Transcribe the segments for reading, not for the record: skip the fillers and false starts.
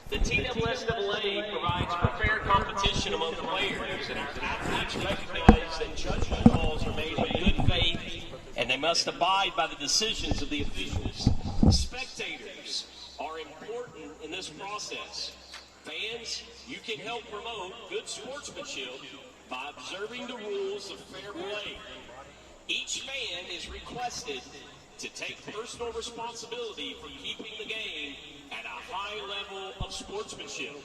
The TSSAA provides for fair competition among the players, and our athletes recognize that judgment calls are made in good faith, and they must abide by the decisions of the officials. Spectators are important in this process. Fans, you can help promote good sportsmanship by observing the rules of fair play. Each fan is requested to take personal responsibility for keeping the game at a high level of sportsmanship.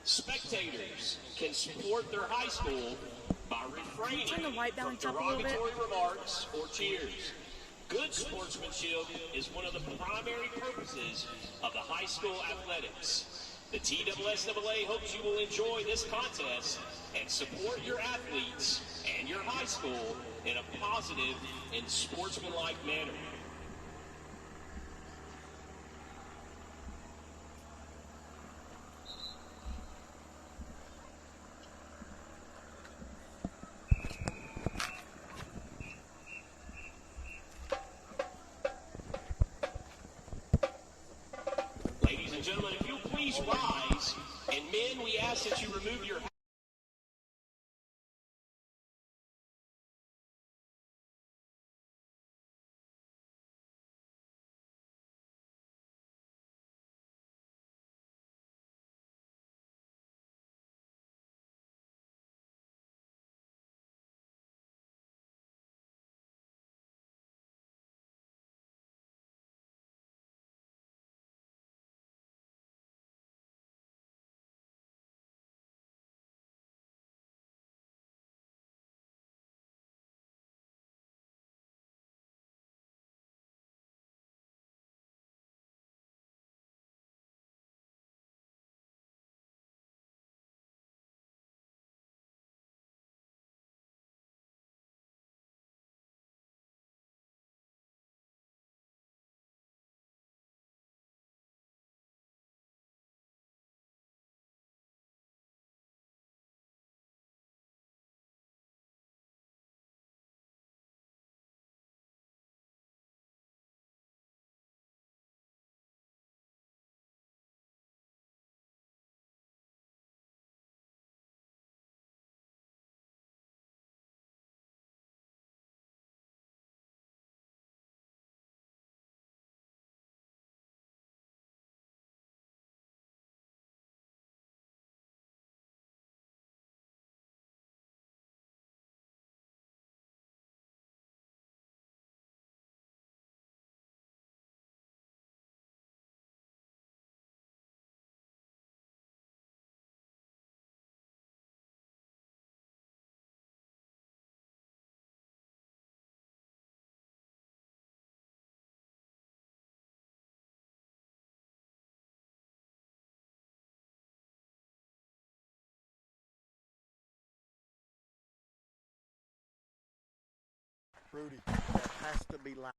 Spectators can support their high school by refraining from derogatory remarks or cheers. Good sportsmanship is one of the primary purposes of the high school athletics. The TSSAA hopes you will enjoy this contest and support your athletes and your high school in a positive and sportsmanlike manner. Ladies and gentlemen, if you'll please rise, and men, we ask that you remove your Rudy, that has to be loud.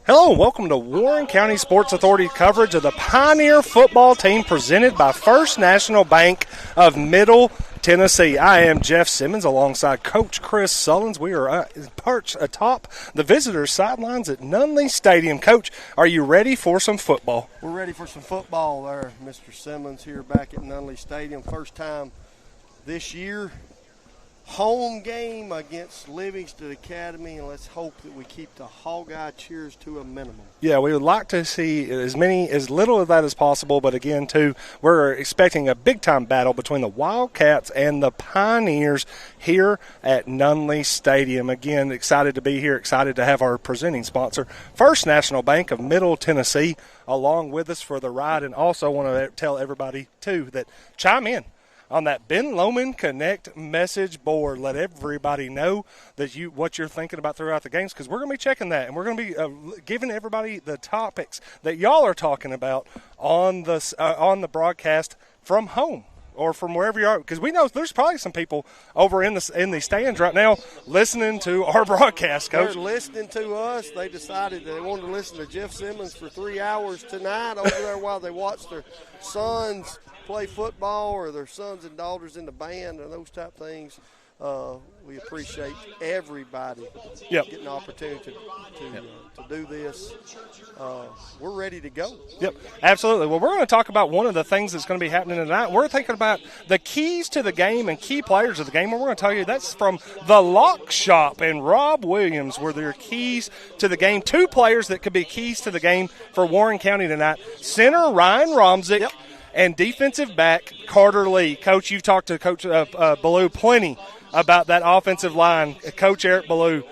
Hello and welcome to Warren County Sports Authority coverage of the Pioneer football team presented by First National Bank of Middle Tennessee. I am Jeff Simmons alongside Coach Chris Sullins. We are perched atop the visitors' sidelines at Nunley Stadium. Coach, are you ready for some football? We're ready for some football there, Mr. Simmons, here back at Nunley Stadium. First time this year. Home game against Livingston Academy, and let's hope that we keep the hog-eye cheers to a minimum. Yeah, we would like to see as little of that as possible, but again, too, we're expecting a big-time battle between the Wildcats and the Pioneers here at Nunley Stadium. Again, excited to be here, excited to have our presenting sponsor, First National Bank of Middle Tennessee, along with us for the ride, and also want to tell everybody, too, that chime in on that Ben Lomond Connect message board. Let everybody know that what you're thinking about throughout the games, because we're going to be checking that, and we're going to be giving everybody the topics that y'all are talking about on the broadcast from home. or from wherever you are, because we know there's probably some people over in the stands right now listening to our broadcast, Coach. They're listening to us. They decided they wanted to listen to Jeff Simmons for 3 hours tonight over there while they watch their sons play football or their sons and daughters in the band and those type things. We appreciate everybody getting the opportunity to do this. We're ready to go. Yep, absolutely. Well, we're going to talk about one of the things that's going to be happening tonight. We're thinking about the keys to the game and key players of the game. And we're going to tell you that's from the Lock Shop and Rob Williams, where their keys to the game. 2 players that could be keys to the game for Warren County tonight. Center Ryan Romzik and defensive back Carter Lee. Coach, you've talked to Coach Ballou plenty about that offensive line. Coach Eric Ballou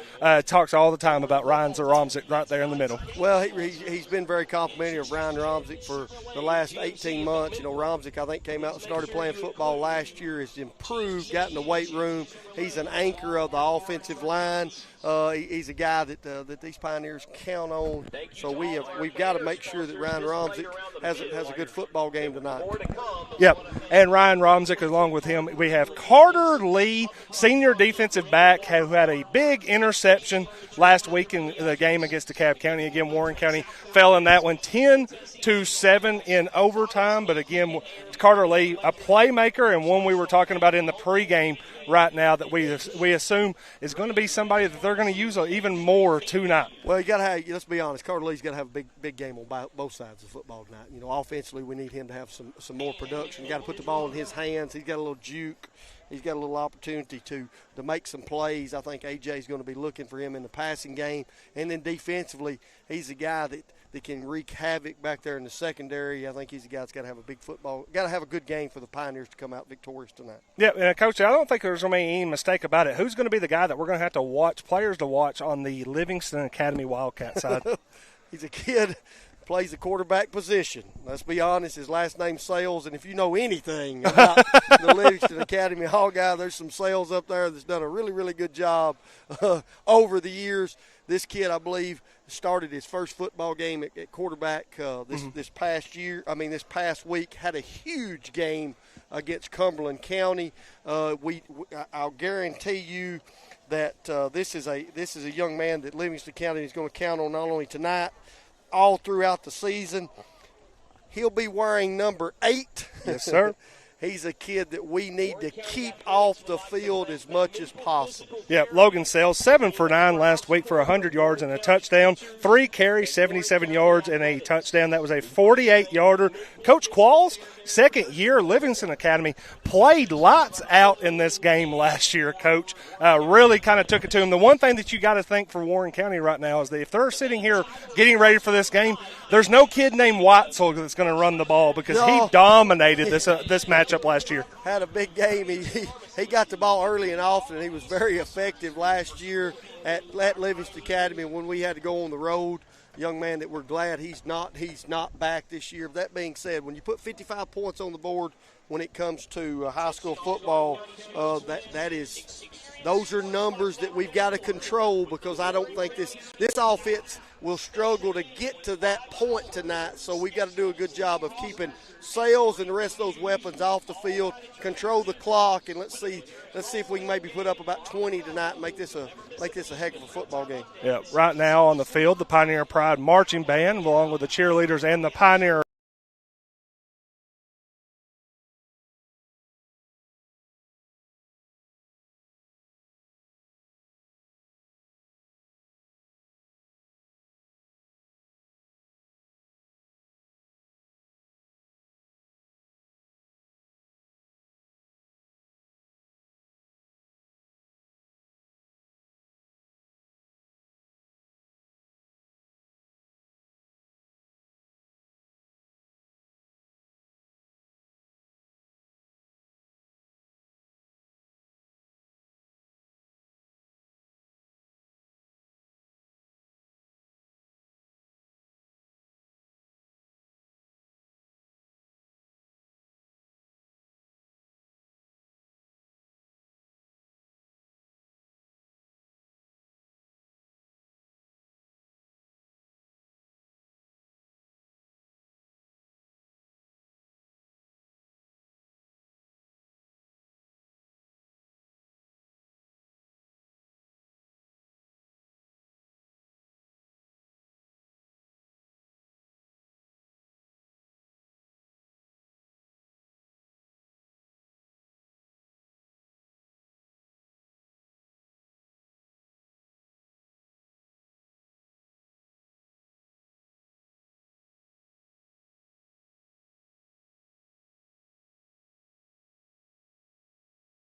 talks all the time about Ryan Romzik right there in the middle. Well, he's been very complimentary of Ryan Romzik for the last 18 months. You know, Romzik, I think, came out and started playing football last year, has improved, got in the weight room. He's an anchor of the offensive line. He's a guy that these Pioneers count on. So we've got to make sure that Ryan Romzik has a good football game tonight. Yep, and Ryan Romzik, along with him, we have Carter Lee, senior defensive back, who had a big interception last week in the game against DeKalb County. Again, Warren County fell in that one 10-7 in overtime. But again, Carter Lee, a playmaker, and one we were talking about in the pregame right now that we assume is going to be somebody that they're going to use even more tonight. Well, you got to have. Let's be honest. Carter Lee's got to have a big game on both sides of football tonight. You know, offensively, we need him to have some more production. You got to put the ball in his hands. He's got a little juke. He's got a little opportunity to make some plays. I think AJ's going to be looking for him in the passing game. And then defensively, he's a guy that can wreak havoc back there in the secondary. I think he's a guy that's got to have a good game for the Pioneers to come out victorious tonight. Yeah, and Coach, I don't think there's going to be any mistake about it. Who's going to be the guy that we're going to have to watch, players to watch on the Livingston Academy Wildcat side? He's a kid. Plays the quarterback position. Let's be honest, his last name's Sales, and if you know anything about the Livingston Academy Hawkeye, there's some Sales up there that's done a really, really good job over the years. This kid, I believe, started his first football game at quarterback this past week, had a huge game against Cumberland County. I'll guarantee you that this is a young man that Livingston County is going to count on not only tonight, all throughout the season. He'll be wearing number 8. Yes, sir. He's a kid that we need to keep off the field as much as possible. Yeah, Logan Sells, 7 for 9 last week for 100 yards and a touchdown. 3 carries, 77 yards and a touchdown. That was a 48-yarder. Coach Qualls, second year, Livingston Academy, played lights out in this game last year, Coach. Really kind of took it to him. The one thing that you got to think for Warren County right now is that if they're sitting here getting ready for this game, there's no kid named Weitzel that's going to run the ball because he dominated this matchup last year. Had a big game. He got the ball early and often. He was very effective last year at Livingston Academy when we had to go on the road. Young man that we're glad he's not back this year. That being said, when you put 55 points on the board when it comes to high school football, those are numbers that we've got to control, because I don't think this offense will struggle to get to that point tonight. So we've got to do a good job of keeping Sales and the rest of those weapons off the field, control the clock, and let's see if we can maybe put up about 20 tonight and make this a heck of a football game. Yeah, right now on the field, the Pioneer Pride marching band, along with the cheerleaders and the Pioneer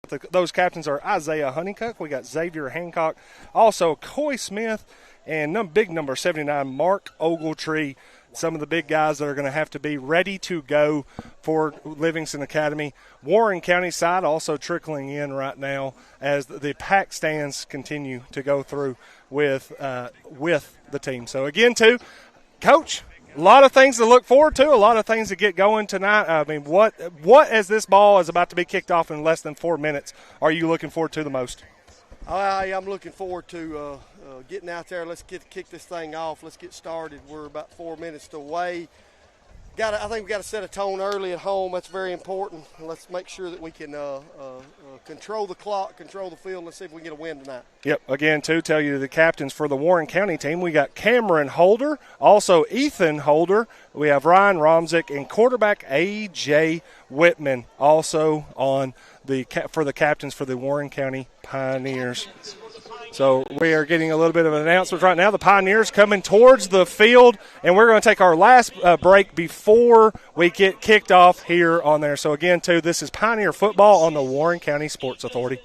Those captains are Isaiah Honeycutt. We got Xavier Hancock. Also, Coy Smith and big number 79, Mark Ogletree. Some of the big guys that are going to have to be ready to go for Livingston Academy. Warren County side also trickling in right now as the pack stands continue to go through with the team. So, again, too, Coach, a lot of things to look forward to, a lot of things to get going tonight. I mean, what as this ball is about to be kicked off in less than 4 minutes, are you looking forward to the most? I'm looking forward to getting out there. Let's kick this thing off. Let's get started. We're about 4 minutes away. I think we got to set a tone early at home. That's very important. Let's make sure that we can control the clock, control the field. Let's see if we can get a win tonight. Yep. Again, to tell you the captains for the Warren County team, we got Cameron Holder, also Ethan Holder. We have Ryan Romzik and quarterback A.J. Whitman also on for the captains for the Warren County Pioneers. So we are getting a little bit of an announcement right now. The Pioneers coming towards the field, and we're going to take our last break before we get kicked off here on there. So, again, too, this is Pioneer football on the Warren County Sports Authority.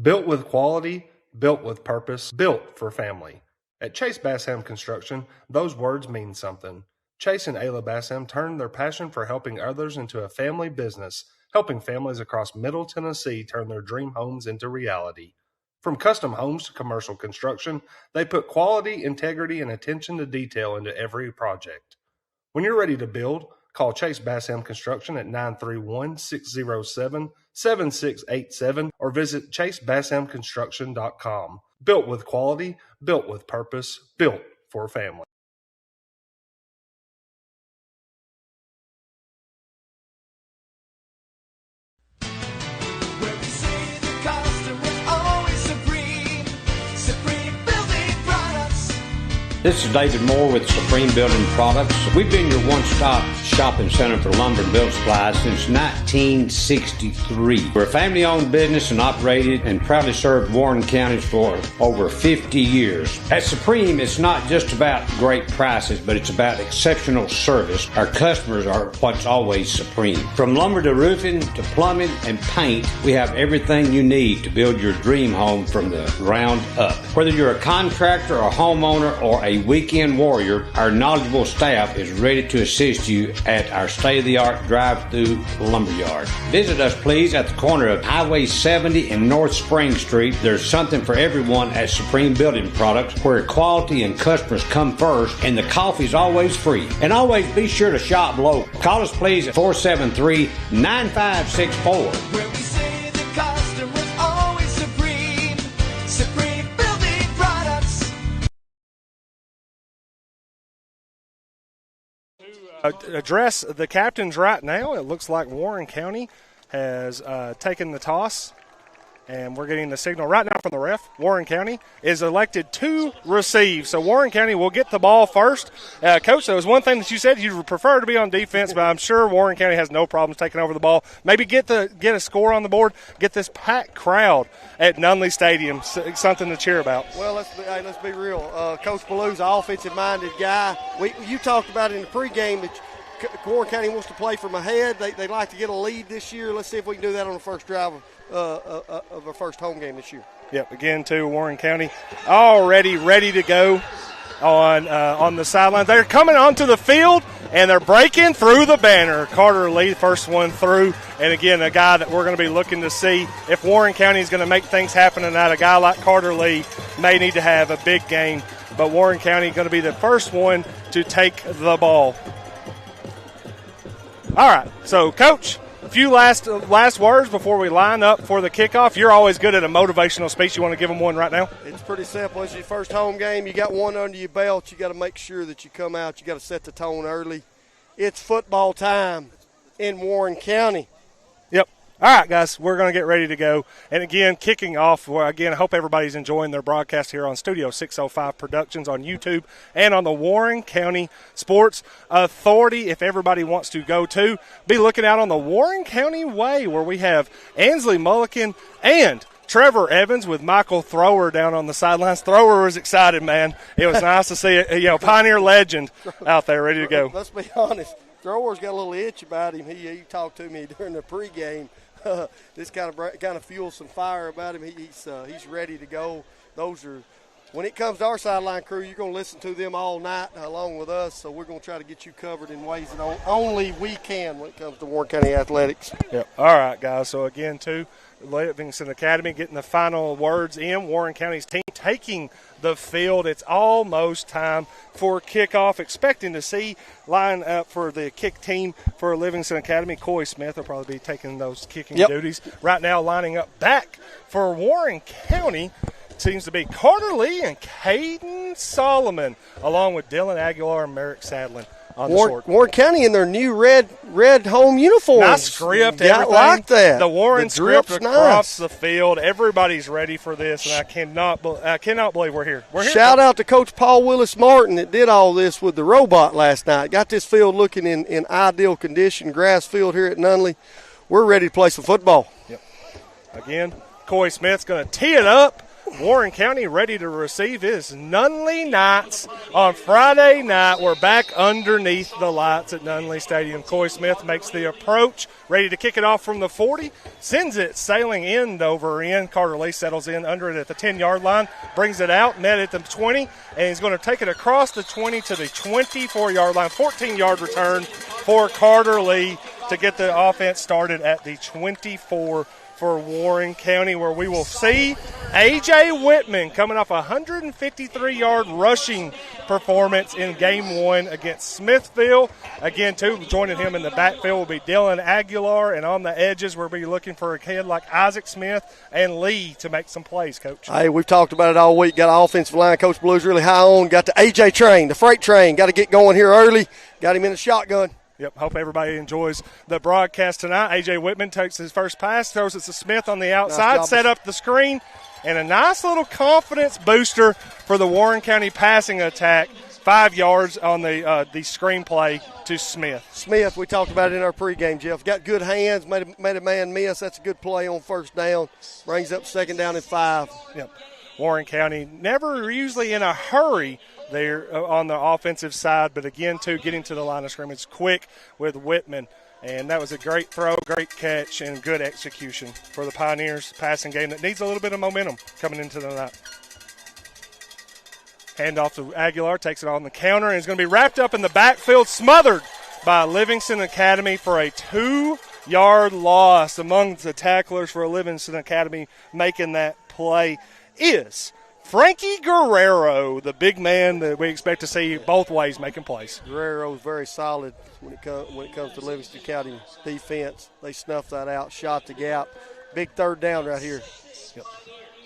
Built with quality, built with purpose, built for family. At Chase Bassam Construction, those words mean something. Chase and Ayla Bassam turned their passion for helping others into a family business, helping families across Middle Tennessee turn their dream homes into reality. From custom homes to commercial construction, they put quality, integrity, and attention to detail into every project. When you're ready to build, call Chase Bassam Construction at 931-607-7687 or visit ChaseBassamConstruction.com. Built with quality, built with purpose, built for family. This is David Moore with Supreme Building Products. We've been your one-stop shopping center for lumber and build supplies since 1963. We're a family-owned business and operated and proudly served Warren County for over 50 years. At Supreme, it's not just about great prices, but it's about exceptional service. Our customers are what's always supreme. From lumber to roofing to plumbing and paint, we have everything you need to build your dream home from the ground up. Whether you're a contractor, a homeowner, or a weekend warrior, our knowledgeable staff is ready to assist you at our state-of-the-art drive-through lumberyard. Visit us, please, at the corner of Highway 70 and North Spring Street. There's something for everyone at Supreme Building Products, where quality and customers come first, and the coffee's always free. And always be sure to shop local. Call us, please, at 473-9564. Where we say the customer's always supreme. Supreme Building Products. Address the captains right now. It looks like Warren County has taken the toss, and we're getting the signal right now from the ref. Warren County is elected to receive, so Warren County will get the ball first. Coach, there was one thing that you said you would prefer to be on defense, but I'm sure Warren County has no problems taking over the ball. Maybe get a score on the board, get this packed crowd at Nunley Stadium something to cheer about. Well, let's be real. Coach Ballew's an offensive-minded guy. You talked about in the pregame that Warren County wants to play from ahead. They like to get a lead this year. Let's see if we can do that on the first drive of our first home game this year. Yep, again, too, Warren County already ready to go on the sideline. They're coming onto the field, and they're breaking through the banner. Carter Lee, first one through. And, again, a guy that we're going to be looking to see if Warren County is going to make things happen tonight. A guy like Carter Lee may need to have a big game. But Warren County going to be the first one to take the ball. All right, so, Coach, a few last words before we line up for the kickoff. You're always good at a motivational speech. You want to give them one right now? It's pretty simple. It's your first home game. You got one under your belt. You got to make sure that you come out. You got to set the tone early. It's football time in Warren County. Yep. All right, guys, we're going to get ready to go. And, again, kicking off, again, I hope everybody's enjoying their broadcast here on Studio 605 Productions on YouTube and on the Warren County Sports Authority. If everybody wants to go to, be looking out on the Warren County Way, where we have Ansley Mulliken and Trevor Evans with Michael Thrower down on the sidelines. Thrower was excited, man. It was nice to see a Pioneer legend out there ready to go. Let's be honest. Thrower's got a little itch about him. He talked to me during the pregame. This kind of fuels some fire about him. He's ready to go. When it comes to our sideline crew, you're going to listen to them all night along with us. So we're going to try to get you covered in ways that only we can when it comes to Warren County athletics. Yep. All right, guys. So again, too, Livingston Academy getting the final words in. Warren County's team taking the field. It's almost time for kickoff. Expecting to see line up for the kick team for Livingston Academy. Coy Smith will probably be taking those kicking duties. Right now lining up back for Warren County seems to be Carter Lee and Caden Solomon, along with Dylan Aguilar and Merrick Sadlin. Warren County in their new red home uniforms. Nice script, everything. I like that. The Warren script across the field. Everybody's ready for this, and I cannot believe we're here. Shout out to Coach Paul Willis Martin that did all this with the robot last night. Got this field looking in ideal condition, grass field here at Nunley. We're ready to play some football. Yep. Again, Coy Smith's going to tee it up. Warren County ready to receive his Nunley Knights on Friday night. We're back underneath the lights at Nunley Stadium. Coy Smith makes the approach, ready to kick it off from the 40, sends it sailing end over end. Carter Lee settles in under it at the 10-yard line, brings it out, met at the 20, and he's going to take it across the 20 to the 24-yard line. 14-yard return for Carter Lee to get the offense started at the 24 for Warren County, where we will see A.J. Whitman coming off a 153-yard rushing performance in Game 1 against Smithville. Again, too, joining him in the backfield will be Dylan Aguilar, and on the edges we'll be looking for a kid like Isaac Smith and Lee to make some plays, Coach. Hey, we've talked about it all week. Got an offensive line Coach Blue's really high on. Got the A.J. train, the freight train. Got to get going here early. Got him in the shotgun. Yep, hope everybody enjoys the broadcast tonight. A.J. Whitman takes his first pass, throws it to Smith on the outside, set up the screen, and a nice little confidence booster for the Warren County passing attack. 5 yards on the screenplay to Smith. Smith, we talked about it in our pregame, Jeff. Got good hands, made a man miss. That's a good play on first down. Brings up second down and 5. Yep. Warren County never usually in a hurry there on the offensive side, but again, too, getting to the line of scrimmage quick with Whitman. And that was a great throw, great catch, and good execution for the Pioneers passing game that needs a little bit of momentum coming into the night. Handoff to Aguilar, takes it on the counter, and is going to be wrapped up in the backfield, smothered by Livingston Academy for a 2-yard loss. Among the tacklers for Livingston Academy making that play is Frankie Guerrero, the big man that we expect to see both ways making plays. Guerrero's very solid when it comes to Livingston County defense. They snuffed that out, shot the gap. Big third down right here. Yep.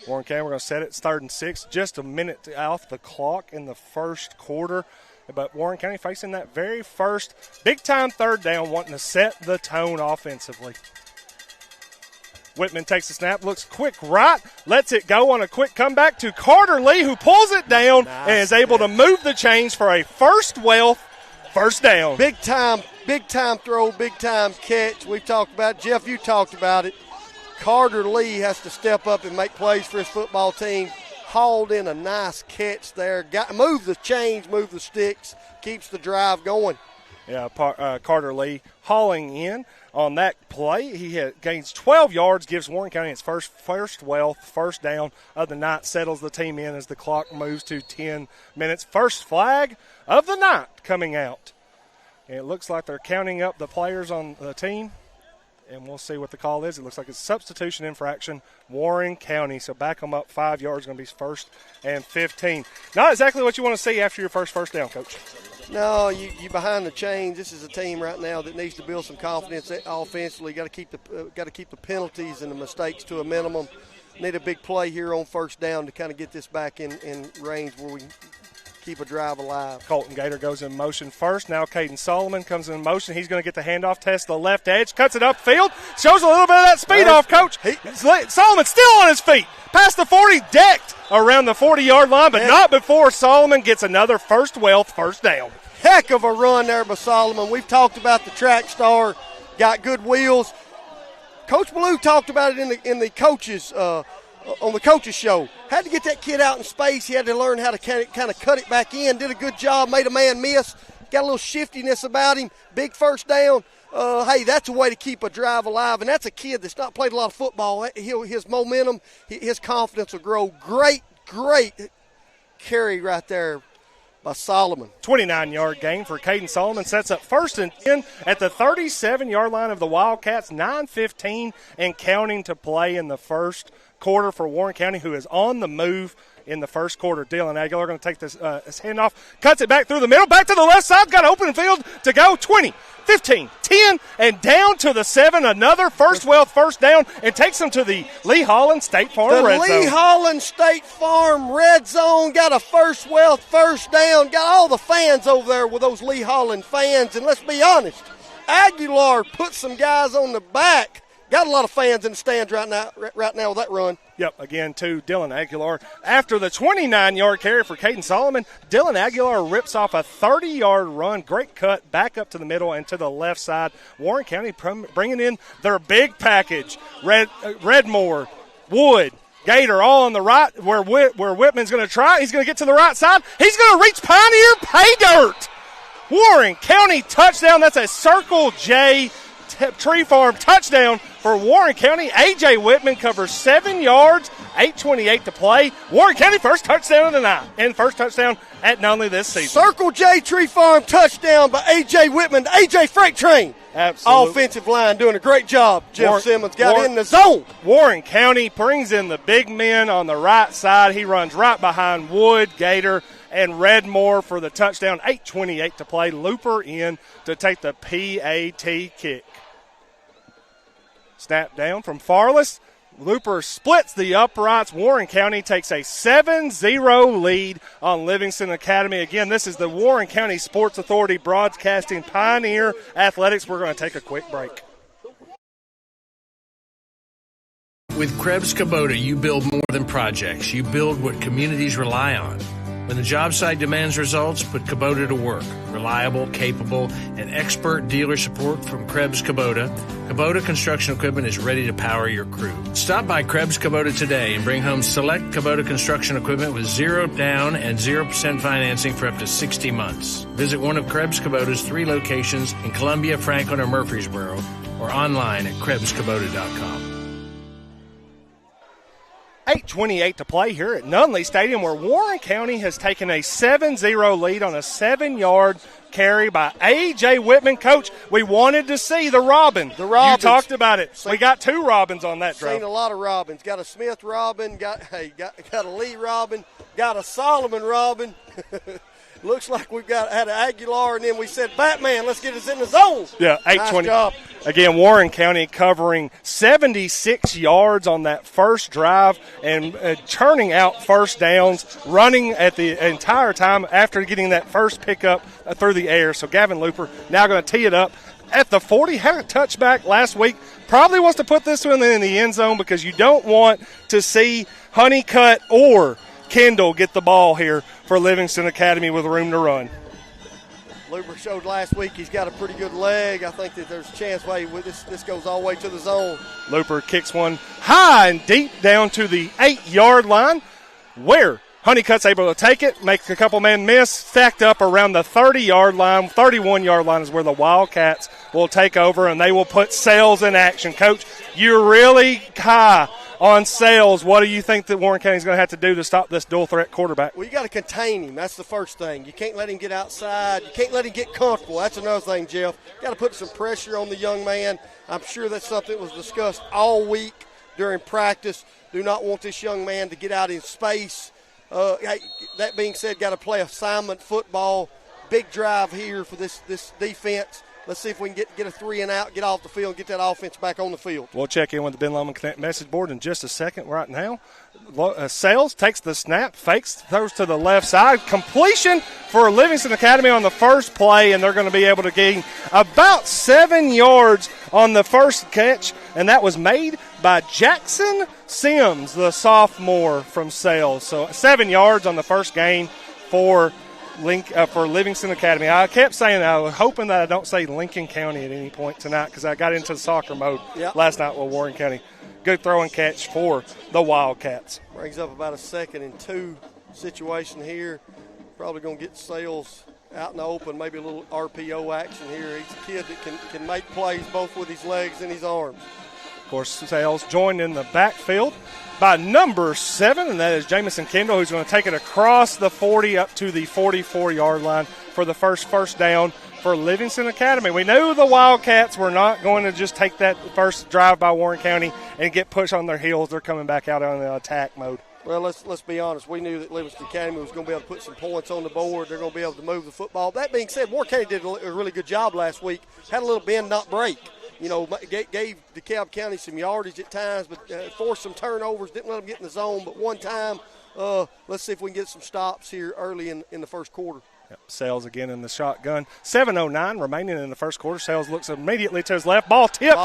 Warren County, we're going to set it. It's 3rd and 6. Just a minute off the clock in the first quarter. But Warren County facing that very first big-time third down, wanting to set the tone offensively. Whitman takes the snap, looks quick right, lets it go on a quick comeback to Carter Lee, who pulls it down and is able to move the chains for a first down. Big time throw, big time catch. We've talked about it. Jeff, you talked about it. Carter Lee has to step up and make plays for his football team. Hauled in a nice catch there. Move the chains, move the sticks, keeps the drive going. Yeah, Carter Lee hauling in on that play. He gains 12 yards, gives Warren County its first down of the night, settles the team in as the clock moves to 10 minutes. First flag of the night coming out. And it looks like they're counting up the players on the team, and we'll see what the call is. It looks like it's substitution infraction, Warren County. So back them up 5 yards, going to be 1st and 15. Not exactly what you want to see after your first down, Coach. No, you behind the chains. This is a team right now that needs to build some confidence offensively. Got to keep the penalties and the mistakes to a minimum. Need a big play here on first down to kind of get this back in range where we keep a drive alive. Colton Gator goes in motion first. Now Caden Solomon comes in motion. He's going to get the handoff, test the left edge, cuts it upfield, shows a little bit of that speed off, Coach. Solomon still on his feet. Past the 40, decked around the 40-yard line, but not before Solomon gets another first down. Heck of a run there by Solomon. We've talked about the track star, got good wheels. Coach Blue talked about it in the coaches on the coach's show. Had to get that kid out in space. He had to learn how to kind of cut it back in. Did a good job, made a man miss. Got a little shiftiness about him. Big first down. Hey, that's a way to keep a drive alive. And that's a kid that's not played a lot of football. His momentum, his confidence will grow. Great carry right there by Solomon. 29-yard gain for Caden Solomon. Sets up 1st and 10 at the 37-yard line of the Wildcats. 9:15 and counting to play in the first quarter for Warren County, who is on the move in the first quarter. Dylan Aguilar going to take this his handoff, cuts it back through the middle, back to the left side, got open field to go. 20, 15, 10, and down to the 7. Another first down, and takes them to the Lee Holland State Farm red zone. The Lee Holland State Farm red zone got a first down. Got all the fans over there with those Lee Holland fans. And let's be honest, Aguilar put some guys on the back. Got a lot of fans in the stands right now with that run. Yep, again, to Dylan Aguilar. After the 29-yard carry for Caden Solomon, Dylan Aguilar rips off a 30-yard run. Great cut back up to the middle and to the left side. Warren County bringing in their big package. Redmore, Wood, Gator all on the right where Whitman's going to try. He's going to get to the right side. He's going to reach Pioneer Pay Dirt. Warren County touchdown. That's a Circle J Tree Farm touchdown for Warren County. A.J. Whitman covers 7 yards, 8:28 to play. Warren County first touchdown of the night and first touchdown at Nunley this season. Circle J Tree Farm touchdown by A.J. Whitman. A.J. Freight Train. Absolutely. Offensive line doing a great job. Jeff Simmons got in the zone. Warren County brings in the big men on the right side. He runs right behind Wood, Gator, and Redmore for the touchdown. 8:28 to play. Looper in to take the PAT kick. Snap down from Farless. Looper splits the uprights. Warren County takes a 7-0 lead on Livingston Academy. Again, this is the Warren County Sports Authority broadcasting Pioneer Athletics. We're going to take a quick break. With Krebs Kubota, you build more than projects. You build what communities rely on. When the job site demands results, put Kubota to work. Reliable, capable, and expert dealer support from Krebs Kubota. Kubota Construction Equipment is ready to power your crew. Stop by Krebs Kubota today and bring home select Kubota Construction Equipment with 0 down and 0% financing for up to 60 months. Visit one of Krebs Kubota's 3 locations in Columbia, Franklin, or Murfreesboro, or online at KrebsKubota.com. 8:28 to play here at Nunley Stadium, where Warren County has taken a 7-0 lead on a 7-yard carry by A.J. Whitman. Coach, we wanted to see the Robin. The Robins. You talked about it. We got 2 Robins on that drive. Seen a lot of Robins. Got a Smith Robin, got a Lee Robin, got a Solomon Robin. Looks like we've had an Aguilar, and then we said, Batman, let's get us in the zone. Yeah, 8:20. Nice job. Again, Warren County covering 76 yards on that first drive and churning out first downs, running at the entire time after getting that first pickup through the air. So Gavin Looper now going to tee it up at the 40. Had a touchback last week. Probably wants to put this one in the end zone because you don't want to see Honeycutt or Kendall get the ball here for Livingston Academy with room to run. Looper showed last week he's got a pretty good leg. I think that there's a chance this goes all the way to the zone. Looper kicks one high and deep down to the 8-yard line, where Honeycutt's able to take it, makes a couple men miss, stacked up around the 30-yard line. 31-yard line is where the Wildcats will take over, and they will put Sales in action. Coach, you're really high on Sales. What do you think that Warren County is going to have to do to stop this dual-threat quarterback? Well, you got to contain him. That's the first thing. You can't let him get outside. You can't let him get comfortable. That's another thing, Jeff. Got to put some pressure on the young man. I'm sure that's something that was discussed all week during practice. Do not want this young man to get out in space. That being said, got to play assignment football. Big drive here for this defense. Let's see if we can get a 3 and out, get off the field, and get that offense back on the field. We'll check in with the Ben Lomond Connect message board in just a second. Right now, Sales takes the snap, fakes, throws to the left side. Completion for Livingston Academy on the first play, and they're going to be able to gain about 7 yards on the first catch, and that was made by Jackson Sims, the sophomore from Sales. So 7 yards on the first gain for Livingston Academy. I kept saying I was hoping that I don't say Lincoln County at any point tonight because I got into the soccer mode last night with Warren County. Good throw and catch for the Wildcats. Brings up about a 2nd and 2 situation here. Probably going to get Sales out in the open, maybe a little RPO action here. He's a kid that can make plays both with his legs and his arms. Of course, Sales joined in the backfield by number 7, and that is Jamison Kendall, who's going to take it across the 40 up to the 44-yard line for the first down for Livingston Academy. We knew the Wildcats were not going to just take that first drive by Warren County and get pushed on their heels. They're coming back out on the attack mode. Well, let's be honest. We knew that Livingston Academy was going to be able to put some points on the board. They're going to be able to move the football. That being said, Warren County did a really good job last week. Had a little bend, not break. You know, gave DeKalb County some yardage at times, but forced some turnovers, didn't let them get in the zone. But one time, let's see if we can get some stops here early in the first quarter. Yep. Sales again in the shotgun. 7:09 remaining in the first quarter. Sales looks immediately to his left. Ball tipped.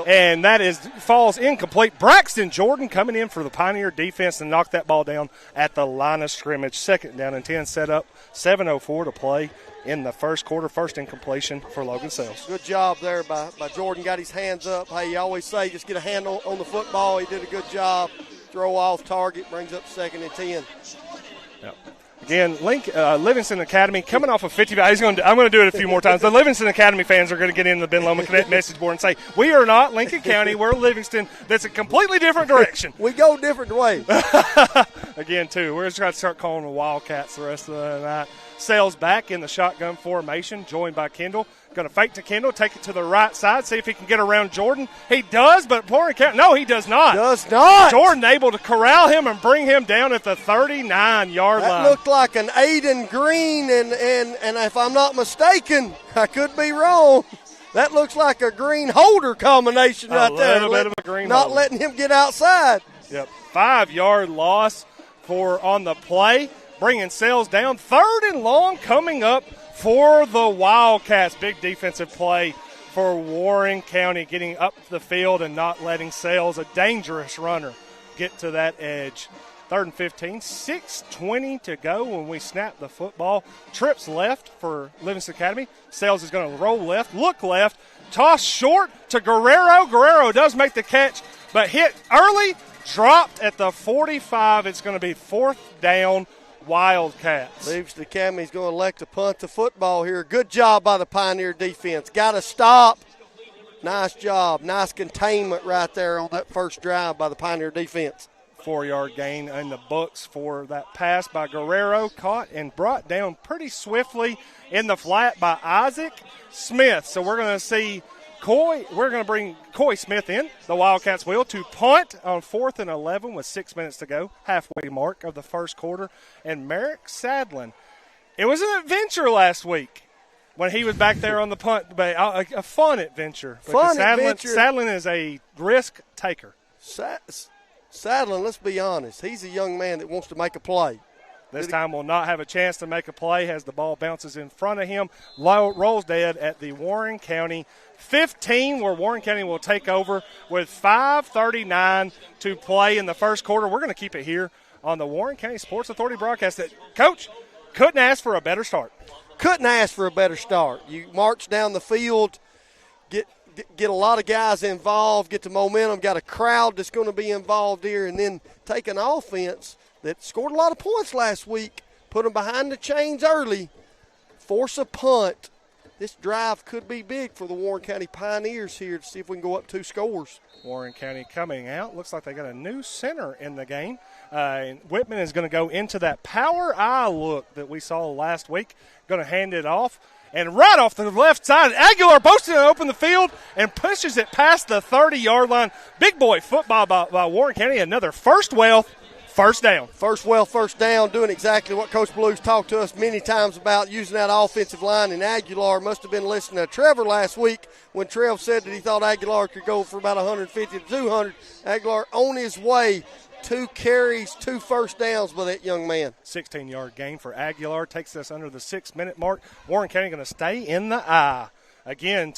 And that falls incomplete. Braxton Jordan coming in for the Pioneer defense and knocked that ball down at the line of scrimmage. 2nd down and 10 set up. 7:04 to play in the first quarter. First incompletion for Logan Sales. Good job there by Jordan. Got his hands up. Hey, you always say just get a hand on the football. He did a good job. Throw off target. Brings up 2nd and 10. Yep. Again, Livingston Academy coming off of 55. I'm going to do it a few more times. The Livingston Academy fans are going to get into the Ben Loma Cadet message board and say, we are not Lincoln County. We're Livingston. That's a completely different direction. We go different ways. Again, too, we're just going to start calling the Wildcats the rest of the night. Sales back in the shotgun formation, joined by Kendall. Going to fake to Kendall, take it to the right side, see if he can get around Jordan. He does, but no, he does not. Does not. Jordan able to corral him and bring him down at the 39-yard line. That looked like an Aiden Green, and if I'm not mistaken, I could be wrong. That looks like a Green Holder combination right there. A little bit of a Green Not Holder. letting him get outside. Yep, 5-yard loss on the play, bringing Sales down. 3rd and long coming up for the Wildcats. Big defensive play for Warren County, getting up the field and not letting Sales, a dangerous runner, get to that edge. 3rd and 15, 6:20 to go when we snap the football. Trips left for Livingston Academy. Sales is going to roll left, look left, toss short to Guerrero. Guerrero does make the catch, but hit early, dropped at the 45. It's going to be 4th down. Wildcats. Livingston Academy is going to elect to punt the football here. Good job by the Pioneer defense. Got to stop. Nice job. Nice containment right there on that first drive by the Pioneer defense. 4-yard gain in the books for that pass by Guerrero. Caught and brought down pretty swiftly in the flat by Isaac Smith. So we're going to see we're going to bring Coy Smith in, the Wildcats will, to punt on 4th and 11 with 6 minutes to go, halfway mark of the first quarter. And Merrick Sadlin, it was an adventure last week when he was back there on the punt, but a fun adventure. Sadlin is a risk taker. Sadlin, let's be honest, he's a young man that wants to make a play. This time will not have a chance to make a play as the ball bounces in front of him. Rolls dead at the Warren County 15, where Warren County will take over with 5:39 to play in the first quarter. We're going to keep it here on the Warren County Sports Authority broadcast. Coach, couldn't ask for a better start. Couldn't ask for a better start. You march down the field, get a lot of guys involved, get the momentum, got a crowd that's going to be involved here, and then take an offense that scored a lot of points last week, put them behind the chains early, force a punt. This drive could be big for the Warren County Pioneers here to see if we can go up 2 scores. Warren County coming out. Looks like they got a new center in the game. And Whitman is going to go into that power eye look that we saw last week. Going to hand it off. And right off the left side, Aguilar boasting to open the field and pushes it past the 30-yard line. Big boy football by Warren County. Another first down. First down, doing exactly what Coach Blues talked to us many times about, using that offensive line. And Aguilar must have been listening to Trevor last week when Trev said that he thought Aguilar could go for about 150 to 200. Aguilar on his way. 2 carries, 2 first downs by that young man. 16-yard gain for Aguilar. Takes us under the 6-minute mark. Warren County going to stay in the eye. Again,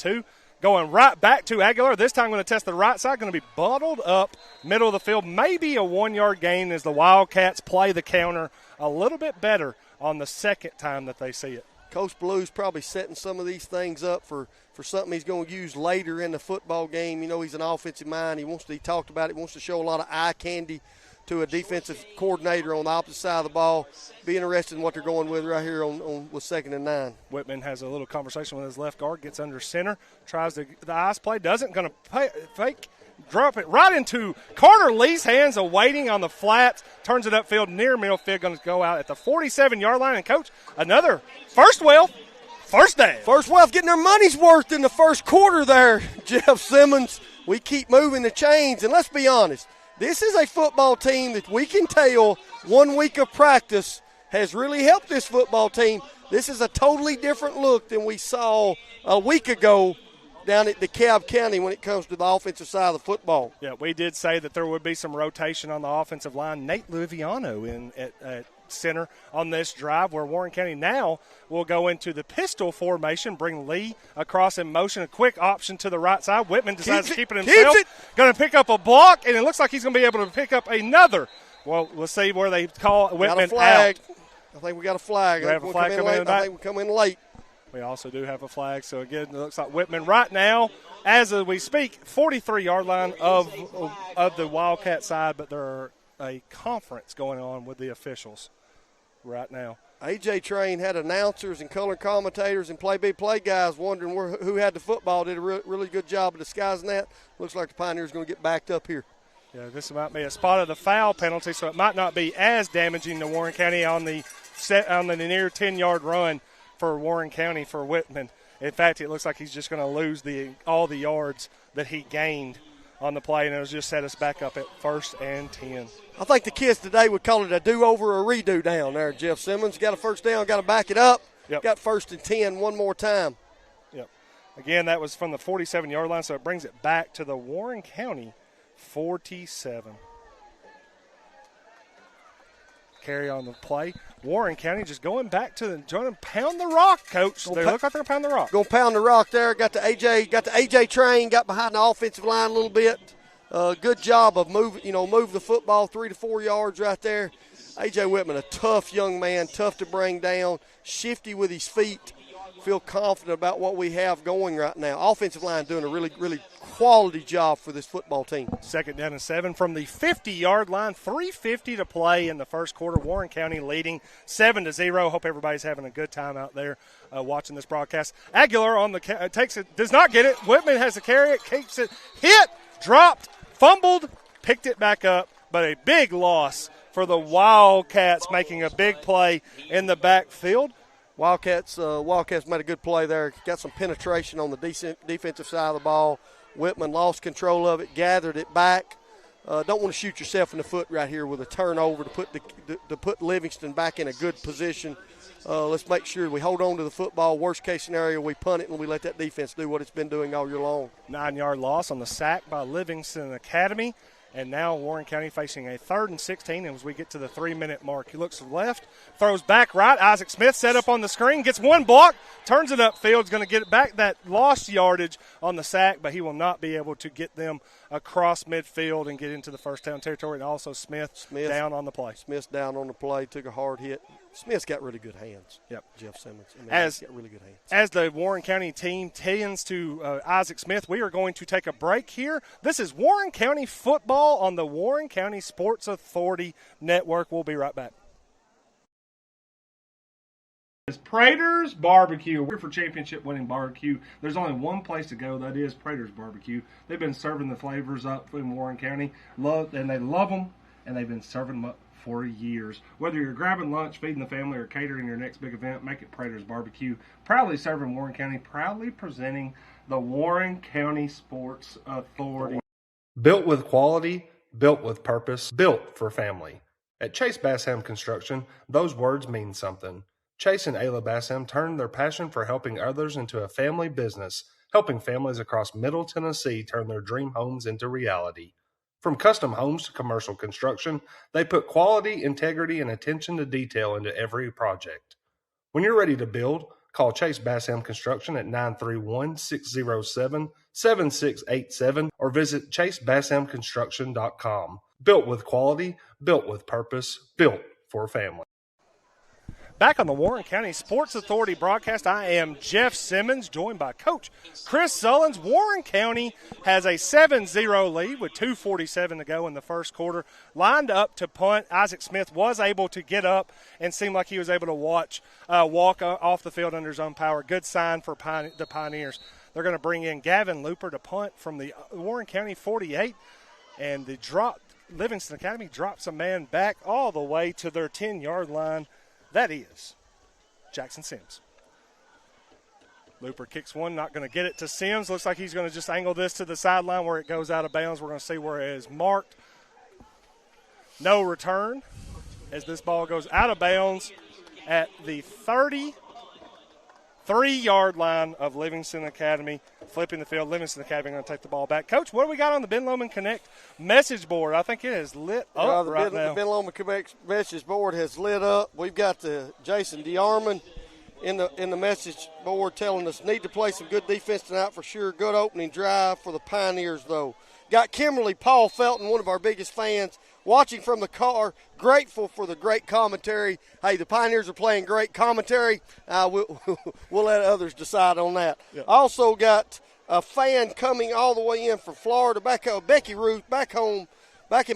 going right back to Aguilar. This time going to test the right side. Going to be bottled up middle of the field. Maybe a 1-yard gain as the Wildcats play the counter a little bit better on the second time that they see it. Coach Blue's probably setting some of these things up for something he's going to use later in the football game. You know, he's an offensive mind. He talked about it, wants to show a lot of eye candy to a defensive coordinator on the opposite side of the ball. Be interested in what they're going with right here on with 2nd and 9. Whitman has a little conversation with his left guard, gets under center, tries the ice play, doesn't, going to fake, drop it right into Carter Lee's hands, awaiting on the flats, turns it upfield near midfield, going to go out at the 47-yard line. And, Coach, another first down. First Welf getting their money's worth in the first quarter there, Jeff Simmons. We keep moving the chains, and let's be honest, this is a football team that we can tell 1 week of practice has really helped this football team. This is a totally different look than we saw a week ago down at DeKalb County when it comes to the offensive side of the football. Yeah, we did say that there would be some rotation on the offensive line. Nate Luviano at center on this drive, where Warren County now will go into the pistol formation, bring Lee across in motion, a quick option to the right side. Whitman decides to keep it himself. Going to pick up a block, and it looks like he's going to be able to pick up another. Well, we'll see where they call Whitman got a flag. out. I think we got a flag. We have a flag coming in the back. I think we come in late. We also do have a flag. So, again, it looks like Whitman right now, as we speak, 43-yard line of the Wildcat side, but there are a conference going on with the officials right now. A.J. Train had announcers and color commentators and play-by-play guys wondering who had the football. Did a really good job of disguising that. Looks like the Pioneers going to get backed up here. Yeah, this might be a spot of the foul penalty, so it might not be as damaging to Warren County on the near 10-yard run for Warren County for Whitman. In fact, it looks like he's just going to lose all the yards that he gained on the play, and it'll just set us back up at 1st and 10. I think the kids today would call it a do-over or a redo down there, Jeff Simmons. Got a first down, got to back it up. Yep. Got 1st and 10 one more time. Yep. Again, that was from the 47-yard line, so it brings it back to the Warren County 47. Carry on the play. Warren County just going back to trying to pound the rock, Coach. They look like they're pound the rock. Going to pound the rock there. Got the AJ Train, got behind the offensive line a little bit. Good job of move the football 3 to 4 yards right there. A.J. Whitman, a tough young man, tough to bring down, shifty with his feet. Feel confident about what we have going right now. Offensive line doing a really, really quality job for this football team. 2nd down and 7 from the 50-yard line. 3:50 to play in the first quarter. Warren County leading 7-0. Hope everybody's having a good time out there watching this broadcast. Aguilar on the takes it, does not get it. Whitman has to carry it, keeps it, hit, dropped, fumbled, picked it back up, but a big loss for the Wildcats, making a big play in the backfield. Wildcats made a good play there. Got some penetration on the defensive side of the ball. Whitman lost control of it, gathered it back. Don't want to shoot yourself in the foot right here with a turnover to put Livingston back in a good position. Let's make sure we hold on to the football. Worst case scenario, we punt it and we let that defense do what it's been doing all year long. 9-yard loss on the sack by Livingston Academy. And now Warren County facing a 3rd and 16 as we get to the 3-minute mark. He looks left, throws back right. Isaac Smith set up on the screen, gets one block, turns it upfield. Is going to get it back, that lost yardage on the sack, but he will not be able to get them across midfield and get into the first down territory. And also Smith down on the play. Smith's down on the play, took a hard hit. Smith's got really good hands. Yep. Jeff Simmons. He's got really good hands. As the Warren County team tends to Isaac Smith, we are going to take a break here. This is Warren County football on the Warren County Sports Authority Network. We'll be right back. It's Prater's Barbecue. We're for championship-winning barbecue. There's only one place to go. That is Prater's Barbecue. They've been serving the flavors up in Warren County, and they love them, and they've been serving them up for years. Whether you're grabbing lunch, feeding the family, or catering your next big event, make it Prater's Barbecue. Proudly serving Warren County, proudly presenting the Warren County Sports Authority. Built with quality, built with purpose, built for family. At Chase Bassham Construction, those words mean something. Chase and Ayla Bassham turned their passion for helping others into a family business, helping families across Middle Tennessee turn their dream homes into reality. From custom homes to commercial construction, they put quality, integrity, and attention to detail into every project. When you're ready to build, call Chase Bassham Construction at 931-607-7687 or visit ChaseBashamConstruction.com. Built with quality, built with purpose, built for family. Back on the Warren County Sports Authority broadcast, I am Jeff Simmons, joined by Coach Chris Sullins. Warren County has a 7-0 lead with 2:47 to go in the first quarter. Lined up to punt. Isaac Smith was able to get up and seemed like he was able to walk off the field under his own power. Good sign for the Pioneers. They're going to bring in Gavin Looper to punt from the Warren County 48, and Livingston Academy drops a man back all the way to their 10-yard line. That is Jackson Sims. Looper kicks one, not going to get it to Sims. Looks like he's going to just angle this to the sideline where it goes out of bounds. We're going to see where it is marked. No return as this ball goes out of bounds at the 33-yard line of Livingston Academy. Flipping the field, Livingston Academy going to take the ball back. Coach, what do we got on the Ben Lomond Connect message board? I think it is lit up right now. The Ben Lomond Connect message board has lit up. We've got the Jason DeArmond in the message board telling us need to play some good defense tonight for sure. Good opening drive for the Pioneers, though. Got Kimberly Paul Felton, one of our biggest fans, watching from the car. Grateful for the great commentary. Hey, the Pioneers are playing great commentary. We'll let others decide on that. Yep. Also got a fan coming all the way in from Florida. Becky Ruth back in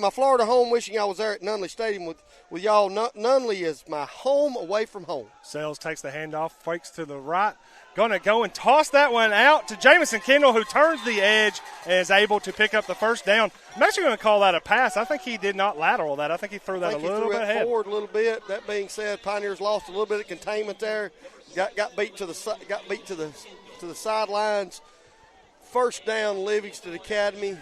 my Florida home, wishing I was there at Nunley Stadium with y'all. Nunley is my home away from home. Sales takes the handoff, fakes to the right. Going to go and toss that one out to Jamison Kendall, who turns the edge and is able to pick up the first down. I'm actually going to call that a pass. I think he did not lateral that. I think he threw that a little bit ahead. Forward a little bit. That being said, Pioneers lost a little bit of containment there. Got beat to the sidelines. First down, Livingston Academy.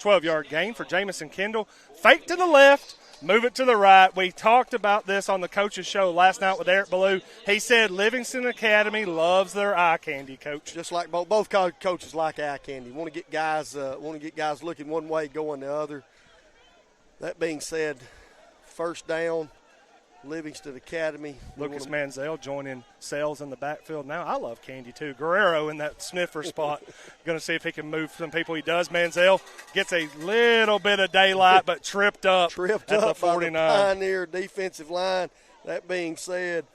12-yard gain for Jamison Kendall. Fake to the left. Move it to the right. We talked about this on the coach's show last night with Eric Ballou. He said Livingston Academy loves their eye candy, Coach. Just like both coaches like eye candy. Want to get guys looking one way, going the other. That being said, first down, Livingston Academy. Lucas Manziel joining Sales in the backfield now. I love candy too. Guerrero in that sniffer spot. Going to see if he can move some people. He does. Manziel gets a little bit of daylight, but tripped up at the 49. By the Pioneer defensive line. That being said,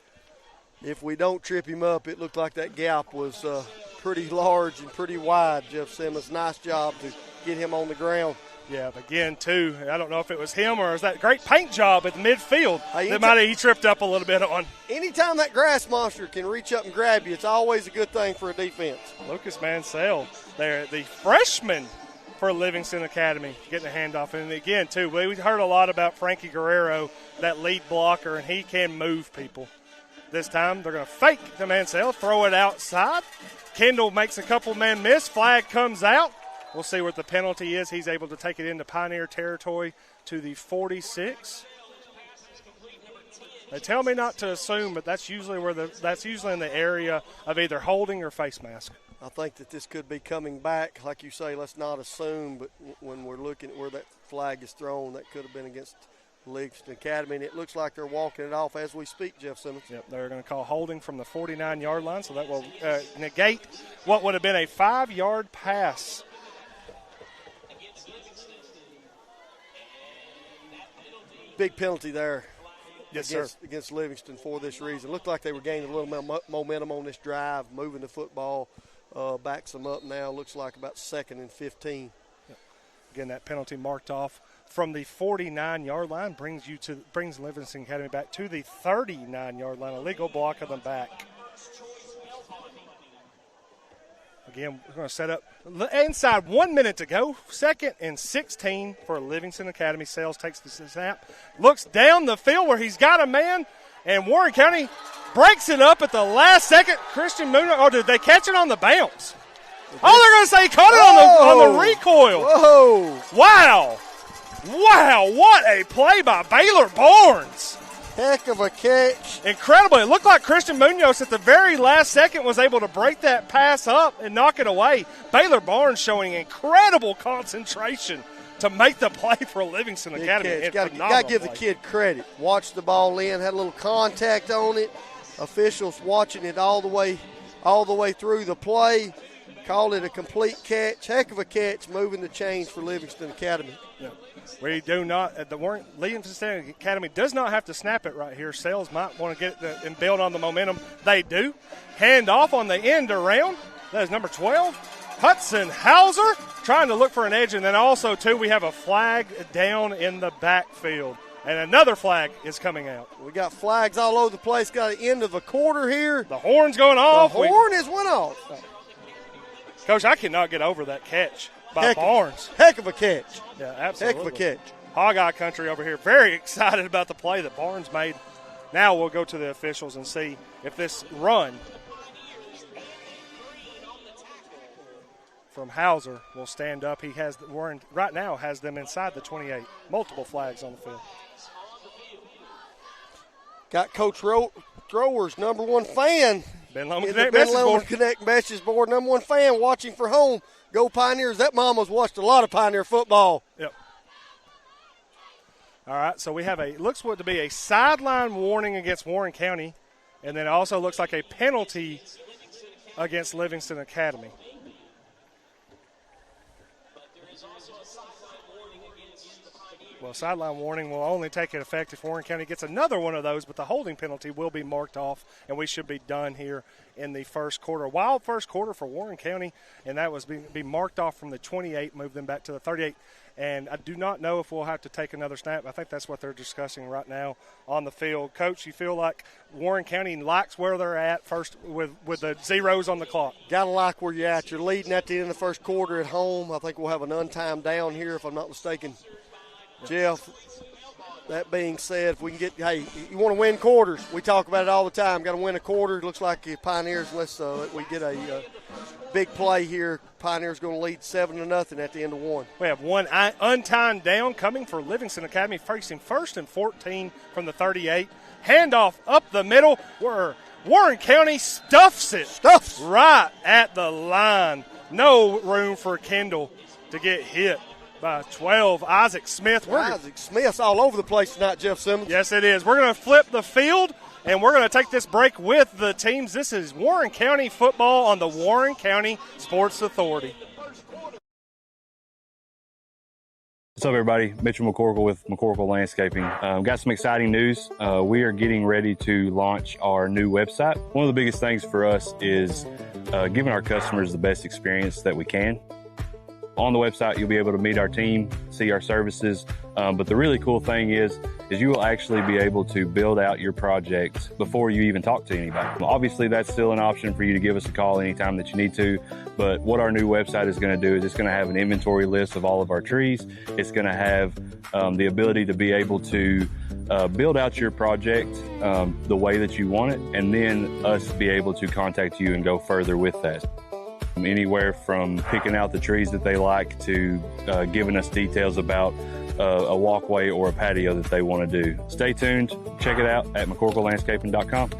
if we don't trip him up, it looked like that gap was pretty large and pretty wide. Jeff Simmons, nice job to get him on the ground. Yeah, again, too, I don't know if it was him or it was that great paint job at the midfield he tripped up a little bit on. Anytime that grass monster can reach up and grab you, it's always a good thing for a defense. Lucas Mansell there, the freshman for Livingston Academy, getting a handoff. And again, too, we heard a lot about Frankie Guerrero, that lead blocker, and he can move people. This time they're going to fake the Mansell, throw it outside. Kendall makes a couple-man miss. Flag comes out. We'll see what the penalty is. He's able to take it into Pioneer territory to the 46. They tell me not to assume, but that's usually in the area of either holding or face mask. I think that this could be coming back. Like you say, let's not assume, but when we're looking at where that flag is thrown, that could have been against Livingston Academy, and it looks like they're walking it off as we speak, Jeff Simmons. Yep, they're going to call holding from the 49-yard line, so that will negate what would have been a 5-yard pass. Big penalty there. Yes, against Livingston for this reason. Looked like they were gaining a little momentum on this drive, moving the football, backs them up now. Looks like about 2nd and 15. Yep. Again, that penalty marked off from the 49-yard line brings Livingston Academy back to the 39-yard line. A legal block on the back. Again, we're going to set up inside 1 minute to go. 2nd and 16 for Livingston Academy. Sales takes the snap, looks down the field where he's got a man, and Warren County breaks it up at the last second. Christian Munoz, or did they catch it on the bounce? Oh, they're going to say he caught it on the recoil. Whoa. Wow, what a play by Baylor Barnes. Heck of a catch. Incredible. It looked like Christian Munoz at the very last second was able to break that pass up and knock it away. Baylor Barnes showing incredible concentration to make the play for Livingston Academy. Got to give the kid credit. Watched the ball in, had a little contact on it. Officials watching it all the way through the play. Called it a complete catch. Heck of a catch, moving the chains for Livingston Academy. Yeah. We do not, Livingston Academy does not have to snap it right here. Sales might want to get it and build on the momentum. They do. Hand off on the end around. That is number 12, Hudson Hauser, trying to look for an edge. And then also, too, we have a flag down in the backfield. And another flag is coming out. We got flags all over the place. Got the end of a quarter here. The horn's going off. The horn has went off. Coach, I cannot get over that catch by Barnes. Heck of a catch. Yeah, absolutely. Heck of a catch. Hog-Eye country over here. Very excited about the play that Barnes made. Now we'll go to the officials and see if this run from Hauser will stand up. He has right now has them inside the 28. Multiple flags on the field. Got Coach Thrower's number one fan. Ben Loman Connect message board. Number one fan watching for home. Go Pioneers. That mama's watched a lot of Pioneer football. Yep. All right, so we have looks to be a sideline warning against Warren County, and then it also looks like a penalty against Livingston Academy. Well, sideline warning will only take effect if Warren County gets another one of those, but the holding penalty will be marked off, and we should be done here in the first quarter. Wild first quarter for Warren County, and that was be marked off from the 28, move them back to the 38. And I do not know if we'll have to take another snap. I think that's what they're discussing right now on the field. Coach, you feel like Warren County likes where they're at first with the zeros on the clock? Got to like where you're at. You're leading at the end of the first quarter at home. I think we'll have an untimed down here, if I'm not mistaken. Jeff, that being said, if we can get, hey, you want to win quarters. We talk about it all the time. Got to win a quarter. Looks like the Pioneers, unless we get a big play here, Pioneers going to lead 7-0 at the end of one. We have one untimed down coming for Livingston Academy, facing 1st and 14 from the 38. Handoff up the middle where Warren County stuffs it. Right at the line. No room for Kendall to get hit by 12, Isaac Smith. Isaac Smith's all over the place tonight, Jeff Simmons. Yes, it is. We're going to flip the field, and we're going to take this break with the teams. This is Warren County football on the Warren County Sports Authority. What's up, everybody? Mitchell McCorkle with McCorkle Landscaping. Got some exciting news. We are getting ready to launch our new website. One of the biggest things for us is giving our customers the best experience that we can. On the website, you'll be able to meet our team, see our services, but the really cool thing is you will actually be able to build out your project before you even talk to anybody. Obviously, that's still an option for you to give us a call anytime that you need to, but what our new website is going to do is it's going to have an inventory list of all of our trees. It's going to have the ability to be able to build out your project the way that you want it, and then us be able to contact you and go further with that. Anywhere from picking out the trees that they like to giving us details about a walkway or a patio that they want to do. Stay tuned. Check it out at McCorkleLandscaping.com.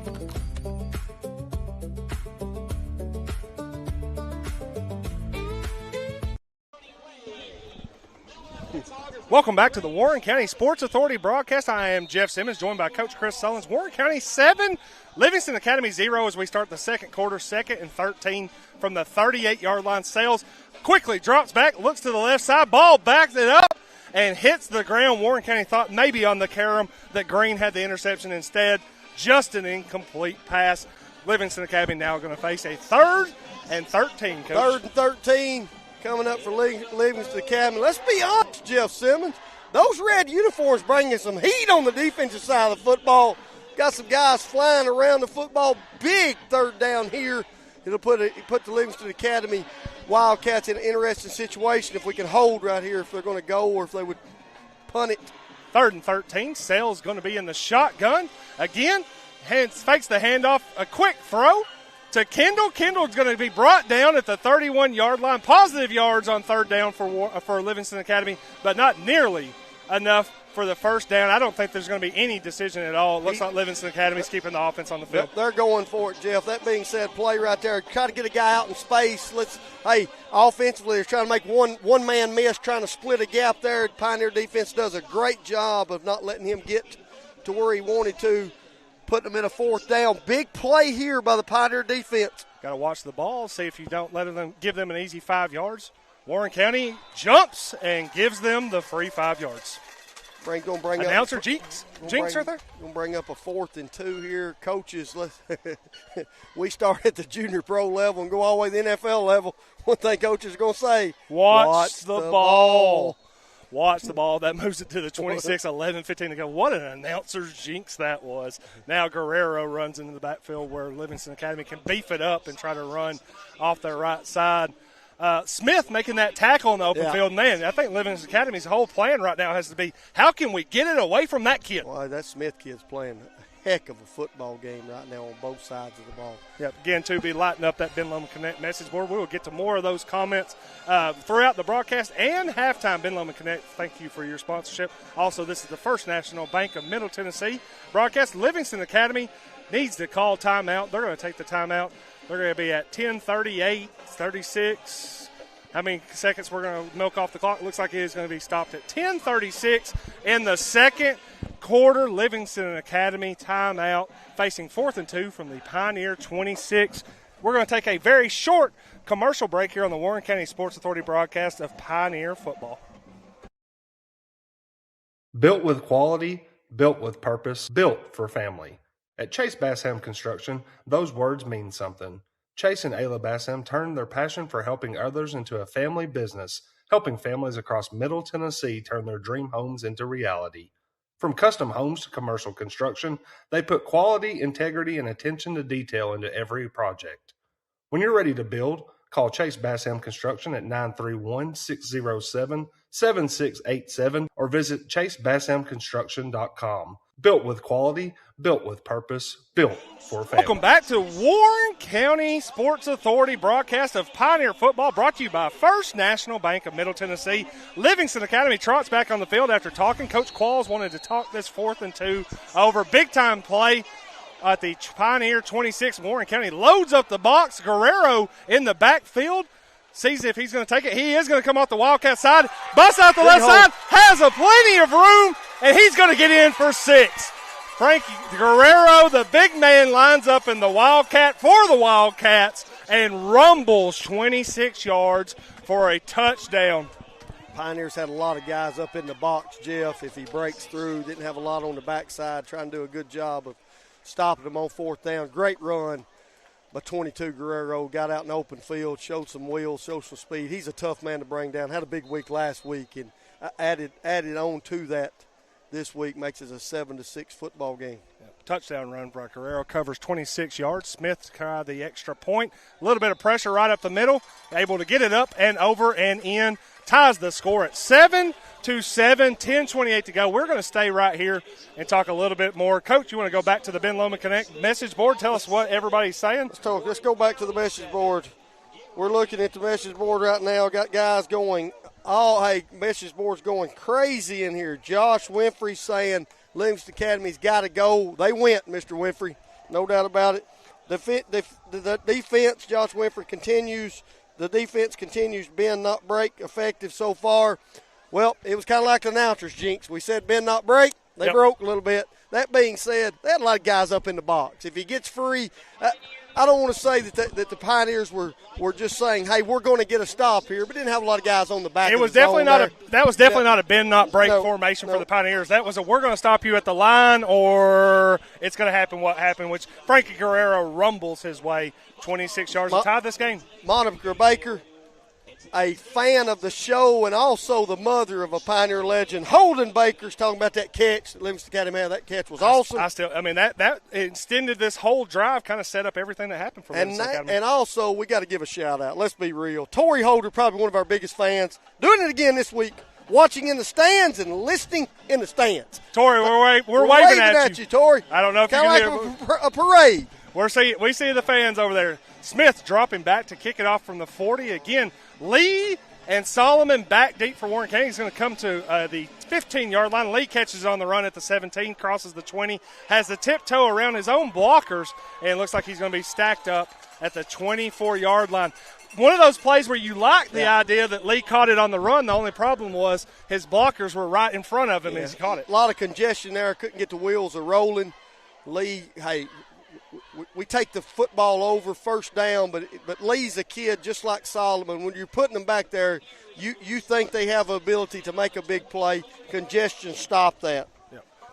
Welcome back to the Warren County Sports Authority broadcast. I am Jeff Simmons, joined by Coach Chris Sullins. Warren County 7, Livingston Academy 0 as we start the second quarter, 2nd and 13 from the 38-yard line. Sales quickly drops back, looks to the left side, ball backs it up and hits the ground. Warren County thought maybe on the carom that Green had the interception instead. Just an incomplete pass. Livingston Academy now going to face a 3rd and 13, Coach. 3rd and 13. Coming up for Livingston Academy. Let's be honest, Jeff Simmons. Those red uniforms bringing some heat on the defensive side of the football. Got some guys flying around the football. Big 3rd down here. It'll put the Livingston Academy Wildcats in an interesting situation if we can hold right here, if they're going to go or if they would punt it. 3rd and 13. Sale's going to be in the shotgun. Again, fakes the handoff. A quick throw to Kendall. Kendall's going to be brought down at the 31-yard line. Positive yards on 3rd down for Livingston Academy, but not nearly enough for the 1st down. I don't think there's going to be any decision at all. It looks like Livingston Academy's keeping the offense on the field. They're going for it, Jeff. That being said, play right there. Try to get a guy out in space. Offensively, they're trying to make one man miss, trying to split a gap there. Pioneer defense does a great job of not letting him get to where he wanted to. Putting them in a 4th down. Big play here by the Pioneer defense. Got to watch the ball, see if you don't let them give them an easy 5 yards. Warren County jumps and gives them the free 5 yards. Gonna bring Announcer up, Jinx right there. Going to bring up a 4th and 2 here. Coaches, we start at the junior pro level and go all the way to the NFL level. One thing coaches are going to say, watch the ball. Watch the ball. That moves it to the 26, 11, 15 to go. What an announcer's jinx that was. Now Guerrero runs into the backfield where Livingston Academy can beef it up and try to run off their right side. Smith making that tackle in the open field. Man, I think Livingston Academy's whole plan right now has to be, how can we get it away from that kid? Well, that Smith kid's playing a heck of a football game right now on both sides of the ball. Yep, again, to be lighting up that Ben Lomond Connect message board. We will get to more of those comments throughout the broadcast and halftime. Ben Lomond Connect, thank you for your sponsorship. Also, this is the First National Bank of Middle Tennessee broadcast. Livingston Academy needs to call timeout. They're going to take the timeout. They're going to be at 10:38, 36. How many seconds we're going to milk off the clock? It looks like it is going to be stopped at 10:36 in the second quarter. Livingston Academy timeout, facing 4th and 2 from the Pioneer 26. We're going to take a very short commercial break here on the Warren County Sports Authority broadcast of Pioneer football. Built with quality, built with purpose, built for family. At Chase Bassham Construction, those words mean something. Chase and Ayla Bassham turned their passion for helping others into a family business, helping families across Middle Tennessee turn their dream homes into reality. From custom homes to commercial construction, they put quality, integrity, and attention to detail into every project. When you're ready to build, call Chase Bassham Construction at 931-607-7687 or visit ChaseBasshamConstruction.com. Built with quality, built with purpose, built for family. Welcome back to Warren County Sports Authority broadcast of Pioneer Football, brought to you by First National Bank of Middle Tennessee. Livingston Academy trots back on the field after talking. Coach Qualls wanted to talk this 4th and 2 over. Big-time play at the Pioneer 26. Warren County loads up the box. Guerrero in the backfield. Sees if he's going to take it. He is going to come off the Wildcat side. Busts out the left side. Has a plenty of room. And he's going to get in for 6. Frankie Guerrero, the big man, lines up in the Wildcat for the Wildcats and rumbles 26 yards for a touchdown. Pioneers had a lot of guys up in the box, Jeff. If he breaks through, didn't have a lot on the backside, trying to do a good job of stopping them on 4th down. Great run by 22 Guerrero. Got out in the open field, showed some wheels, showed some speed. He's a tough man to bring down. Had a big week last week and added on to that this week, makes it a 7-6 football game. Touchdown run by Guerrero, covers 26 yards. Smith tried the extra point. A little bit of pressure right up the middle, able to get it up and over and in. Ties the score at 7-7, 10:28 to go. We're going to stay right here and talk a little bit more. Coach, you want to go back to the Ben Lomond Connect message board? Tell us what everybody's saying. Let's go back to the message board. We're looking at the message board right now. Got guys going. Message board's going crazy in here. Josh Winfrey saying Livingston Academy's got to go. They went, Mr. Winfrey, no doubt about it. The defense, Josh Winfrey continues. The defense continues. Bend, not break, effective so far. Well, it was kind of like the announcer's jinx. We said bend, not break. They broke a little bit. That being said, they had a lot of guys up in the box. If he gets free, I don't want to say that the Pioneers were just saying, hey, we're going to get a stop here, but didn't have a lot of guys on the back. It was definitely not a bend not break formation for the Pioneers. That was we're going to stop you at the line, or it's going to happen what happened, which Frankie Guerrero rumbles his way 26 yards to tie this game. Monica Baker, a fan of the show and also the mother of a Pioneer legend, Holden Baker's talking about that catch that Livingston Academy had. That catch was awesome. That extended this whole drive, kind of set up everything that happened for Livingston Academy. And also, we got to give a shout-out. Let's be real. Tori Holder, probably one of our biggest fans, doing it again this week, watching in the stands and listening in the stands. Tori, we're waving at you, Tori. I don't know if you can hear like a parade. We see the fans over there. Smith dropping back to kick it off from the 40 again. Lee and Solomon back deep for Warren County. He's going to come to the 15-yard line. Lee catches on the run at the 17, crosses the 20, has the tiptoe around his own blockers, and looks like he's going to be stacked up at the 24-yard line. One of those plays where you like the idea that Lee caught it on the run. The only problem was his blockers were right in front of him as he caught it. A lot of congestion there. Couldn't get the wheels rolling. Lee, hey, we take the football over first down, but Lee's a kid just like Solomon. When you're putting them back there, you think they have the ability to make a big play. Congestion, stop that.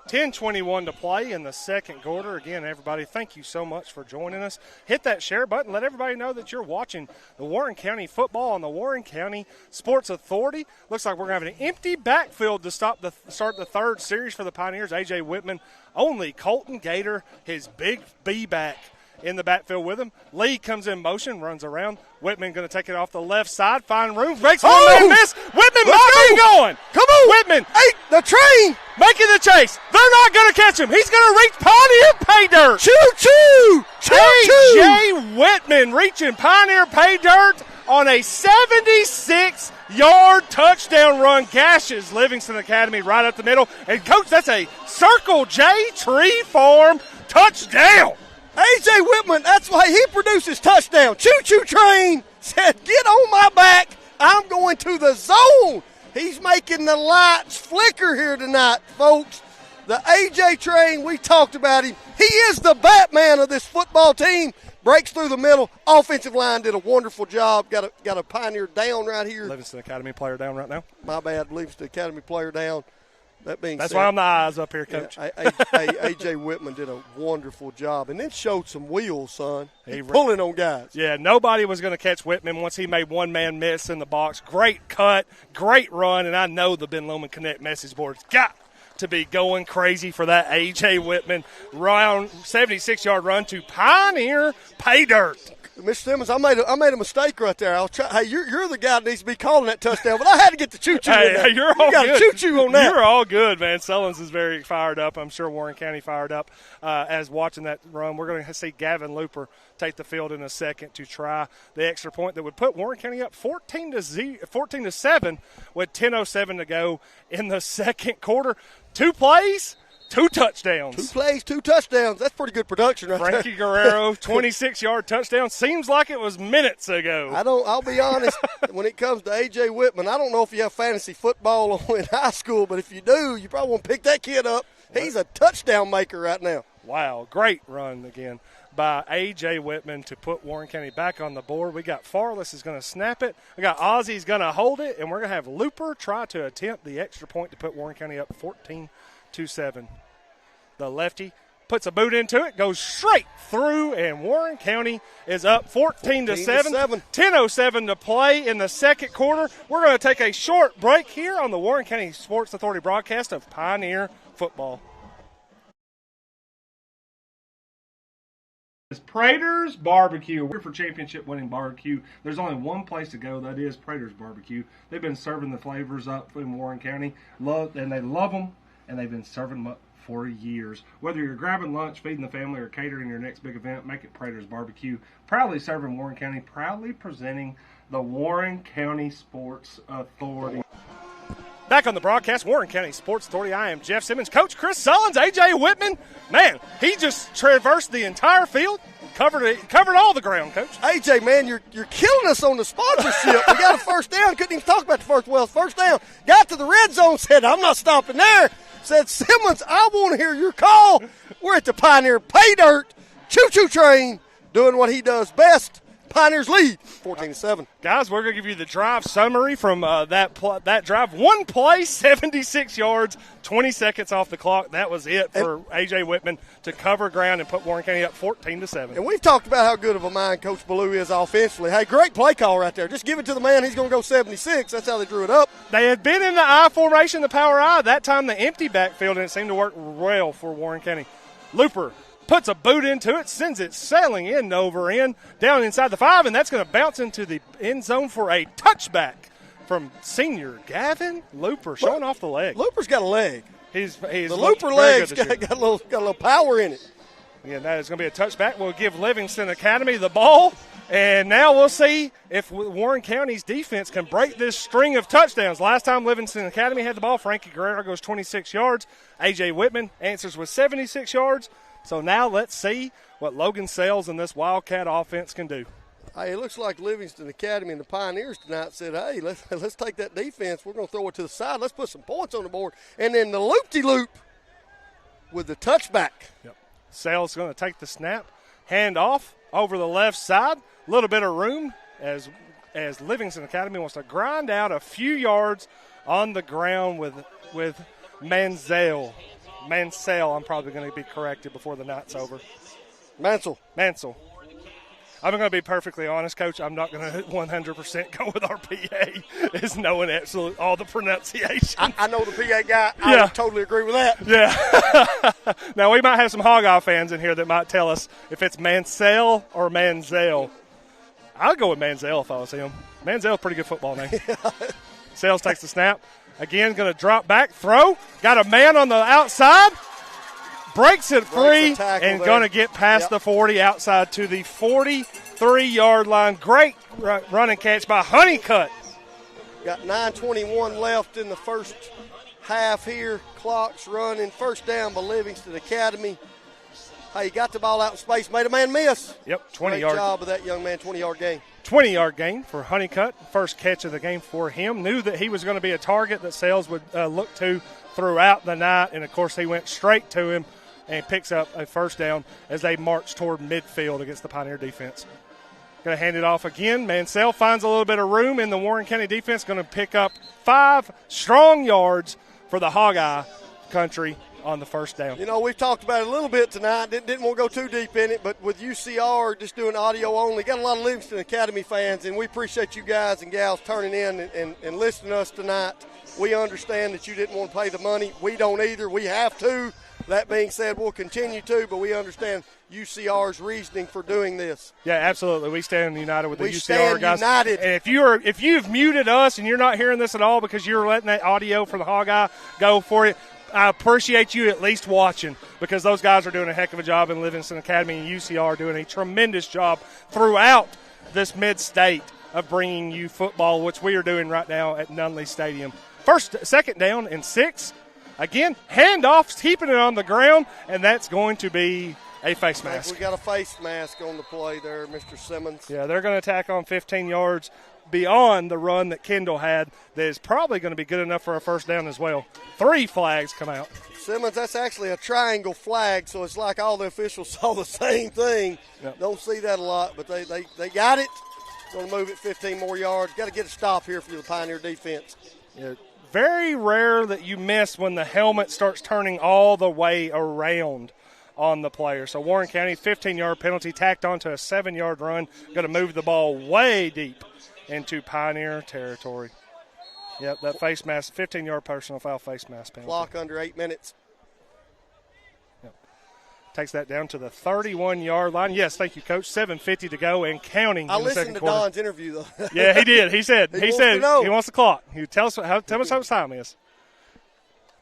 10:21 to play in the second quarter. Again, everybody, thank you so much for joining us. Hit that share button. Let everybody know that you're watching the Warren County football on the Warren County Sports Authority. Looks like we're going to have an empty backfield to start the third series for the Pioneers. A.J. Whitman, only Colton Gator, his big B back in the backfield with him. Lee comes in motion, runs around. Whitman going to take it off the left side, find room, breaks one man miss. Whitman might be going. Come on. Whitman. Hey, the train. Making the chase. They're not going to catch him. He's going to reach Pioneer Pay Dirt. Choo-choo. Choo-choo. A.J. Whitman reaching Pioneer Pay Dirt on a 76-yard touchdown run. Gashes Livingston Academy right up the middle. And, Coach, that's a Circle J Tree Farm touchdown. A.J. Whitman, that's why he produces touchdown. Choo-choo train said, get on my back. I'm going to the zone. He's making the lights flicker here tonight, folks. The A.J. train, we talked about him. He is the Batman of this football team. Breaks through the middle. Offensive line did a wonderful job. Got a Pioneer down right here. Livingston Academy player down right now. My bad, Livingston Academy player down. That's why I'm the eyes up here, Coach. Yeah, A.J. Whitman did a wonderful job, and then showed some wheels, son. He's pulling on guys. Yeah, nobody was going to catch Whitman once he made one man miss in the box. Great cut, great run, and I know the Ben Lomond Connect message board's got to be going crazy for that A.J. Whitman round 76-yard run to Pioneer Pay Dirt. Mr. Simmons, I made a mistake right there. Hey, you're the guy that needs to be calling that touchdown, but I had to get the choo-choo on that. You're all you got good. A choo-choo on that. You're all good, man. Sullins is very fired up. I'm sure Warren County fired up as watching that run. We're going to see Gavin Looper take the field in a second to try the extra point that would put Warren County up 14-7 with 10:07 to go in the second quarter. 2 plays. 2 touchdowns. 2 plays, 2 touchdowns. That's pretty good production right Frankie there. Guerrero, 26-yard touchdown. Seems like it was minutes ago. I'll be honest, when it comes to A.J. Whitman, I don't know if you have fantasy football in high school, but if you do, you probably want to pick that kid up. He's a touchdown maker right now. Wow, great run again by A.J. Whitman to put Warren County back on the board. We got Farless is going to snap it. We got Ozzy's going to hold it, and we're going to have Looper try to attempt the extra point to put Warren County up 14-7. The lefty puts a boot into it, goes straight through, and Warren County is up 14-7. 10:07 to play in the second quarter. We're going to take a short break here on the Warren County Sports Authority broadcast of Pioneer Football. It's Prater's Barbecue. We're for championship-winning barbecue. There's only one place to go. That is Prater's Barbecue. They've been serving the flavors up in Warren County, and they love them, and they've been serving them up for years. Whether you're grabbing lunch, feeding the family, or catering your next big event, make it Prater's Barbecue. Proudly serving Warren County, proudly presenting the Warren County Sports Authority. Back on the broadcast, Warren County Sports Authority. I am Jeff Simmons. Coach Chris Sullins, A.J. Whitman. Man, he just traversed the entire field, covered all the ground, Coach. A.J., man, you're killing us on the sponsorship. We got a first down. Couldn't even talk about the first down. Got to the red zone, said, I'm not stopping there. Said, Simmons, I want to hear your call. We're at the Pioneer Pay Dirt. Choo-choo train doing what he does best. Pioneers lead 14-7. Guys, we're going to give you the drive summary from that drive. 1 play, 76 yards, 20 seconds off the clock. That was it for A.J. Whitman to cover ground and put Warren County up 14-7. And we've talked about how good of a mind Coach Ballou is offensively. Hey, great play call right there. Just give it to the man. He's going to go 76. That's how they drew it up. They had been in the I formation, the power I. That time the empty backfield, and it seemed to work well for Warren County. Looper puts a boot into it, sends it sailing in over in, down inside the 5, and that's going to bounce into the end zone for a touchback from senior Gavin Looper, showing off the leg. Looper's got a leg. He's the Looper leg's got a little power in it. Again, that is going to be a touchback. We'll give Livingston Academy the ball, and now we'll see if Warren County's defense can break this string of touchdowns. Last time Livingston Academy had the ball, Frankie Guerrero goes 26 yards. A.J. Whitman answers with 76 yards. So now let's see what Logan Sales and this Wildcat offense can do. Hey, it looks like Livingston Academy and the Pioneers tonight said, hey, let's take that defense. We're going to throw it to the side. Let's put some points on the board. And then the loop-de-loop with the touchback. Yep. Sales going to take the snap, Hand off over the left side. A little bit of room as Livingston Academy wants to grind out a few yards on the ground with Mansell. I'm probably going to be corrected before the night's over. Mansell. I'm going to be perfectly honest, Coach. I'm not going to 100% go with our PA is knowing all the pronunciation. I know the PA guy. I would totally agree with that. Yeah. Now, we might have some Hog-Eye fans in here that might tell us if it's Mansell or Manziel. I'll go with Manziel if I was him. Manziel's a pretty good football name. Sales takes the snap. Again, going to drop back, throw. Got a man on the outside. Breaks it free and going to get past the 40 outside to the 43-yard line. Great running catch by Honeycutt. Got 9:21 left in the first half here. Clock's running. First down by Livingston Academy. Hey, got the ball out in space. Made a man miss. Yep, 20 Great yards. job of that young man, 20-yard gain. 20-yard gain for Honeycutt. First catch of the game for him. Knew that he was going to be a target that Sales would look to throughout the night. And, of course, he went straight to him and picks up a first down as they march toward midfield against the Pioneer defense. Going to hand it off again. Mansell finds a little bit of room in the Warren County defense. Going to pick up 5 strong yards for the Hog-Eye country on the first down. You know, we've talked about it a little bit tonight. Didn't want to go too deep in it, but with UCR just doing audio only, got a lot of Livingston Academy fans, and we appreciate you guys and gals turning in and listening to us tonight. We understand that you didn't want to pay the money. We don't either. We have to. That being said, we'll continue to, but we understand UCR's reasoning for doing this. Yeah, absolutely. We stand united with the UCR stand guys. United. And if you've muted us and you're not hearing this at all because you're letting that audio for the Hog-Eye go for you, I appreciate you at least watching because those guys are doing a heck of a job in Livingston Academy, and UCR are doing a tremendous job throughout this mid-state of bringing you football, which we are doing right now at Nunley Stadium. Second down and 6. Again, handoffs, keeping it on the ground, and that's going to be a face mask. We got a face mask on the play there, Mr. Simmons. Yeah, they're going to attack on 15 yards beyond the run that Kendall had that is probably going to be good enough for a first down as well. 3 flags come out. Simmons, that's actually a triangle flag, so it's like all the officials saw the same thing. Yep. Don't see that a lot, but they got it. Going to move it 15 more yards. Got to get a stop here for the Pioneer defense. Yeah, very rare that you miss when the helmet starts turning all the way around on the player. So Warren County, 15-yard penalty tacked onto a 7-yard run. Going to move the ball way deep into Pioneer territory. Yep, that face mask, 15-yard personal foul face mask penalty. Clock under 8 minutes. Yep. Takes that down to the 31-yard line. Yes, thank you, Coach. 7:50 to go and counting in the second quarter. I listened to Don's interview, though. Yeah, he did. He said he wants the clock. He tell us how much time it is.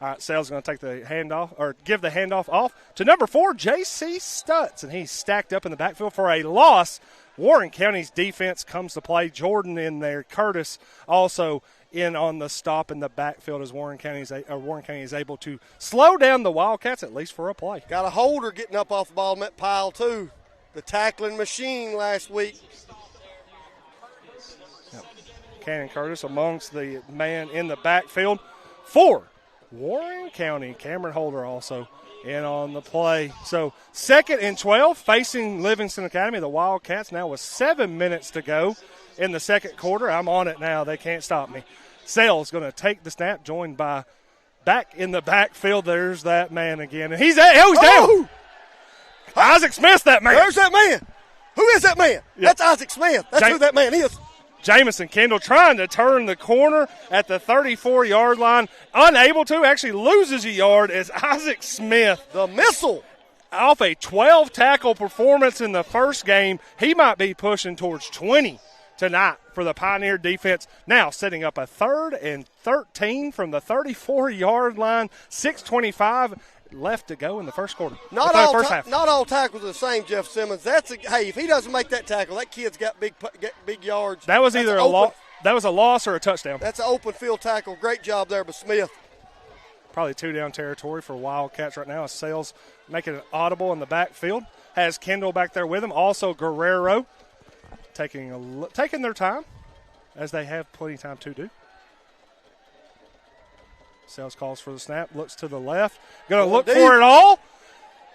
All right, Sales is going to take the handoff or give the handoff off to number 4, J.C. Stutz, and he's stacked up in the backfield for a loss. Warren County's defense comes to play. Jordan in there. Curtis also in on the stop in the backfield as Warren County is able to slow down the Wildcats, at least for a play. Got a holder getting up off the ball in that pile, too. The tackling machine last week. Yep. Cannon Curtis amongst the man in the backfield for Warren County. Cameron Holder also in on the play. So 2nd and 12 facing Livingston Academy. The Wildcats now with 7 minutes to go in the second quarter. I'm on it now. They can't stop me. Sales going to take the snap, joined by back in the backfield. There's that man again. And he's down. Isaac Smith, that man. There's that man. Who is that man? Yep. That's Isaac Smith. That's who that man is. Jamison Kendall trying to turn the corner at the 34-yard line. Unable to, actually loses a yard as Isaac Smith. The missile. Off a 12-tackle performance in the first game, he might be pushing towards 20 tonight for the Pioneer defense. Now setting up a 3rd and 13 from the 34-yard line. 6:25 left to go in the first quarter. Not all tackles are the same, Jeff Simmons. Hey, if he doesn't make that tackle, that kid's got big yards. That was either that was a loss or a touchdown. That's an open field tackle. Great job there by Smith. Probably 2-down territory for Wildcats right now. Sales making it audible in the backfield. Has Kendall back there with him. Also Guerrero taking their time, as they have plenty of time to do. Sales calls for the snap, looks to the left. Going to look for it all.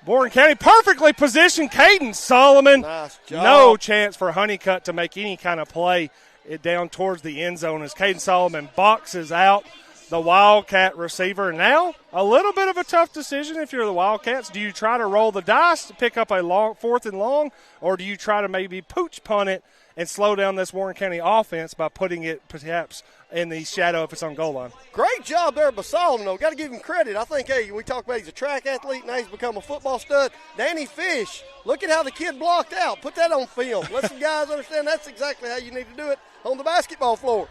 Warren County perfectly positioned. Caden Solomon. Nice job. No chance for Honeycutt to make any kind of play down towards the end zone as Caden Solomon boxes out the Wildcat receiver. Now, a little bit of a tough decision if you're the Wildcats. Do you try to roll the dice to pick up a long 4th and long, or do you try to maybe pooch punt it and slow down this Warren County offense by putting it perhaps in the shadow if it's on goal line? Great job there by Solomon, though. Got to give him credit. I think, hey, we talk about he's a track athlete, now he's become a football stud. Danny Fish, look at how the kid blocked out. Put that on film. Let some guys understand that's exactly how you need to do it on the basketball floor.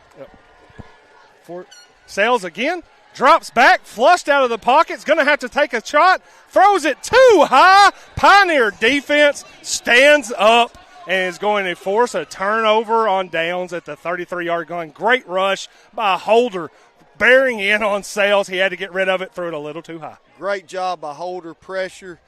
Yep. Sales again, drops back, flushed out of the pocket, is going to have to take a shot, throws it too high. Pioneer defense stands up and is going to force a turnover on downs at the 33-yard line. Great rush by Holder, bearing in on Sales. He had to get rid of it, threw it a little too high. Great job by Holder, pressure.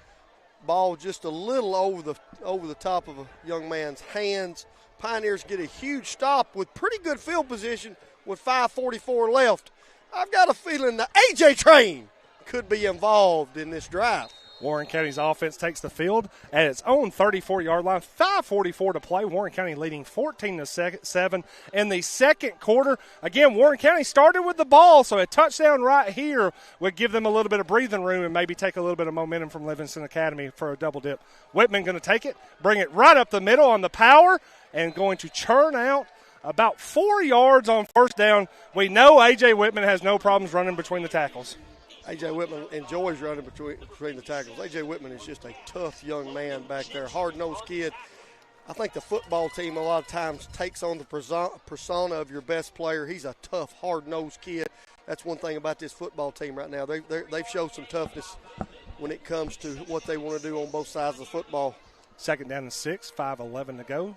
Ball just a little over the top of a young man's hands. Pioneers get a huge stop with pretty good field position with 5:44 left. I've got a feeling the A.J. train could be involved in this drive. Warren County's offense takes the field at its own 34-yard line. 5:44 to play. Warren County leading 14-7 in the second quarter. Again, Warren County started with the ball, so a touchdown right here would give them a little bit of breathing room and maybe take a little bit of momentum from Livingston Academy for a double dip. Whitman going to take it, bring it right up the middle on the power, and going to churn out about 4 yards on first down. We know A.J. Whitman has no problems running between the tackles. A.J. Whitman enjoys running between the tackles. A.J. Whitman is just a tough young man back there, hard-nosed kid. I think the football team a lot of times takes on the persona of your best player. He's a tough, hard-nosed kid. That's one thing about this football team right now. They've showed some toughness when it comes to what they want to do on both sides of the football. Second down and 6, 5:11 to go.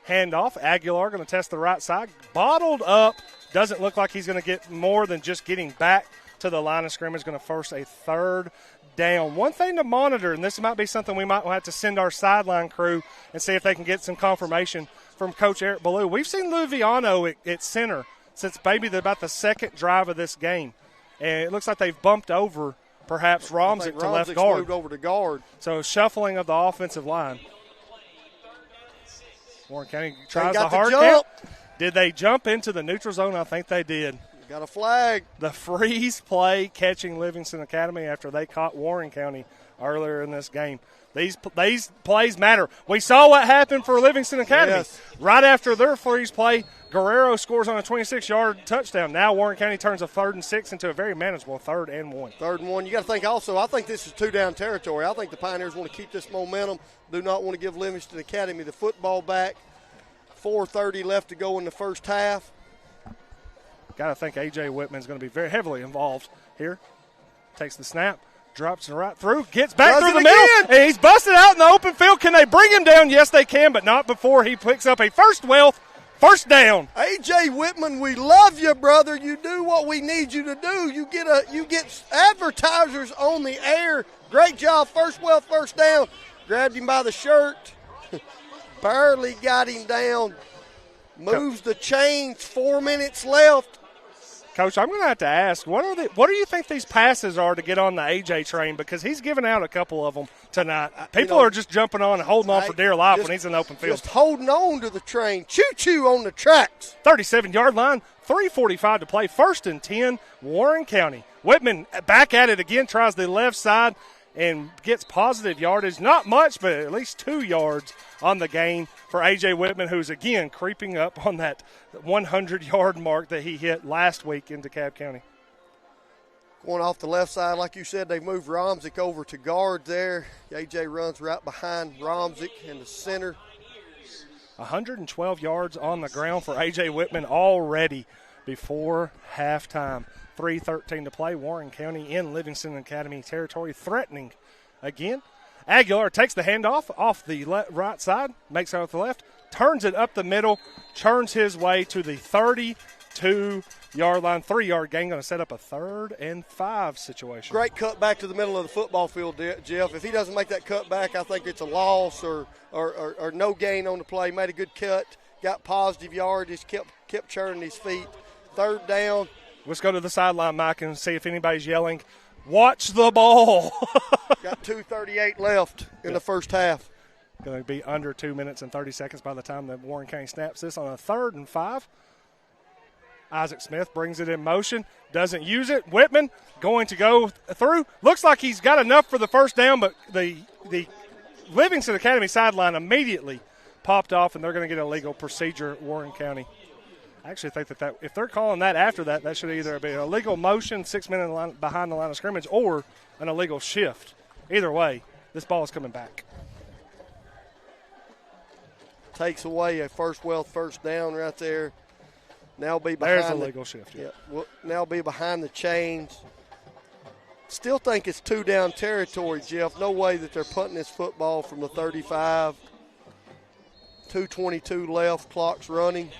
Handoff. Aguilar going to test the right side. Bottled up. Doesn't look like he's going to get more than just getting back to the line of scrimmage. Going to force a third down. One thing to monitor, and this might be something we might have to send our sideline crew and see if they can get some confirmation from Coach Eric Ballou. We've seen Luviano at center since maybe about the second drive of this game. And it looks like they've bumped over perhaps Romzik to left guard. Moved over to guard. So shuffling of the offensive line. Warren County tries the hard count. Did they jump into the neutral zone? I think they did. Got a flag. The freeze play catching Livingston Academy after they caught Warren County earlier in this game. These plays matter. We saw what happened for Livingston Academy. Yes. Right after their freeze play, Guerrero scores on a 26-yard touchdown. Now Warren County turns a 3rd and 6 into a very manageable 3rd and 1. 3rd and 1. You got to think also, I think this is 2-down territory. I think the Pioneers want to keep this momentum, do not want to give Livingston Academy the football back. 4:30 left to go in the first half. Got to think A.J. Whitman's going to be very heavily involved here. Takes the snap, drops it right through, gets back through the middle, and he's busted out in the open field. Can they bring him down? Yes, they can, but not before he picks up a first down. A.J. Whitman, we love you, brother. You do what we need you to do. You get advertisers on the air. Great job, first down. Grabbed him by the shirt. Barely got him down. Moves the chains. 4 minutes left. Coach, I'm going to have to ask, what do you think these passes are to get on the A.J. train? Because he's given out a couple of them tonight. People are just jumping on and holding on for dear life when he's in the open field. Just holding on to the train. Choo-choo on the tracks. 37-yard line, 3:45 to play. 1st and 10, Warren County. Whitman back at it again, tries the left side and gets positive yardage. Not much, but at least 2 yards on the gain for A.J. Whitman, who's, again, creeping up on that 100-yard mark that he hit last week in DeKalb County. Going off the left side, like you said, they moved Romzik over to guard there. A.J. runs right behind Romzik in the center. 112 yards on the ground for A.J. Whitman already before halftime. 3:13 to play. Warren County in Livingston Academy territory, threatening again. Aguilar takes the handoff off the right side, makes it off the left, turns it up the middle, churns his way to the 32-yard line. 3-yard gain, going to set up a 3rd and 5 situation. Great cut back to the middle of the football field, Jeff. If he doesn't make that cut back, I think it's a loss or no gain on the play. Made a good cut, got positive yardage, kept churning his feet. 3rd down. Let's go to the sideline, Mike, and see if anybody's yelling Watch the ball. Got 2:38 left in the first half. Going to be under 2 minutes and 30 seconds by the time that Warren County snaps this on a 3rd and 5. Isaac Smith brings it in motion, doesn't use it. Whitman going to go through. Looks like he's got enough for the first down, but the Livingston Academy sideline immediately popped off, and they're going to get a legal procedure at Warren County. I actually think that if they're calling that after that, that should either be a legal motion, 6 minutes behind the line of scrimmage, or an illegal shift. Either way, this ball is coming back. Takes away a first down right there. Now be behind. There's a legal shift. Yeah, will now be behind the chains. Still think it's 2 down territory, Jeff. No way that they're punting this football from the 35. 2:22 left, clock's running.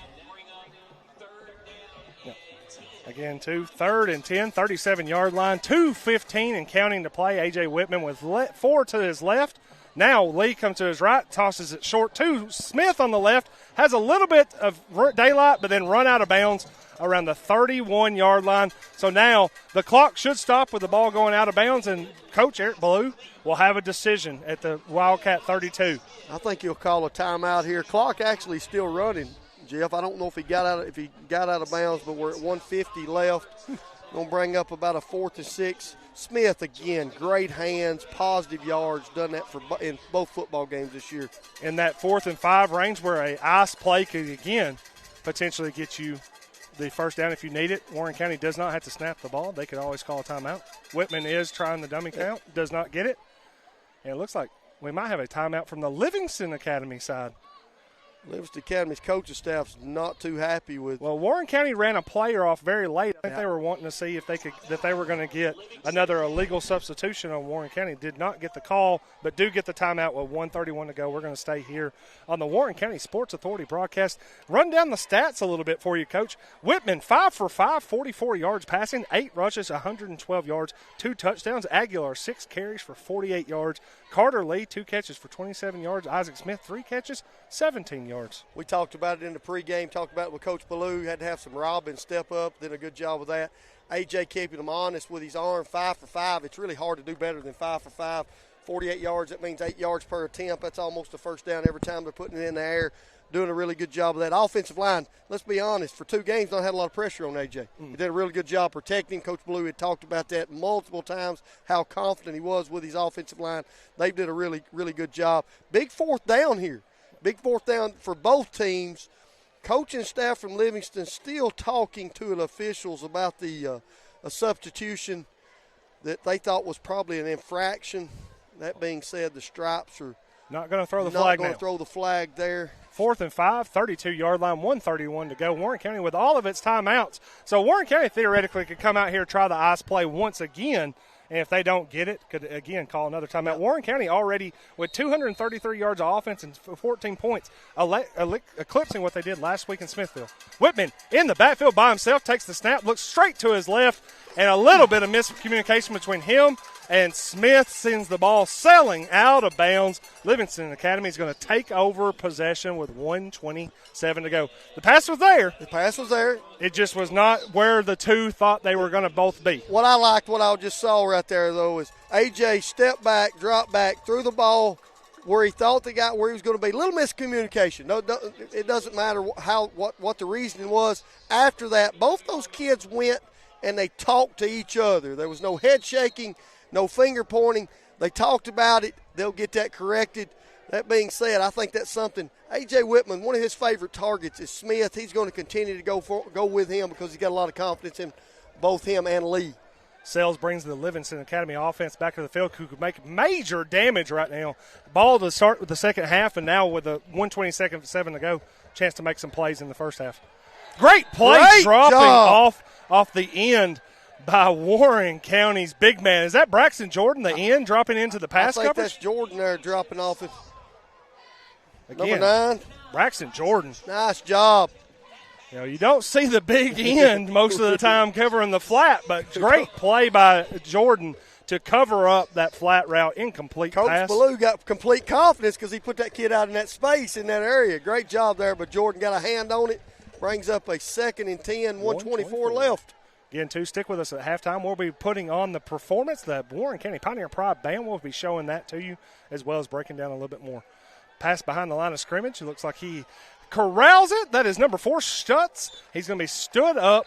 Again, 3rd and 10, 37-yard line, 2:15 and counting to play. A.J. Whitman with 4 to his left. Now Lee comes to his right, tosses it short to Smith on the left, has a little bit of daylight, but then run out of bounds around the 31-yard line. So now the clock should stop with the ball going out of bounds, and Coach Eric Ballou will have a decision at the Wildcat 32. I think he'll call a timeout here. Clock actually still running, Jeff. I don't know if he got out of bounds, but we're at 1:50 left. Going to bring up about a 4th and 6. Smith, again, great hands, positive yards, done that in both football games this year. In that 4th and 5 range where a ice play could, again, potentially get you the first down if you need it. Warren County does not have to snap the ball. They could always call a timeout. Whitman is trying the dummy count, does not get it. And it looks like we might have a timeout from the Livingston Academy side. Livingston Academy's coaching staff's not too happy with. Well, Warren County ran a player off very late. I think they were wanting to see if they were going to get another illegal substitution on Warren County. Did not get the call, but do get the timeout with 1:31 to go. We're going to stay here on the Warren County Sports Authority broadcast. Run down the stats a little bit for you, Coach. Whitman, 5 for 5, 44 yards passing, 8 rushes, 112 yards, 2 touchdowns. Aguilar, 6 carries for 48 yards. Carter Lee, 2 catches for 27 yards. Isaac Smith, 3 catches, 17 yards. We talked about it in the pregame, talked about it with Coach Ballou. Had to have some Robin step up, did a good job with that. A.J. keeping him honest with his arm, 5 for 5. It's really hard to do better than 5 for 5. 48 yards, that means 8 yards per attempt. That's almost a first down every time they're putting it in the air. Doing a really good job of that. Offensive line, let's be honest, for 2 games, not had a lot of pressure on A.J. He did a really good job protecting him. Coach Ballou had talked about that multiple times, how confident he was with his offensive line. They did a really, really good job. Big 4th down here. Big 4th down for both teams. Coaching staff from Livingston still talking to the officials about a substitution that they thought was probably an infraction. That being said, the Stripes are not going to throw the flag now. Not going to throw the flag there. 4th and 5, 32-yard line, 1:31 to go. Warren County with all of its timeouts. So Warren County theoretically could come out here, try the ice play once again, and if they don't get it, could again call another timeout. Warren County already with 233 yards of offense and 14 points, eclipsing what they did last week in Smithville. Whitman in the backfield by himself, takes the snap, looks straight to his left, and a little bit of miscommunication between him and Smith sends the ball sailing out of bounds. Livingston Academy is going to take over possession with 1:27 to go. The pass was there. The pass was there. It just was not where the two thought they were going to both be. What I just saw right there, though, is A.J. stepped back, dropped back, threw the ball where he thought the guy where he was going to be. A little miscommunication. No, it doesn't matter what the reasoning was. After that, both those kids went and they talked to each other. There was no head shaking, no finger pointing. They talked about it. They'll get that corrected. That being said, I think that's something. A.J. Whitman, one of his favorite targets is Smith. He's going to continue to go with him because he's got a lot of confidence in both him and Lee. Sells brings the Livingston Academy offense back to the field, who could make major damage right now. Ball to start with the second half, and now with a 1:27 to go, chance to make some plays in the first half. Great play dropping off the end by Warren County's big man. Is that Braxton Jordan, the end, dropping into the pass coverage? I think that's Jordan there dropping off it. Again, number 9. Braxton Jordan. Nice job. You know, you don't see the big end most of the time covering the flat, but great play by Jordan to cover up that flat route, incomplete pass. Coach Ballou got complete confidence because he put that kid out in that space in that area. Great job there, but Jordan got a hand on it. Brings up a 2nd and 10, 1:24 left. Again, too, stick with us at halftime. We'll be putting on the performance. The Warren County Pioneer Pride Band will be showing that to you, as well as breaking down a little bit more. Pass behind the line of scrimmage. It looks like he corrals it. That is number 4, Stutz. He's going to be stood up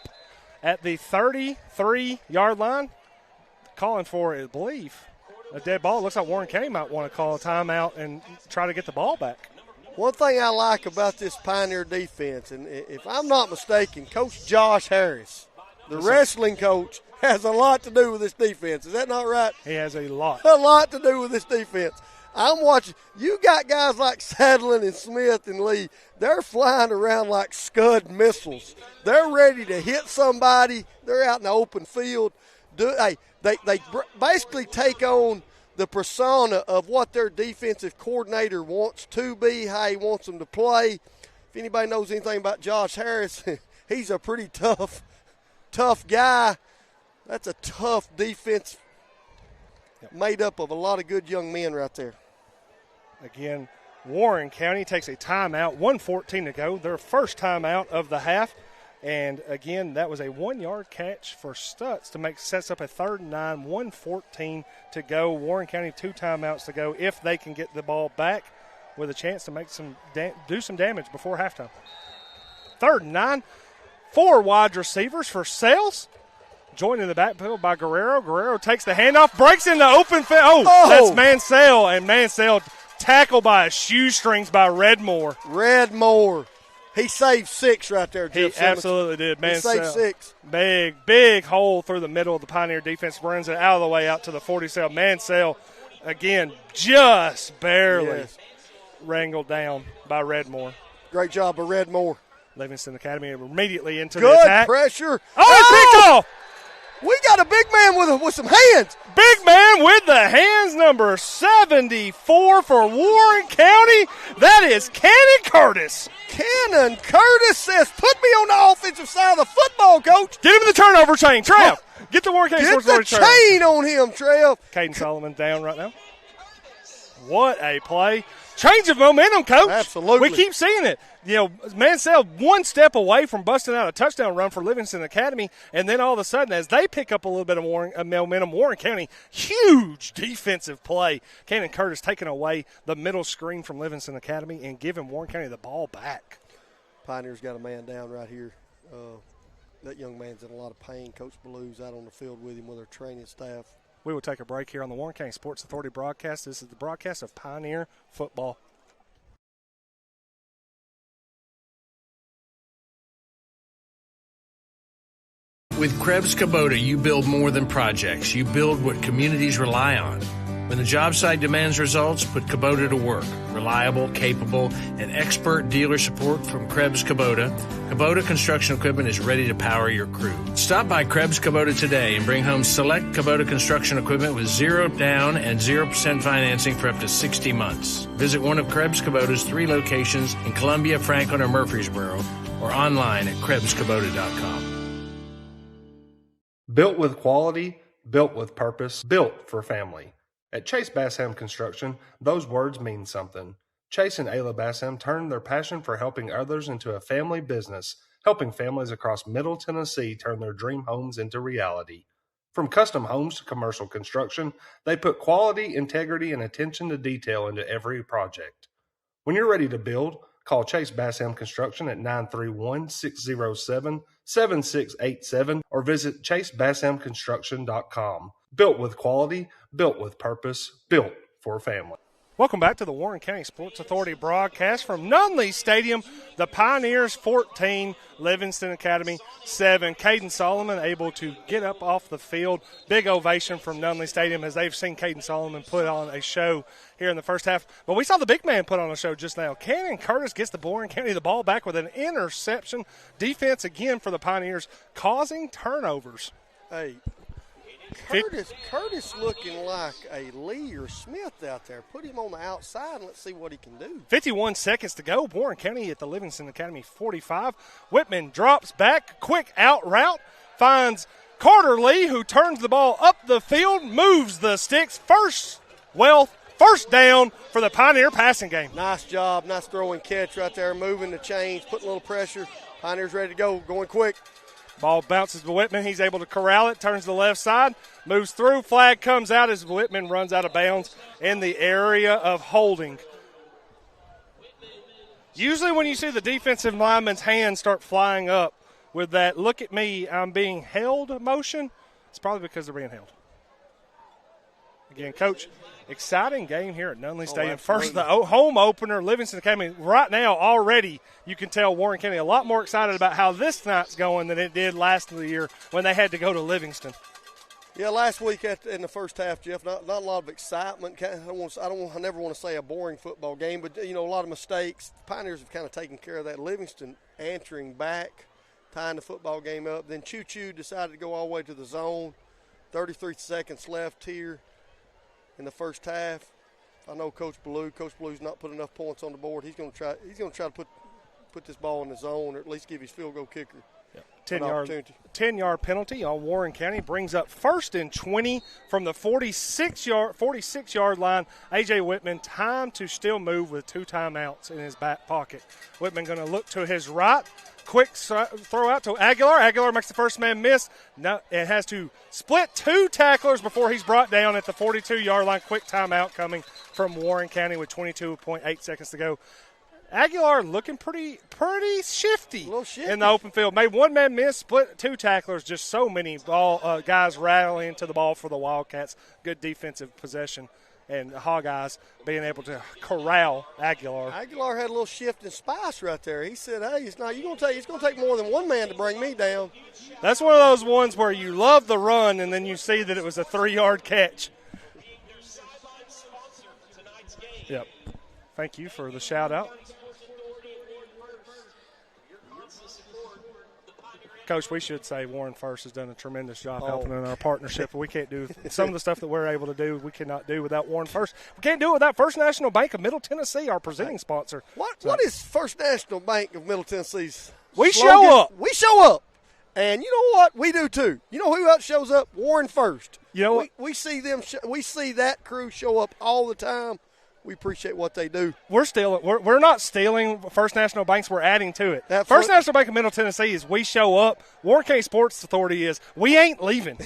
at the 33-yard line, calling for, I believe, a dead ball. It looks like Warren County might want to call a timeout and try to get the ball back. One thing I like about this Pioneer defense, and if I'm not mistaken, Coach Josh Harris, the wrestling coach, has a lot to do with this defense. Is that not right? He has a lot. A lot to do with this defense. I'm watching. You got guys like Sadlin and Smith and Lee. They're flying around like Scud missiles. They're ready to hit somebody. They're out in the open field. They basically take on the persona of what their defensive coordinator wants to be, how he wants them to play. If anybody knows anything about Josh Harris, he's a pretty tough guy. That's a tough defense made up of a lot of good young men right there. Again, Warren County takes a timeout, 1:14 to go, their first timeout of the half. And, again, that was a 1-yard catch for Stutz to sets up a 3rd and 9, 1:14 to go. Warren County 2 timeouts to go if they can get the ball back with a chance to make do some damage before halftime. 3rd and 9, 4 wide receivers for Sales. Joined in the backfield by Guerrero. Guerrero takes the handoff, breaks in the open field. Oh, that's Mansell, and Mansell tackled by shoestrings by Redmore. Redmore. He saved 6 right there, Jeff Simmons. He absolutely did. He saved 6. Big hole through the middle of the Pioneer defense. Runs it out of the way out to the 47. Mansell, again, just barely wrangled down by Redmore. Great job of Redmore. Livingston Academy immediately into the attack. Good pressure. Oh, picked off. We got a big man with some hands. Big man with the hands, number 74 for Warren County. That is Cannon Curtis. Cannon Curtis says, put me on the offensive side of the football, coach. Get him in the turnover chain. Trev, get the Warren County Sports Get the chain on him, Trev. Caden Solomon down right now. What a play. Change of momentum, Coach. Absolutely. We keep seeing it. You know, Mansell one step away from busting out a touchdown run for Livingston Academy, and then all of a sudden, as they pick up a little bit of momentum, Warren County, huge defensive play. Cannon Curtis taking away the middle screen from Livingston Academy and giving Warren County the ball back. Pioneers got a man down right here. That young man's in a lot of pain. Coach Ballew's out on the field with him with our training staff. We will take a break here on the Warren County Sports Authority broadcast. This is the broadcast of Pioneer football. With Krebs Kubota, you build more than projects. You build what communities rely on. When the job site demands results, put Kubota to work. Reliable, capable, and expert dealer support from Krebs Kubota. Kubota Construction Equipment is ready to power your crew. Stop by Krebs Kubota today and bring home select Kubota Construction Equipment with 0 down and 0% financing for up to 60 months. Visit one of Krebs Kubota's 3 locations in Columbia, Franklin, or Murfreesboro, or online at KrebsKubota.com. Built with quality, built with purpose, built for family. At Chase Bassham Construction, those words mean something. Chase and Ayla Bassham turned their passion for helping others into a family business, helping families across Middle Tennessee turn their dream homes into reality. From custom homes to commercial construction, they put quality, integrity, and attention to detail into every project. When you're ready to build, call Chase Bassham Construction at 931-607-7687 or visit ChaseBashamConstruction.com. Built with quality, built with purpose, built for family. Welcome back to the Warren County Sports Authority broadcast from Nunley Stadium. The Pioneers 14, Livingston Academy 7. Caden Solomon able to get up off the field. Big ovation from Nunley Stadium as they've seen Caden Solomon put on a show here in the first half. But we saw the big man put on a show just now. Cannon Curtis gets the Warren County the ball back with an interception. Defense again for the Pioneers causing turnovers. Hey, Curtis looking like a Lee or Smith out there. Put him on the outside and let's see what he can do. 51 seconds to go. Warren County at the Livingston Academy 45. Whitman drops back. Quick out route. Finds Carter Lee, who turns the ball up the field, moves the sticks. First down for the Pioneer passing game. Nice job. Nice throw and catch right there. Moving the chains, putting a little pressure. Pioneers ready to go. Going quick. Ball bounces to Whitman. He's able to corral it, turns to the left side, moves through. Flag comes out as Whitman runs out of bounds in the area of holding. Usually when you see the defensive lineman's hands start flying up with that look at me, I'm being held motion, it's probably because they're being held. Again, Coach, exciting game here at Nunley Stadium. First, the home opener, Livingston Academy. Right now, already, you can tell Warren County a lot more excited about how this night's going than it did last of the year when they had to go to Livingston. Yeah, last week in the first half, Jeff, not a lot of excitement. I never want to say a boring football game, but, a lot of mistakes. The Pioneers have kind of taken care of that. Livingston answering back, tying the football game up. Then Choo-Choo decided to go all the way to the zone. 33 seconds left here in the first half. I know Coach Blue's not put enough points on the board. He's going to try to put this ball in the zone, or at least give his field goal kicker 10-yard penalty on Warren County brings up 1st and 20 from the 46-yard line. A.J. Whitman, time to still move with 2 timeouts in his back pocket. Whitman going to look to his right. Quick throw out to Aguilar. Aguilar makes the first man miss. Now it has to split 2 tacklers before he's brought down at the 42-yard line. Quick timeout coming from Warren County with 22.8 seconds to go. Aguilar looking pretty shifty in the open field. Made 1 man miss, split 2 tacklers. Just so many guys rallying to the ball for the Wildcats. Good defensive possession. And the Hawkeyes being able to corral Aguilar. Aguilar had a little shift in spice right there. He said, hey, it's going to take more than 1 man to bring me down. That's one of those ones where you love the run and then you see that it was a 3-yard catch. Yep. Thank you for the shout-out. Coach, we should say Warren First has done a tremendous job helping in our partnership. We can't do some of the stuff that we're able to do. We cannot do without Warren First. We can't do it without First National Bank of Middle Tennessee, our presenting sponsor. What is First National Bank of Middle Tennessee's We slogan? show up. We show up. And you know what? We do too. You know who else shows up? Warren First. You know what? We see them. We see that crew show up all the time. We appreciate what they do. We're not stealing First National Banks. We're adding to it. First National Bank of Middle Tennessee is we show up. Warren County Sports Authority is we ain't leaving.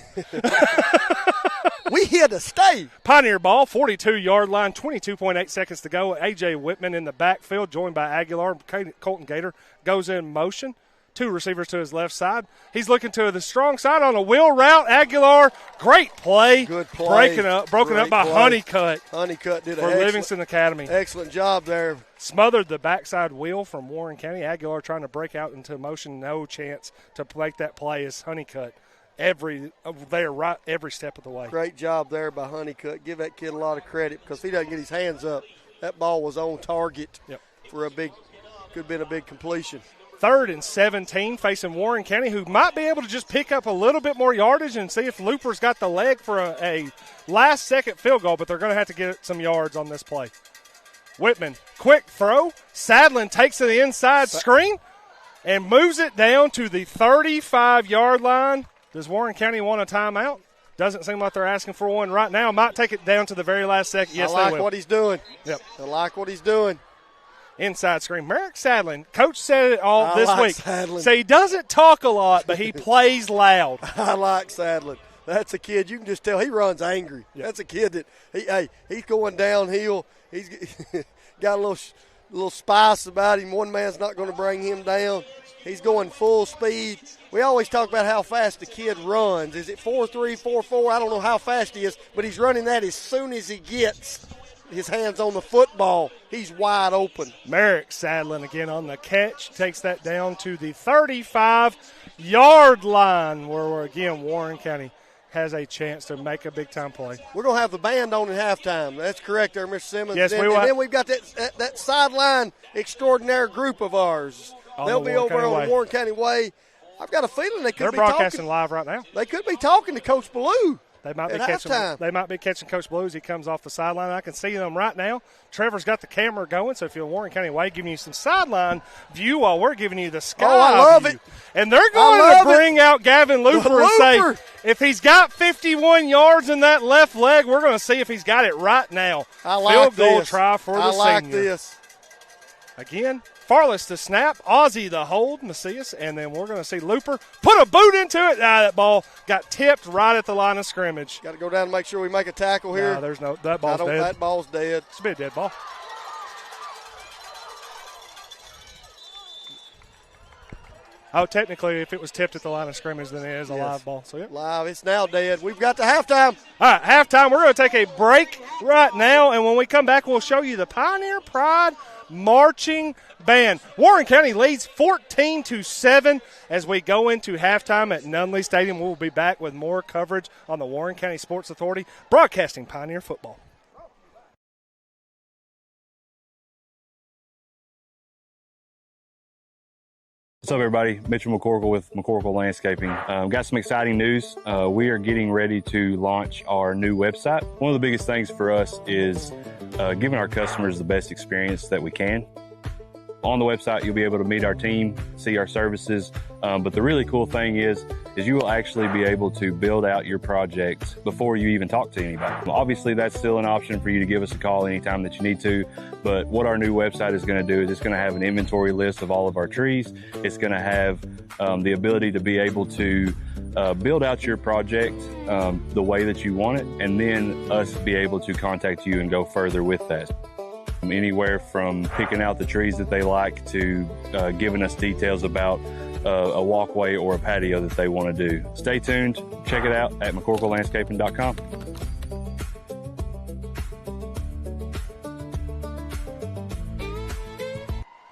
We here to stay. Pioneer ball, 42-yard line, 22.8 seconds to go. A.J. Whitman in the backfield, joined by Aguilar. Colton Gator goes in motion. 2 receivers to his left side. He's looking to the strong side on a wheel route. Aguilar, great play. Good play. Broken up by Honeycutt. Honeycutt did for Livingston Academy. Excellent job there. Smothered the backside wheel from Warren County. Aguilar trying to break out into motion. No chance to make that play as Honeycutt. Every step of the way. Great job there by Honeycutt. Give that kid a lot of credit because if he doesn't get his hands up, that ball was on target for could have been a big completion. 3rd and 17 facing Warren County, who might be able to just pick up a little bit more yardage and see if Looper's got the leg for a last-second field goal, but they're going to have to get some yards on this play. Whitman, quick throw. Sadlin takes to the inside screen and moves it down to the 35-yard line. Does Warren County want a timeout? Doesn't seem like they're asking for one right now. Might take it down to the very last second. Yes, I they will. what he's doing. Yep. I like what he's doing. Inside screen. Merrick Sadlin, Coach said it all this week. Sadlin. So he doesn't talk a lot, but he plays loud. I like Sadlin. That's a kid. You can just tell he runs angry. Yep. That's a kid that he's going downhill. He's got a little spice about him. One man's not going to bring him down. He's going full speed. We always talk about how fast the kid runs. Is it 4.3, 4.4? I don't know how fast he is, but he's running that as soon as he gets his hands on the football. He's wide open. Merrick Sadlin again on the catch. Takes that down to the 35-yard line where, again, Warren County has a chance to make a big-time play. We're going to have the band on at halftime. That's correct there, Mr. Simmons. Yes, we will. And then we've got that sideline extraordinaire group of ours. They'll be over on the Warren County Way. I've got a feeling they could be talking. They're broadcasting live right now. They could be talking to Coach Blue. They might be catching Coach Blue as he comes off the sideline. I can see them right now. Trevor's got the camera going, so if you're Warren County Way, giving you some sideline view while we're giving you the sky I love view. it. And they're going to bring out Gavin Looper and say, if he's got 51 yards in that left leg, we're going to see if he's got it right now. I like Field goal this. try for the I like senior. this. Again, Farless to snap, Ozzie the hold, Macias, and then we're going to see Looper put a boot into it. That ball got tipped right at the line of scrimmage. Got to go down and make sure we make a tackle here. No, there's no, that ball's dead. That ball's dead. It's a bit dead ball. Oh, technically, if it was tipped at the line of scrimmage, then it is a live ball. So, yep. Live. It's now dead. We've got to halftime. All right, halftime. We're going to take a break right now, and when we come back, we'll show you the Pioneer Pride marching band. Warren County leads 14-7 as we go into halftime at Nunley Stadium. We'll be back with more coverage on the Warren County Sports Authority, broadcasting Pioneer football. What's up, everybody? Mitchell McCorkle with McCorkle Landscaping. Got some exciting news. We are getting ready to launch our new website. One of the biggest things for us is giving our customers the best experience that we can. On the website, you'll be able to meet our team, see our services, but the really cool thing is you will actually be able to build out your project before you even talk to anybody. Obviously, that's still an option for you to give us a call anytime that you need to, but what our new website is going to do is it's going to have an inventory list of all of our trees. It's going to have the ability to be able to build out your project the way that you want it, and then us be able to contact you and go further with that. Anywhere from picking out the trees that they like to giving us details about a walkway or a patio that they want to do. Stay tuned. Check it out at McCorkleLandscaping.com.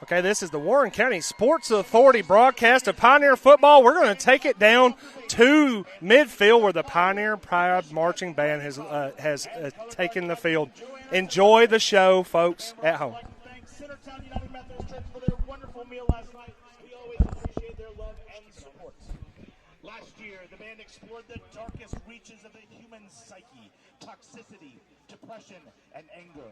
Okay, this is the Warren County Sports Authority broadcast of Pioneer football. We're going to take it down to midfield where the Pioneer Pride Marching Band has taken the field. Enjoy the show, folks, at home. Thanks Centertown United Methodist Church for their wonderful meal last night. We always appreciate their love and support. Last year, the band explored the darkest reaches of the human psyche, toxicity, depression, and anger.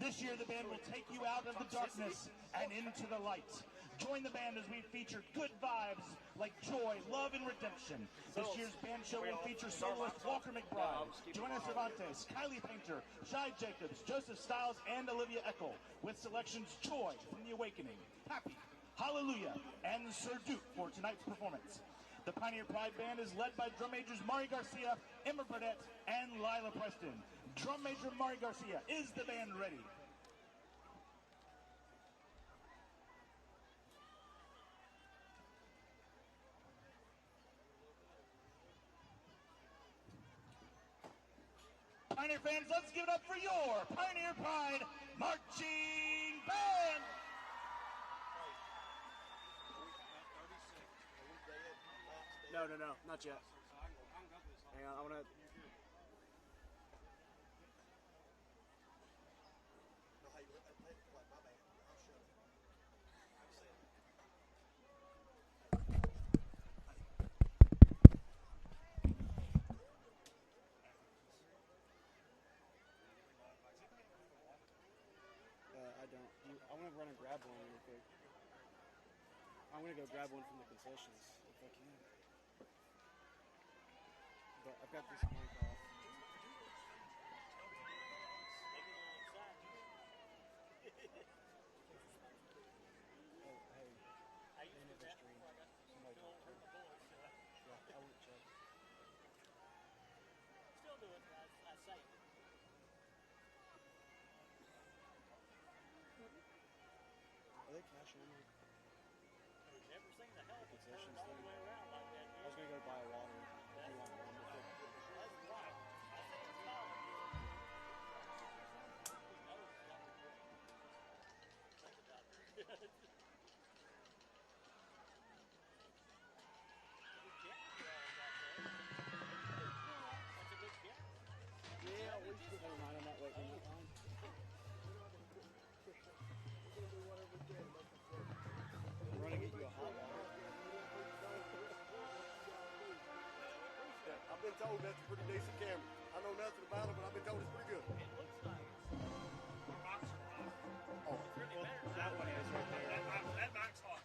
This year, the band will take you out of the darkness and into the light. Join the band as we feature good vibes like joy, love, and redemption. This year's band show will feature soloist Walker McBride, Joanna Cervantes, Kylie Painter, Shai Jacobs, Joseph Stiles, and Olivia Eckel, with selections Joy from the Awakening, Happy, Hallelujah, and Sir Duke for tonight's performance. The Pioneer Pride Band is led by drum majors Mari Garcia, Emma Burnett, and Lila Preston. Drum major Mari Garcia, is the band ready? Pioneer fans, let's give it up for your Pioneer Pride Marching Band! No, not yet. Hang on, I want to... I want to run and grab one real quick. I'm going to go grab one from the concessions if I can. But I've got this mic off. I was going to go buy a water. Yeah, we should never mind on that way. I'm running to get you a hot water. I've been told that's a pretty decent camera. I know nothing about it, but I've been told it's pretty good. It looks nice. Oh, it's really better. That one is right there. That box hot.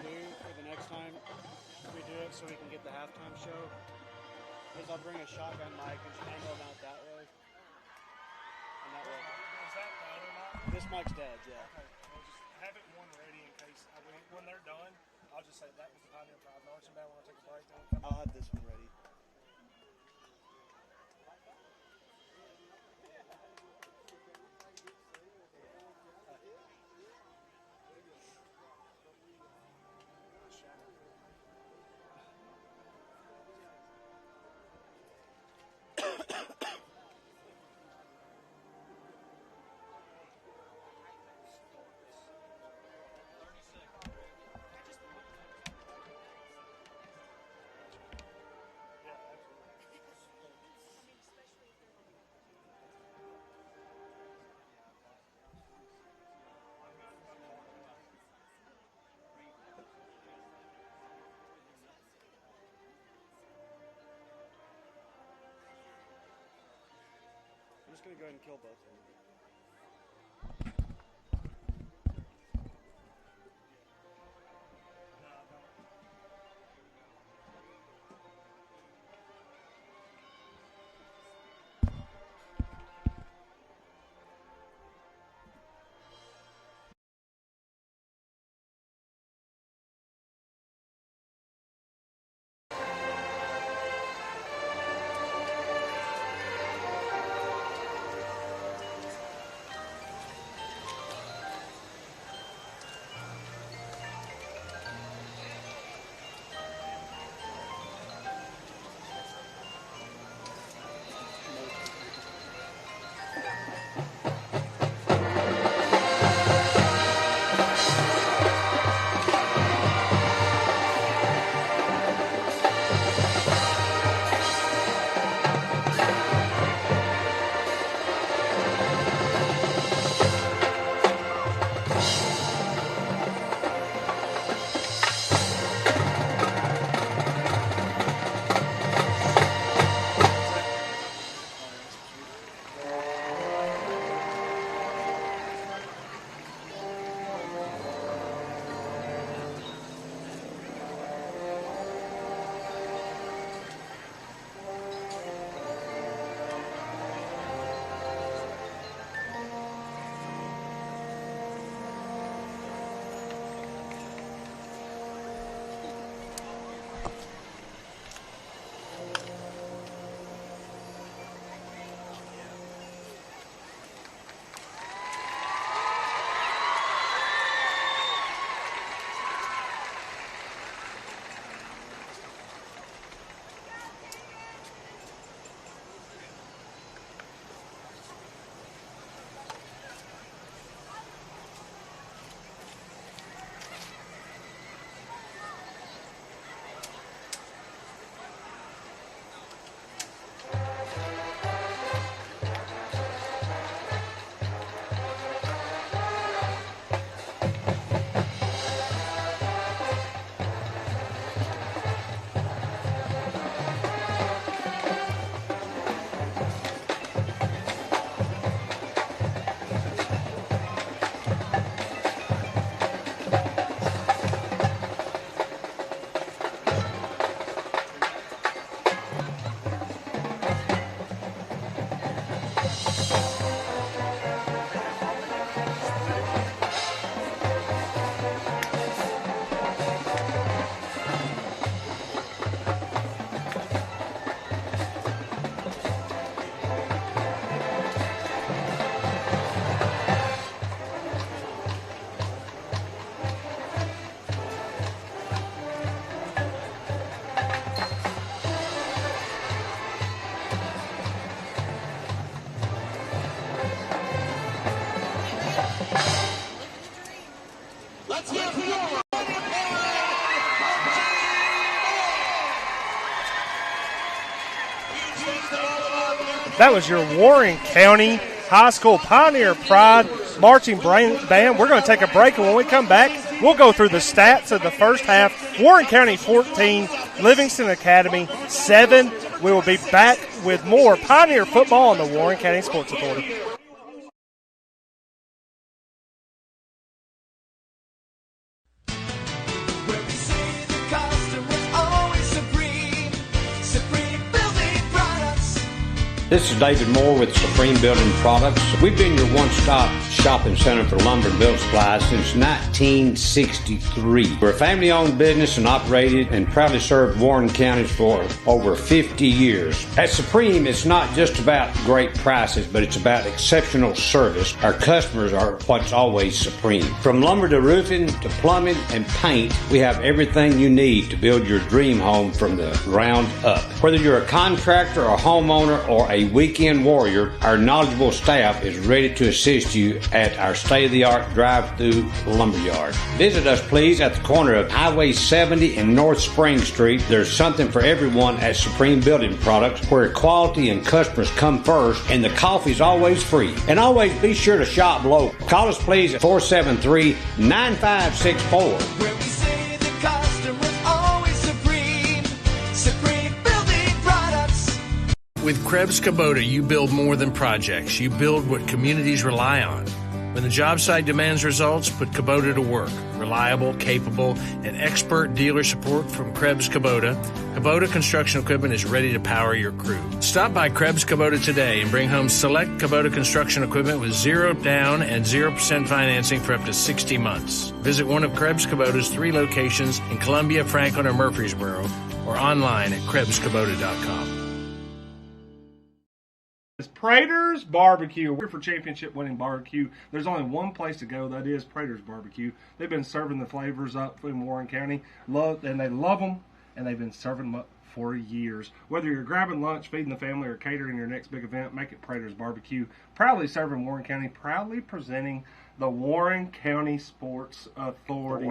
do for the next time we do it, so we can get the halftime show, is I'll bring a shotgun mic and just angle them out that way. And that way. Is that bad or not? This mic's dead, yeah. Okay. Well, just have it one ready in case when they're done, I'll just say that was the Pioneer Pride marching band. When I take a break, then we'll come I'll have this one ready. I'm just going to go ahead and kill both of them. That was your Warren County High School Pioneer Pride Marching Band. We're going to take a break, and when we come back, we'll go through the stats of the first half. Warren County 14, Livingston Academy 7. We will be back with more Pioneer football on the Warren County Sports Authority. We're This is David Moore with Supreme Building Products. We've been your one-stop shopping center for lumber and building supplies since 1963. We're a family-owned business and operated and proudly served Warren counties for over 50 years. At Supreme, it's not just about great prices, but it's about exceptional service. Our customers are what's always supreme. From lumber to roofing to plumbing and paint, we have everything you need to build your dream home from the ground up. Whether you're a contractor, a homeowner, or a weekend warrior, our knowledgeable staff is ready to assist you at our state-of-the-art drive-through lumberyard. Visit us, please, at the corner of Highway 70 and North Spring Street. There's something for everyone at Supreme Building Products, where quality and customers come first, and the coffee's always free. And always be sure to shop local. Call us, please, at 473-9564. Where we say the customer's always supreme. Supreme Building Products. With Krebs Kubota, you build more than projects. You build what communities rely on. When the job site demands results, put Kubota to work. Reliable, capable, and expert dealer support from Krebs Kubota. Kubota Construction Equipment is ready to power your crew. Stop by Krebs Kubota today and bring home select Kubota Construction Equipment with 0 down and 0% financing for up to 60 months. Visit one of Krebs Kubota's 3 locations in Columbia, Franklin, or Murfreesboro, or online at KrebsKubota.com. It's Prater's Barbecue. We're for championship-winning barbecue. There's only one place to go. That is Prater's Barbecue. They've been serving the flavors up in Warren County, and they love them, and they've been serving them up for years. Whether you're grabbing lunch, feeding the family, or catering your next big event, make it Prater's Barbecue. Proudly serving Warren County, proudly presenting the Warren County Sports Authority.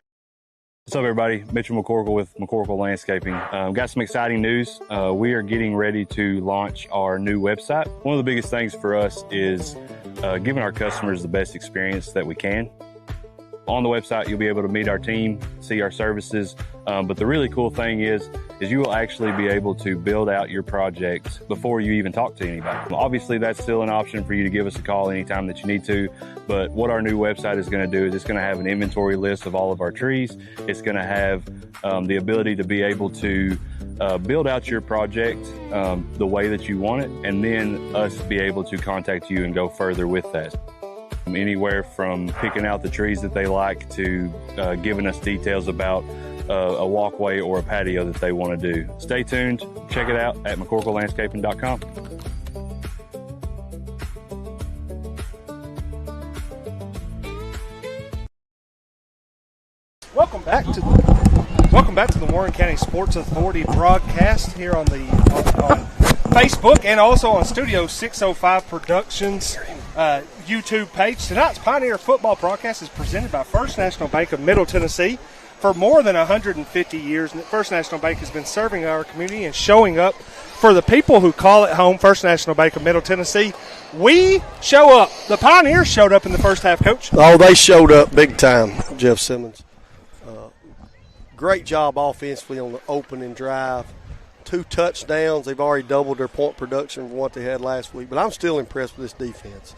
What's up, everybody? Mitchell McCorkle with McCorkle Landscaping. Got some exciting news. We are getting ready to launch our new website. One of the biggest things for us is giving our customers the best experience that we can. On the website, you'll be able to meet our team, see our services, but the really cool thing is you will actually be able to build out your project before you even talk to anybody. Obviously, that's still an option for you to give us a call anytime that you need to, but what our new website is going to do is it's going to have an inventory list of all of our trees. It's going to have the ability to be able to build out your project the way that you want it, and then us be able to contact you and go further with that. Anywhere from picking out the trees that they like to giving us details about a walkway or a patio that they want to do. Stay tuned. Check it out at McCorkleLandscaping.com. Welcome back to the Warren County Sports Authority broadcast here on Facebook and also on Studio 605 Productions YouTube page. Tonight's Pioneer Football broadcast is presented by First National Bank of Middle Tennessee. For more than 150 years, First National Bank has been serving our community and showing up for the people who call it home. First National Bank of Middle Tennessee. We show up. The Pioneers showed up in the first half, Coach. Oh, they showed up big time, Jeff Simmons. Great job offensively on the opening drive. 2 touchdowns. They've already doubled their point production from what they had last week. But I'm still impressed with this defense.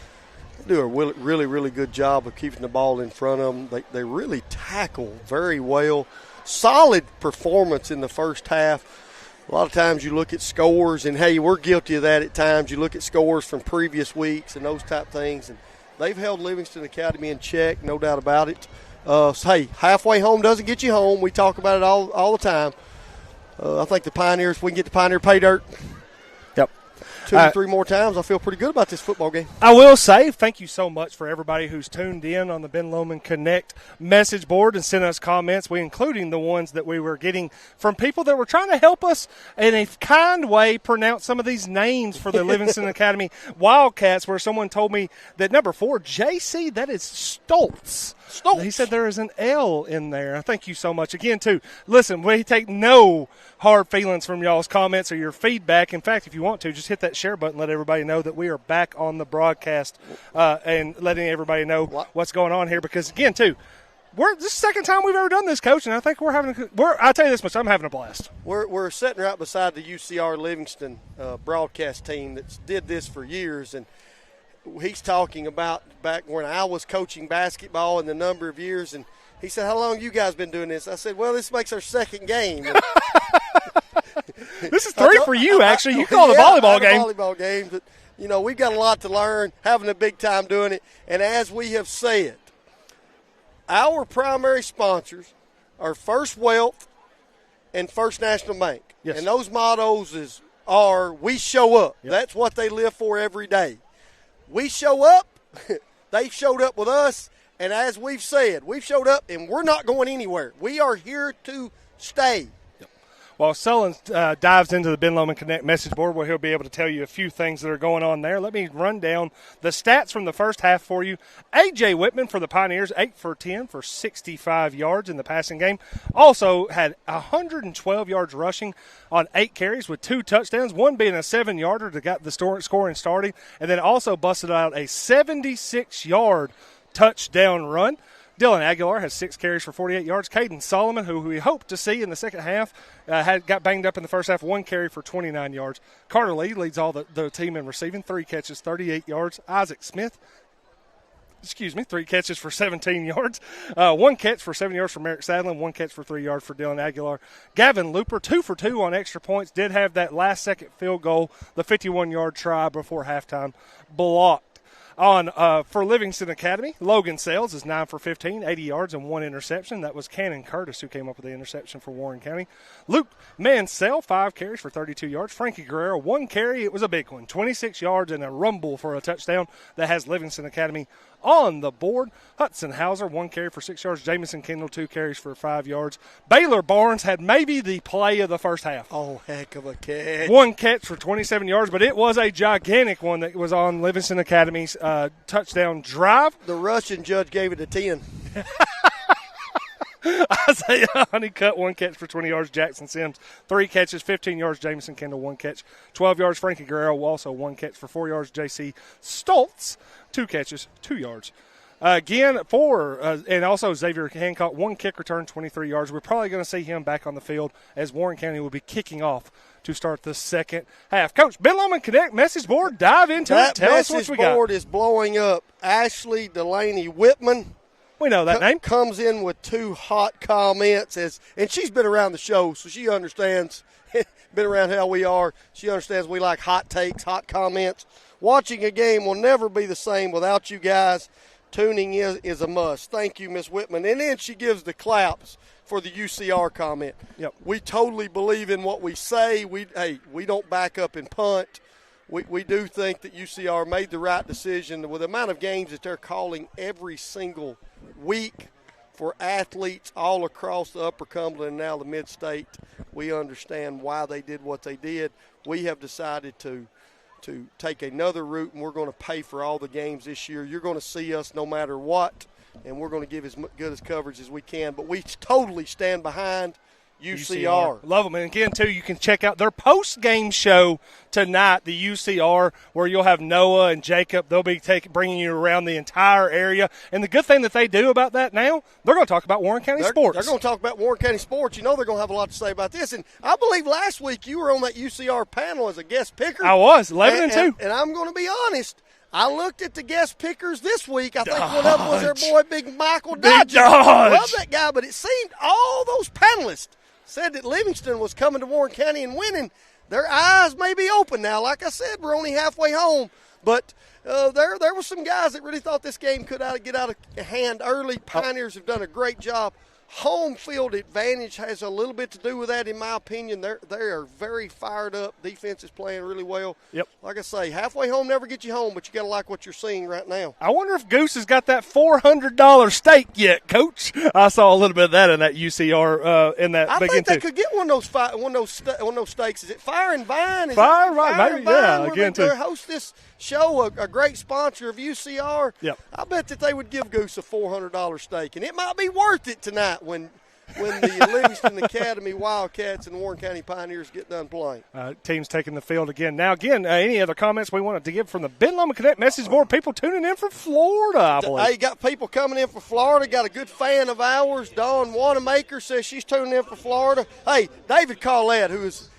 They do a really, really good job of keeping the ball in front of them. They really tackle very well. Solid performance in the first half. A lot of times you look at scores, and, hey, we're guilty of that at times. You look at scores from previous weeks and those type things. And they've held Livingston Academy in check, no doubt about it. Hey, halfway home doesn't get you home. We talk about it all the time. I think the Pioneers, if we can get the Pioneer pay dirt. Yep. 2 or 3 more times, I feel pretty good about this football game. I will say thank you so much for everybody who's tuned in on the Ben Lomond Connect message board and sent us comments, including the ones that we were getting from people that were trying to help us in a kind way pronounce some of these names for the Livingston Academy Wildcats, where someone told me that number 4, JC, that is Stoltz. He said there is an L in there. Thank you so much again, too. Listen, we take no hard feelings from y'all's comments or your feedback. In fact, if you want to, just hit that share button, let everybody know that we are back on the broadcast and letting everybody know what's going on here. Because, again, too, this is the second time we've ever done this, Coach, and I think I'll tell you this much, I'm having a blast. We're sitting right beside the UCR Livingston broadcast team that's did this for years, and he's talking about back when I was coaching basketball and the number of years, and he said, how long you guys been doing this? I said, well, this makes our second game. This is 3 for you, actually. You call the volleyball game. Volleyball game. But, you know, we've got a lot to learn, having a big time doing it. And as we have said, our primary sponsors are First Wealth and First National Bank. Yes. And those mottos are we show up. Yep. That's what they live for every day. We show up. They've showed up with us. And as we've said, we've showed up, and we're not going anywhere. We are here to stay. While Sullen dives into the Ben Lomond Connect message board, where he'll be able to tell you a few things that are going on there, let me run down the stats from the first half for you. A.J. Whitman for the Pioneers, 8 for 10 for 65 yards in the passing game. Also had 112 yards rushing on 8 carries with 2 touchdowns, one being a 7-yarder that got the scoring starting, and then also busted out a 76-yard touchdown run. Dylan Aguilar has 6 carries for 48 yards. Caden Solomon, who we hope to see in the second half, got banged up in the first half, 1 carry for 29 yards. Carter Lee leads all the team in receiving, 3 catches, 38 yards. Isaac Smith, 3 catches for 17 yards. 1 catch for 7 yards for Merrick Sadlin, 1 catch for 3 yards for Dylan Aguilar. Gavin Looper, 2 for 2 on extra points, did have that last-second field goal, the 51-yard try before halftime, blocked. For Livingston Academy, Logan Sales is 9 for 15, 80 yards and 1 interception. That was Cannon Curtis who came up with the interception for Warren County. Luke Mansell, 5 carries for 32 yards. Frankie Guerrero, 1 carry. It was a big one, 26 yards and a rumble for a touchdown that has Livingston Academy on the board. Hudson Hauser, 1 carry for 6 yards. Jamison Kendall, 2 carries for 5 yards. Baylor Barnes had maybe the play of the first half. Oh, heck of a catch. 1 catch for 27 yards, but it was a gigantic one that was on Livingston Academy's touchdown drive. The Russian judge gave it a 10. Isaiah Honeycutt, 1 catch for 20 yards. Jackson Sims, 3 catches, 15 yards. Jamison Kendall, 1 catch, 12 yards. Frankie Guerrero, also 1 catch for 4 yards. J.C. Stoltz, 2 catches, 2 yards. And also Xavier Hancock, 1 kick return, 23 yards. We're probably going to see him back on the field as Warren County will be kicking off to start the second half. Coach, Ben Lomond Connect message board, dive into it. Tell us what we got. That message board is blowing up. Ashley Delaney Whitman. We know that name. Comes in with 2 hot comments, and she's been around the show, so she understands, been around how we are. She understands we like hot takes, hot comments. Watching a game will never be the same without you guys. Tuning is a must. Thank you, Miss Whitman. And then she gives the claps for the UCR comment. Yep. We totally believe in what we say. We don't back up and punt. We do think that UCR made the right decision with the amount of games that they're calling every single week for athletes all across the Upper Cumberland and now the Mid-State. We understand why they did what they did. We have decided to take another route, and we're going to pay for all the games this year. You're going to see us no matter what, and we're going to give as good as coverage as we can. But we totally stand behind UCR. Love them. And again, too, you can check out their post-game show tonight, the UCR, where you'll have Noah and Jacob. They'll be bringing you around the entire area. And the good thing that they do about that now, they're going to talk about Warren County sports. They're going to talk about Warren County sports. You know they're going to have a lot to say about this. And I believe last week you were on that UCR panel as a guest picker. I was, 11-2. And I'm going to be honest, I looked at the guest pickers this week. I think one of them was their boy, Big Michael Dodge. I love that guy, but it seemed all those panelists said that Livingston was coming to Warren County and winning. Their eyes may be open now. Like I said, we're only halfway home. But there were some guys that really thought this game could get out of hand early. Pioneers have done a great job. Home field advantage has a little bit to do with that, in my opinion. They are very fired up. Defense is playing really well. Yep. Like I say, halfway home never get you home, but you got to like what you're seeing right now. I wonder if Goose has got that $400 steak yet, Coach. I saw a little bit of that in that UCR in that. I think they could get one of those steaks. Is it Fire and Vine? Fire and Vine, maybe. Yeah, again too. They host this show, a great sponsor of UCR. Yep. I bet that they would give Goose a $400 steak, and it might be worth it tonight when the Livingston Academy Wildcats and Warren County Pioneers get done playing. Teams taking the field again. Now, any other comments we wanted to give from the Ben Lomond Connect message board? People tuning in from Florida, I believe. Hey, got people coming in from Florida. Got a good fan of ours. Dawn Wanamaker says she's tuning in from Florida. Hey, David Collette,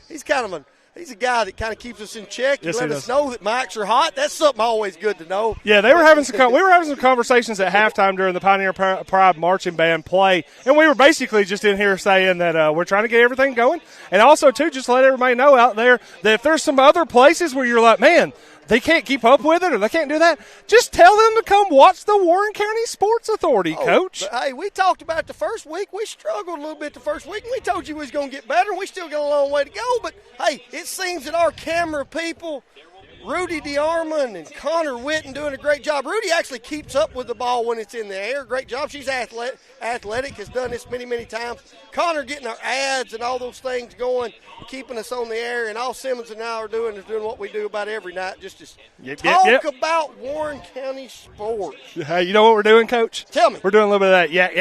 he's kind of He's a guy that kind of keeps us in check. Yes, He let he us does. know that mics are hot. That's something always good to know. Yeah, we were having some conversations at halftime during the Pioneer Pride marching band play, and we were basically just in here saying that we're trying to get everything going, and also too just to let everybody know out there that if there's some other places where you're like, man, they can't keep up with it or they can't do that, just tell them to come watch the Warren County Sports Authority, Coach. But, hey, we talked about the first week. We struggled a little bit the first week, and we told you we was going to get better, and we still got a long way to go. But, hey, it seems that our camera people, Rudy DeArmond and Connor Witten, doing a great job. Rudy actually keeps up with the ball when it's in the air. Great job. She's athletic, has done this many, many times. Connor getting our ads and all those things going, keeping us on the air. And all Simmons and I are doing is doing what we do about every night, just to talk about Warren County sports. Hey, you know what we're doing, Coach? Tell me. We're doing a little bit of that yak.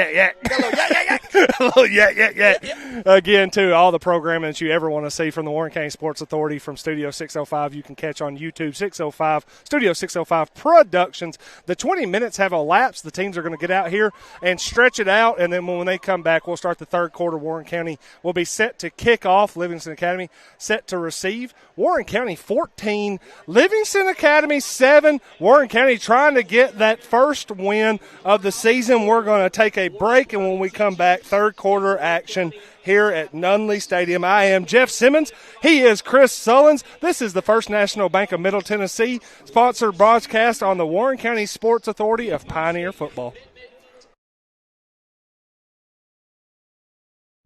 A little yak. Again, too, all the programming that you ever want to see from the Warren County Sports Authority from Studio 605 you can catch on YouTube 605, Studio 605 Productions. The 20 minutes have elapsed. The teams are going to get out here and stretch it out, and then when they come back, we'll start the third quarter. Warren County will be set to kick off. Livingston Academy set to receive. Warren County 14, Livingston Academy 7. Warren County trying to get that first win of the season. We're going to take a break, and when we come back, third quarter action here at Nunley Stadium. I am Jeff Simmons. He is Chris Sullins. This is the First National Bank of Middle Tennessee sponsored broadcast on the Warren County Sports Authority of Pioneer Football.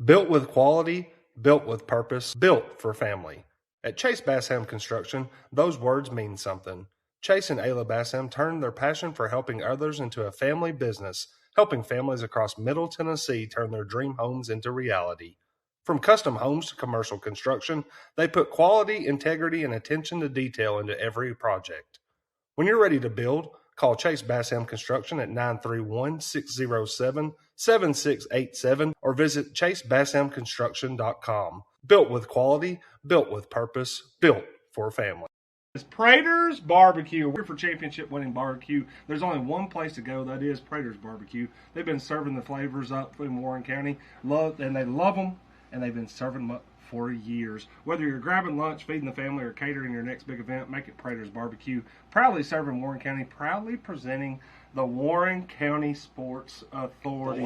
Built with quality, built with purpose, built for family. At Chase Bassham Construction, those words mean something. Chase and Ayla Bassham turned their passion for helping others into a family business, helping families across Middle Tennessee turn their dream homes into reality. From custom homes to commercial construction, they put quality, integrity, and attention to detail into every project. When you're ready to build, call Chase Bassham Construction at 931-607-7687 or visit ChaseBasshamConstruction.com. Built with quality, built with purpose, built for family. It's Prater's Barbecue. We're for championship-winning barbecue. There's only one place to go. That is Prater's Barbecue. They've been serving the flavors up in Warren County, and they love them, and they've been serving them up for years. Whether you're grabbing lunch, feeding the family, or catering your next big event, make it Prater's Barbecue. Proudly serving Warren County, proudly presenting the Warren County Sports Authority.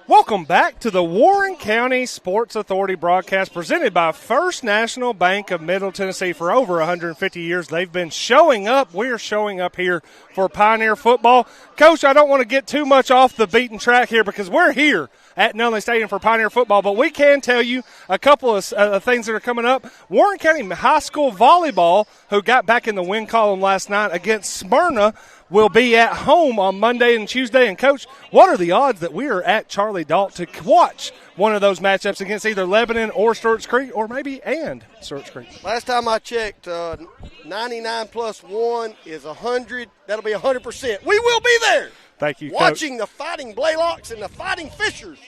Welcome back to the Warren County Sports Authority broadcast presented by First National Bank of Middle Tennessee. For over 150 years, they've been showing up. We're showing up here for Pioneer football. Coach, I don't want to get too much off the beaten track here because we're here at Nunley Stadium for Pioneer football, but we can tell you a couple of things that are coming up. Warren County High School Volleyball, who got back in the win column last night against Smyrna, will be at home on Monday and Tuesday. And, Coach, what are the odds that we are at Charlie Dalt to watch one of those matchups against either Lebanon or Stewart's Creek or maybe and Stewart's Creek? Last time I checked, 99 plus 1 is 100. That'll be 100%. We will be there. Thank you, watching Coach. the Fighting Blaylocks and the Fighting Fishers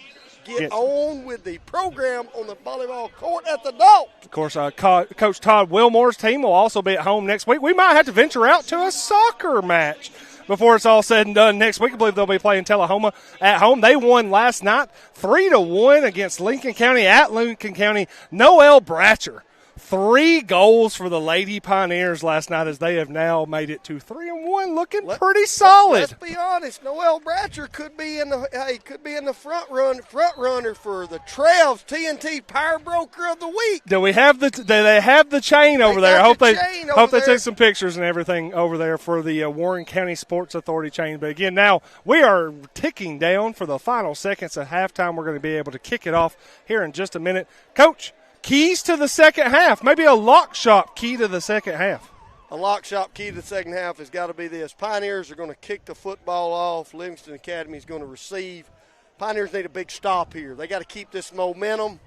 get on with the program on the volleyball court at the Dalt. Of course, Coach Todd Wilmore's team will also be at home next week. We might have to venture out to a soccer match before it's all said and done next week. I believe they'll be playing Tullahoma at home. They won last night 3-1 against Lincoln County at Lincoln County. Noel Bratcher, 3 goals for the Lady Pioneers last night as they have now made it to 3-1, looking pretty solid. Let's be honest. Noel Bratcher could be in the front runner for the Trev's TNT Power Broker of the Week. Do they have the chain over there? I hope they take some pictures and everything over there for the Warren County Sports Authority chain. But again, now we are ticking down for the final seconds of halftime. We're going to be able to kick it off here in just a minute. Coach, keys to the second half, maybe a lock shop key to the second half. A lock shop key to the second half has got to be this. Pioneers are going to kick the football off. Livingston Academy is going to receive. Pioneers need a big stop here. They got to keep this momentum.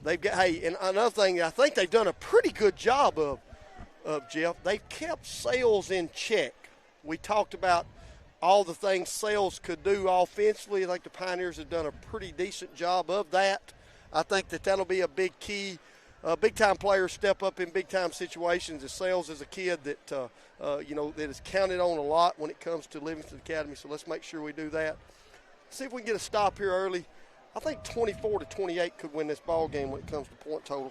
They've got, and another thing I think they've done a pretty good job of Jeff, they've kept Sales in check. We talked about all the things Sales could do offensively. I think the Pioneers have done a pretty decent job of that. I think that'll be a big key. Big-time players step up in big-time situations. As Sales is a kid that, that is counted on a lot when it comes to Livingston Academy, so let's make sure we do that. See if we can get a stop here early. I think 24-28 could win this ball game when it comes to point total.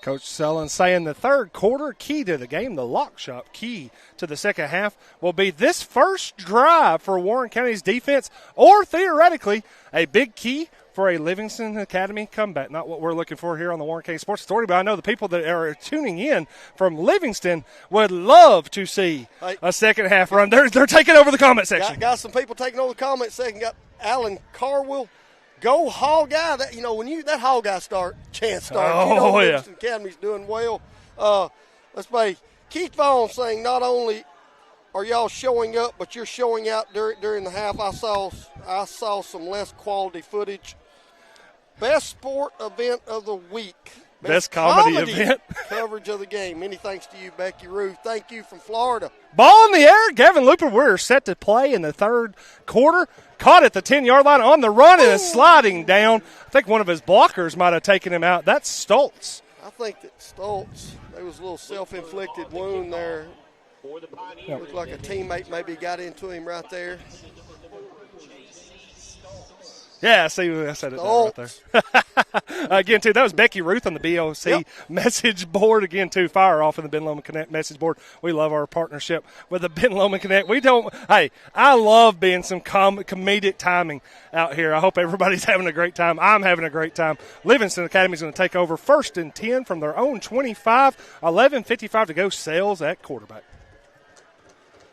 Coach Sullen saying the third quarter key to the game, the lock shop key to the second half, will be this first drive for Warren County's defense, or theoretically a big key for a Livingston Academy comeback. Not what we're looking for here on the Warren County Sports Authority, but I know the people that are tuning in from Livingston would love to see a second half run. They're taking over the comment section. Got some people taking over the comment section. Got Alan Carwell. Go Hawkeye! That when that Hawkeye chance starts, Livingston Academy's doing well. Let's play Keith Vaughn saying, not only are y'all showing up, but you're showing out during the half. I saw some less quality footage. Best sport event of the week. Best comedy event. Coverage of the game. Many thanks to you, Becky Ruth. Thank you from Florida. Ball in the air. Gavin Looper, we're set to play in the third quarter. Caught at the 10-yard line on the run and is sliding down. I think one of his blockers might have taken him out. That's Stoltz. I think that Stoltz, there was a little self-inflicted wound there. Looked like a teammate maybe got into him right there. Yeah, see, I said it right there. Again, too, that was Becky Ruth on the BOC message board. Again, too, fire off in the Ben Lomond Connect message board. We love our partnership with the Ben Lomond Connect. I love being some comedic timing out here. I hope everybody's having a great time. I'm having a great time. Livingston Academy is going to take over 1st and 10 from their own 25. 11:55 to go. Sales at quarterback.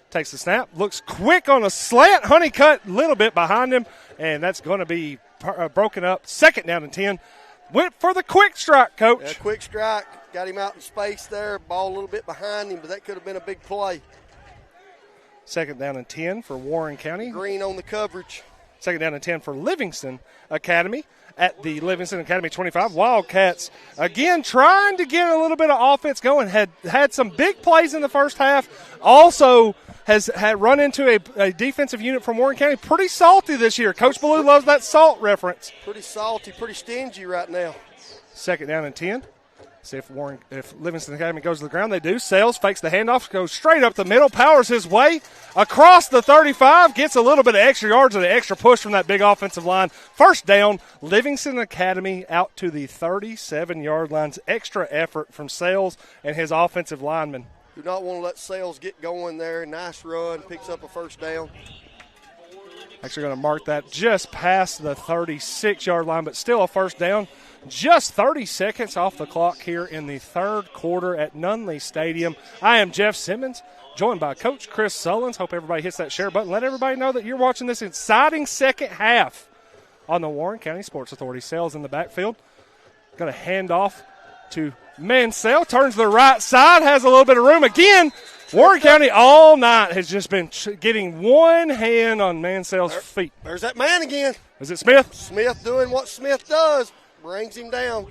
Takes the snap, looks quick on a slant. Honeycutt a little bit behind him, and that's going to be broken up. 2nd down and 10. Went for the quick strike, Coach. Yeah, quick strike. Got him out in space there. Ball a little bit behind him, but that could have been a big play. 2nd down and 10 for Warren County. Green on the coverage. 2nd down and 10 for Livingston Academy at the Livingston Academy 25. Wildcats, again, trying to get a little bit of offense going. Had some big plays in the first half. Also had run into a defensive unit from Warren County. Pretty salty this year. Coach Ballou loves that salt reference. Pretty salty, pretty stingy right now. 2nd down and 10. See if Livingston Academy goes to the ground. They do. Sales fakes the handoff, goes straight up the middle, powers his way across the 35, gets a little bit of extra yards and an extra push from that big offensive line. 1st down, Livingston Academy out to the 37-yard lines. Extra effort from Sales and his offensive linemen. Do not want to let Sales get going there. Nice run, picks up a 1st down. Actually going to mark that just past the 36-yard line, but still a 1st down. Just 30 seconds off the clock here in the third quarter at Nunley Stadium. I am Jeff Simmons, joined by Coach Chris Sullins. Hope everybody hits that share button. Let everybody know that you're watching this exciting second half on the Warren County Sports Authority. Sales in the backfield. Going to hand off to Mansell. Turns to the right side, has a little bit of room. Again, Warren County all night has just been getting one hand on Mansell's feet. There's that man again. Is it Smith? Smith doing what Smith does. Brings him down.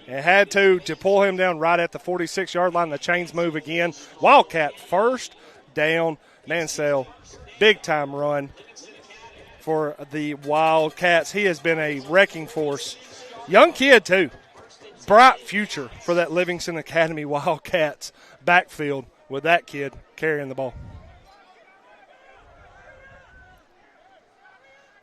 It had to pull him down right at the 46-yard line. The chains move again. Wildcat 1st down. Mansell, big-time run for the Wildcats. He has been a wrecking force. Young kid, too. Bright future for that Livingston Academy Wildcats backfield with that kid carrying the ball.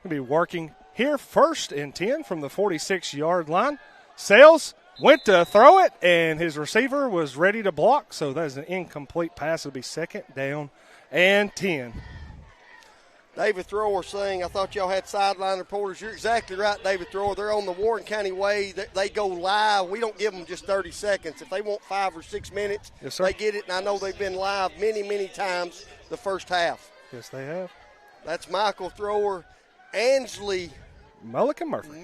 We'll be working here 1st and 10 from the 46-yard line. Sales went to throw it, and his receiver was ready to block, so that is an incomplete pass. It'll be 2nd down and 10. David Thrower saying, I thought y'all had sideline reporters. You're exactly right, David Thrower. They're on the Warren County way. They go live. We don't give them just 30 seconds. If they want 5 or 6 minutes, yes, sir, they get it. And I know they've been live many, many times the first half. Yes, they have. That's Michael Thrower. Ansley Mulligan Murphy.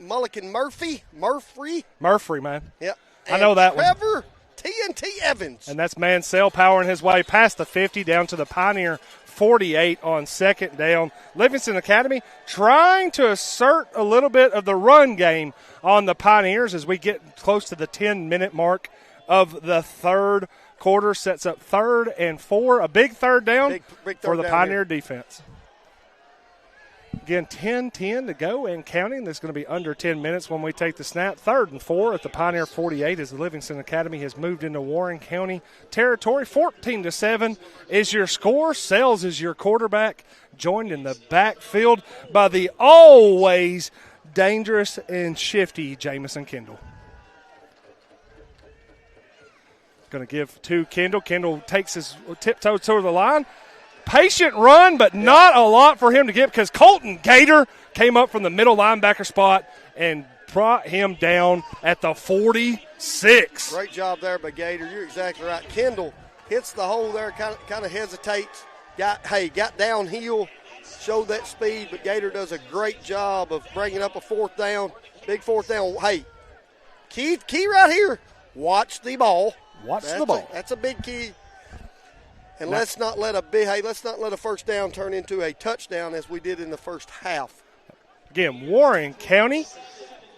Mulligan Murphy, man. Yep. I know that Trevor TNT Evans. And that's Mansell powering his way past the 50 down to the Pioneer 48 on 2nd down. Livingston Academy trying to assert a little bit of the run game on the Pioneers as we get close to the 10-minute mark of the third quarter. Sets up 3rd and 4, a big 3rd down big third for the down Pioneer here. Defense. Again, 10-10 to go and counting. That's going to be under 10 minutes when we take the snap. 3rd and 4 at the Pioneer 48 as the Livingston Academy has moved into Warren County territory. 14-7 is your score. Sales is your quarterback, joined in the backfield by the always dangerous and shifty Jamison Kendall. Going to give to Kendall. Kendall takes his tiptoe toward the line. Patient run, but not a lot for him to get because Colton Gator came up from the middle linebacker spot and brought him down at the 46. Great job there by Gator. You're exactly right. Kendall hits the hole there, kind of hesitates. Got downhill, showed that speed, but Gator does a great job of bringing up a fourth down, big fourth down. Hey, key right here, watch the ball. That's a big key. And let's not let a first down turn into a touchdown as we did in the first half. Again, Warren County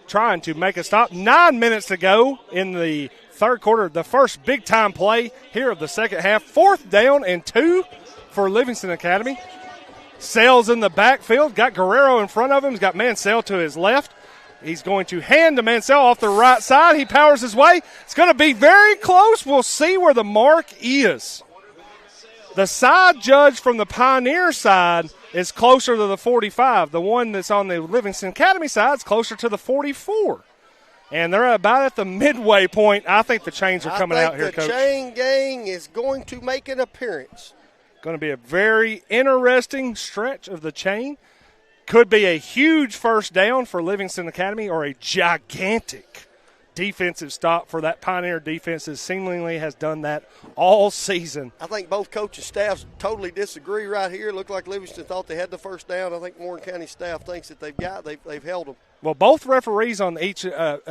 trying to make a stop. 9 minutes to go in the third quarter. The first big-time play here of the second half. 4th down and 2 for Livingston Academy. Sales in the backfield. Got Guerrero in front of him. He's got Mansell to his left. He's going to hand to Mansell off the right side. He powers his way. It's going to be very close. We'll see where the mark is. The side judge from the Pioneer side is closer to the 45. The one that's on the Livingston Academy side is closer to the 44. And they're about at the midway point. I think the chains are coming out here, Coach. The chain gang is going to make an appearance. Going to be a very interesting stretch of the chain. Could be a huge first down for Livingston Academy or a gigantic defensive stop for that Pioneer defense that seemingly has done that all season. I think both coaches' staffs totally disagree right here. It looked like Livingston thought they had the first down. I think Warren County staff thinks that they've held them. Well, both referees on each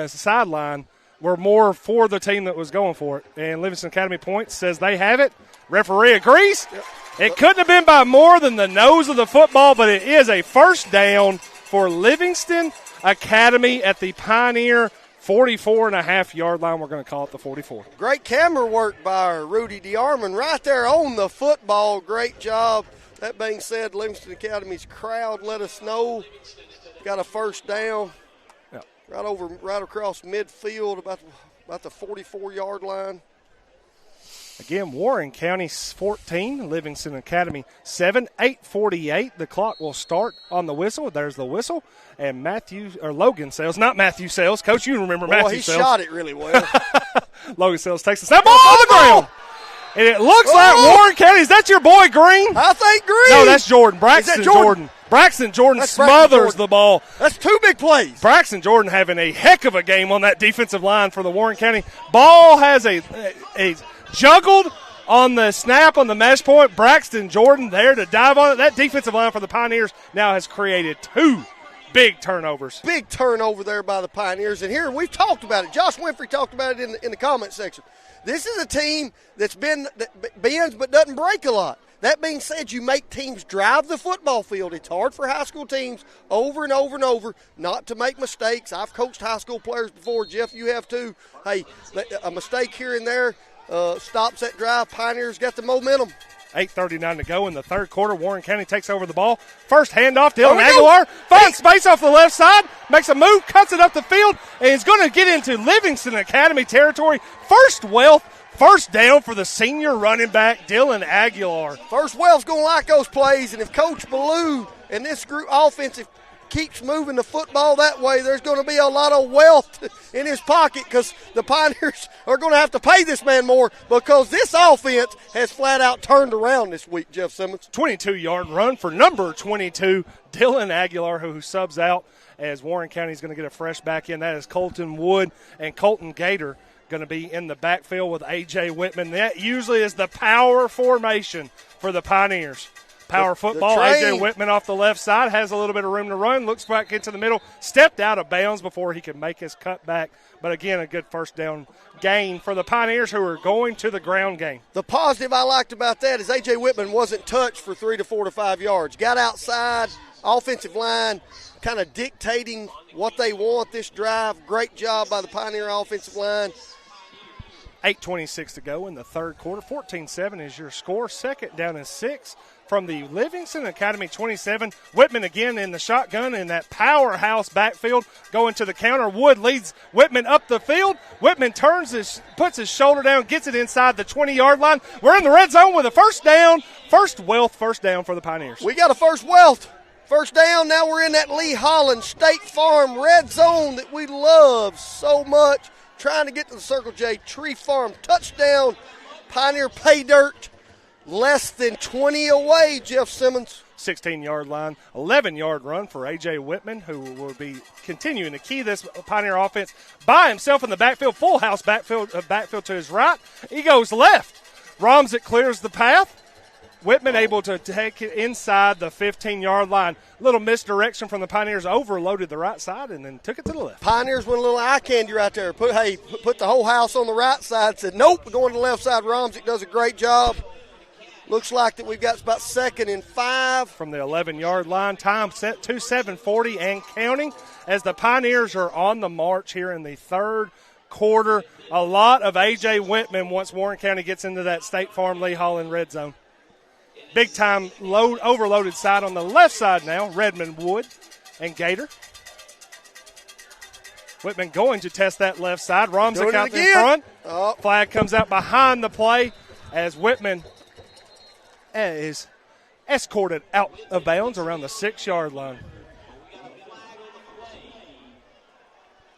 sideline were more for the team that was going for it. And Livingston Academy Points says they have it. Referee agrees. Yep. It couldn't have been by more than the nose of the football, but it is a first down for Livingston Academy at the Pioneer 44.5-yard line. We're going to call it the 44. Great camera work by Rudy DeArmond right there on the football. Great job. That being said, Livingston Academy's crowd let us know. Got a first down. Yep. Right across midfield, about the 44-yard line. Again, Warren County 14, Livingston Academy 7, 8:48. The clock will start on the whistle. There's the whistle. And Logan Sales, not Matthew Sales. Coach, you remember Matthew Sales. He shot it really well. Logan Sales takes the snap ball on the ground. And it looks like Warren County. Is that your boy Green? I think Green. No, that's Jordan. Braxton Jordan. Braxton Jordan smothers the ball. That's 2 big plays. Braxton Jordan having a heck of a game on that defensive line for the Warren County. Ball has a juggled on the snap on the mesh point. Braxton Jordan there to dive on it. That defensive line for the Pioneers now has created 2 big turnovers. Big turnover there by the Pioneers. And here we've talked about it. Josh Winfrey talked about it in the comment section. This is a team that bends but doesn't break a lot. That being said, you make teams drive the football field. It's hard for high school teams over and over and over not to make mistakes. I've coached high school players before. Jeff, you have too. Hey, a mistake here and there stops that drive. Pioneers got the momentum. 8:39 to go in the third quarter. Warren County takes over the ball. First handoff, Dylan Aguilar finds space off the left side, makes a move, cuts it up the field, and is going to get into Livingston Academy territory. First down for the senior running back, Dylan Aguilar. First Wealth's going to like those plays, and if Coach Ballou and this group offensive keeps moving the football that way, there's going to be a lot of wealth in his pocket because the Pioneers are going to have to pay this man more because this offense has flat out turned around this week, Jeff Simmons. 22-yard run for number 22, Dylan Aguilar, who subs out as Warren County is going to get a fresh back in. That is Colton Wood and Colton Gator going to be in the backfield with A.J. Whitman. That usually is the power formation for the Pioneers. Power football, A.J. Whitman off the left side, has a little bit of room to run, looks back into the middle, stepped out of bounds before he could make his cut back. But, again, a good first down gain for the Pioneers who are going to the ground game. The positive I liked about that is A.J. Whitman wasn't touched for 3 to 4 to 5 yards. Got outside, offensive line, kind of dictating what they want this drive. Great job by the Pioneer offensive line. 8:26 to go in the third quarter. 14-7 is your score. Second down and 6 from the Livingston Academy 27. Whitman again in the shotgun in that powerhouse backfield going to the counter. Wood leads Whitman up the field. Whitman puts his shoulder down, gets it inside the 20-yard line. We're in the red zone with a first down. First down for the Pioneers. We got a first down. Now we're in that Lee Holland State Farm red zone that we love so much. trying to get to the Circle J. Tree Farm touchdown. Pioneer pay dirt. Less than 20 away, Jeff Simmons. 16-yard line, 11-yard run for A.J. Whitman, who will be continuing to key this Pioneer offense by himself in the backfield, full house backfield to his right. He goes left. Romzik clears the path. Whitman able to take it inside the 15-yard line. Little misdirection from the Pioneers, overloaded the right side and then took it to the left. Pioneers went a little eye candy right there. Put the whole house on the right side. Said, nope, we're going to the left side. Romzik does a great job. Looks like that we've got about 2nd and 5. From the 11-yard line, time set to 7:40 and counting as the Pioneers are on the march here in the third quarter. A lot of A.J. Whitman once Warren County gets into that State Farm Lee Holland red zone. Big time overloaded side on the left side now, Redmond Wood and Gator. Whitman going to test that left side. Romzik out in front. Oh. Flag comes out behind the play as Whitman is escorted out of bounds around the 6-yard line.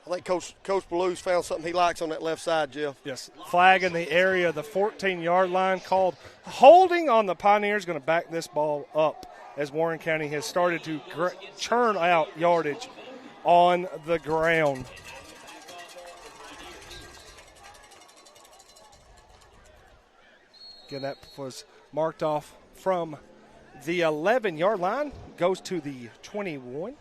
I think Coach Blue's found something he likes on that left side, Jeff. Yes, flag in the area of the 14-yard line called holding on the Pioneers. Going to back this ball up as Warren County has started to churn out yardage on the ground. Again, that was marked off from the 11-yard line, goes to the 21.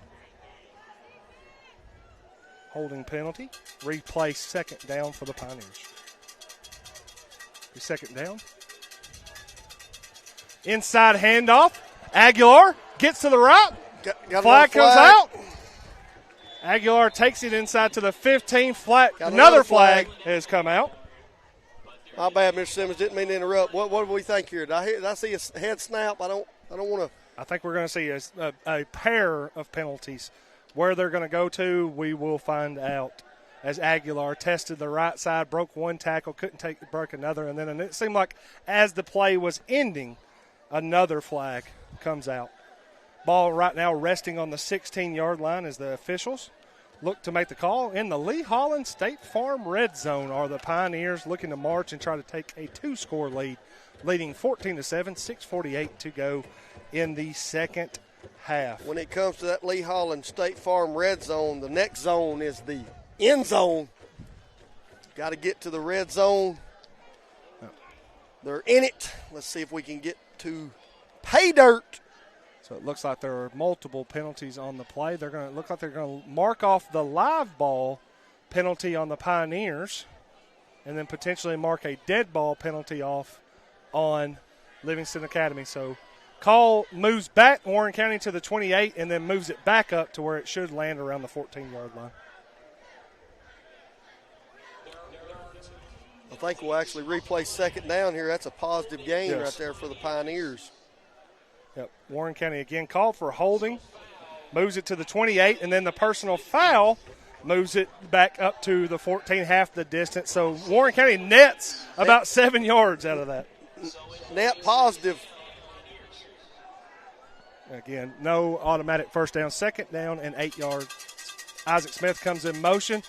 Holding penalty. Replay 2nd down for the Pioneers. The 2nd down. Inside handoff. Aguilar gets to the right. Flag comes out. Aguilar takes it inside to the 15. Another flag has come out. My bad, Mr. Simmons. Didn't mean to interrupt. What do we think here? Did I see a head snap? I don't want to. I think we're going to see a pair of penalties. Where they're going to go to, we will find out. As Aguilar tested the right side, broke one tackle, broke another, and then it seemed like as the play was ending, another flag comes out. Ball right now resting on the 16-yard line as the officials look to make the call. In the Lee Holland State Farm red zone are the Pioneers looking to march and try to take a 2-score lead, leading 14-7, 6:48 to go in the second half. When it comes to that Lee Holland State Farm red zone, the next zone is the end zone. Got to get to the red zone. They're in it. Let's see if we can get to pay dirt. So it looks like there are multiple penalties on the play. They're going to look like they're going to mark off the live ball penalty on the Pioneers and then potentially mark a dead ball penalty off on Livingston Academy. So call moves back Warren County to the 28 and then moves it back up to where it should land around the 14-yard line. I think we'll actually replay 2nd down here. That's a positive gain right there for the Pioneers. Yep. Warren County again called for holding, moves it to the 28, and then the personal foul moves it back up to the 14, half the distance. So Warren County nets about 7 yards out of that. Net positive. Again, no automatic first down. 2nd down and 8 yards. Isaac Smith comes in motion.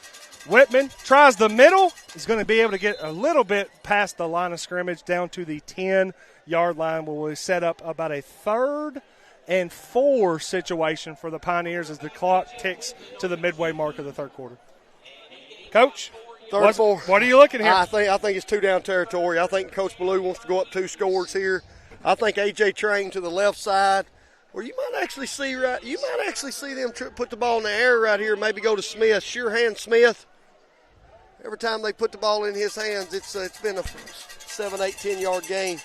Whitman tries the middle. He's going to be able to get a little bit past the line of scrimmage down to the 10-yard line where we set up about a 3rd and 4 situation for the Pioneers as the clock ticks to the midway mark of the third quarter. Coach, 3rd and 4. What are you looking here? I think it's 2-down territory. I think Coach Ballou wants to go up 2 scores here. I think A.J. Train to the left side. Or you might actually see them put the ball in the air right here, maybe go to Smith, sure hand Smith. Every time they put the ball in his hands, it's been a 7, 8, 10-yard gain.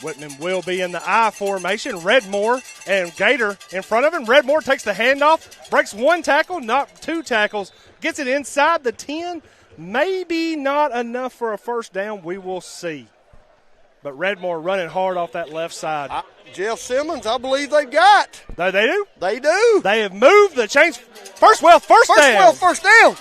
Whitman will be in the I formation. Redmore and Gator in front of him. Redmore takes the handoff, breaks 1 tackle, not 2 tackles, gets it inside the 10. Maybe not enough for a first down. We will see. But Redmore running hard off that left side. Jeff Simmons, I believe they've got. They do? They do. They have moved the chains. First down. First down.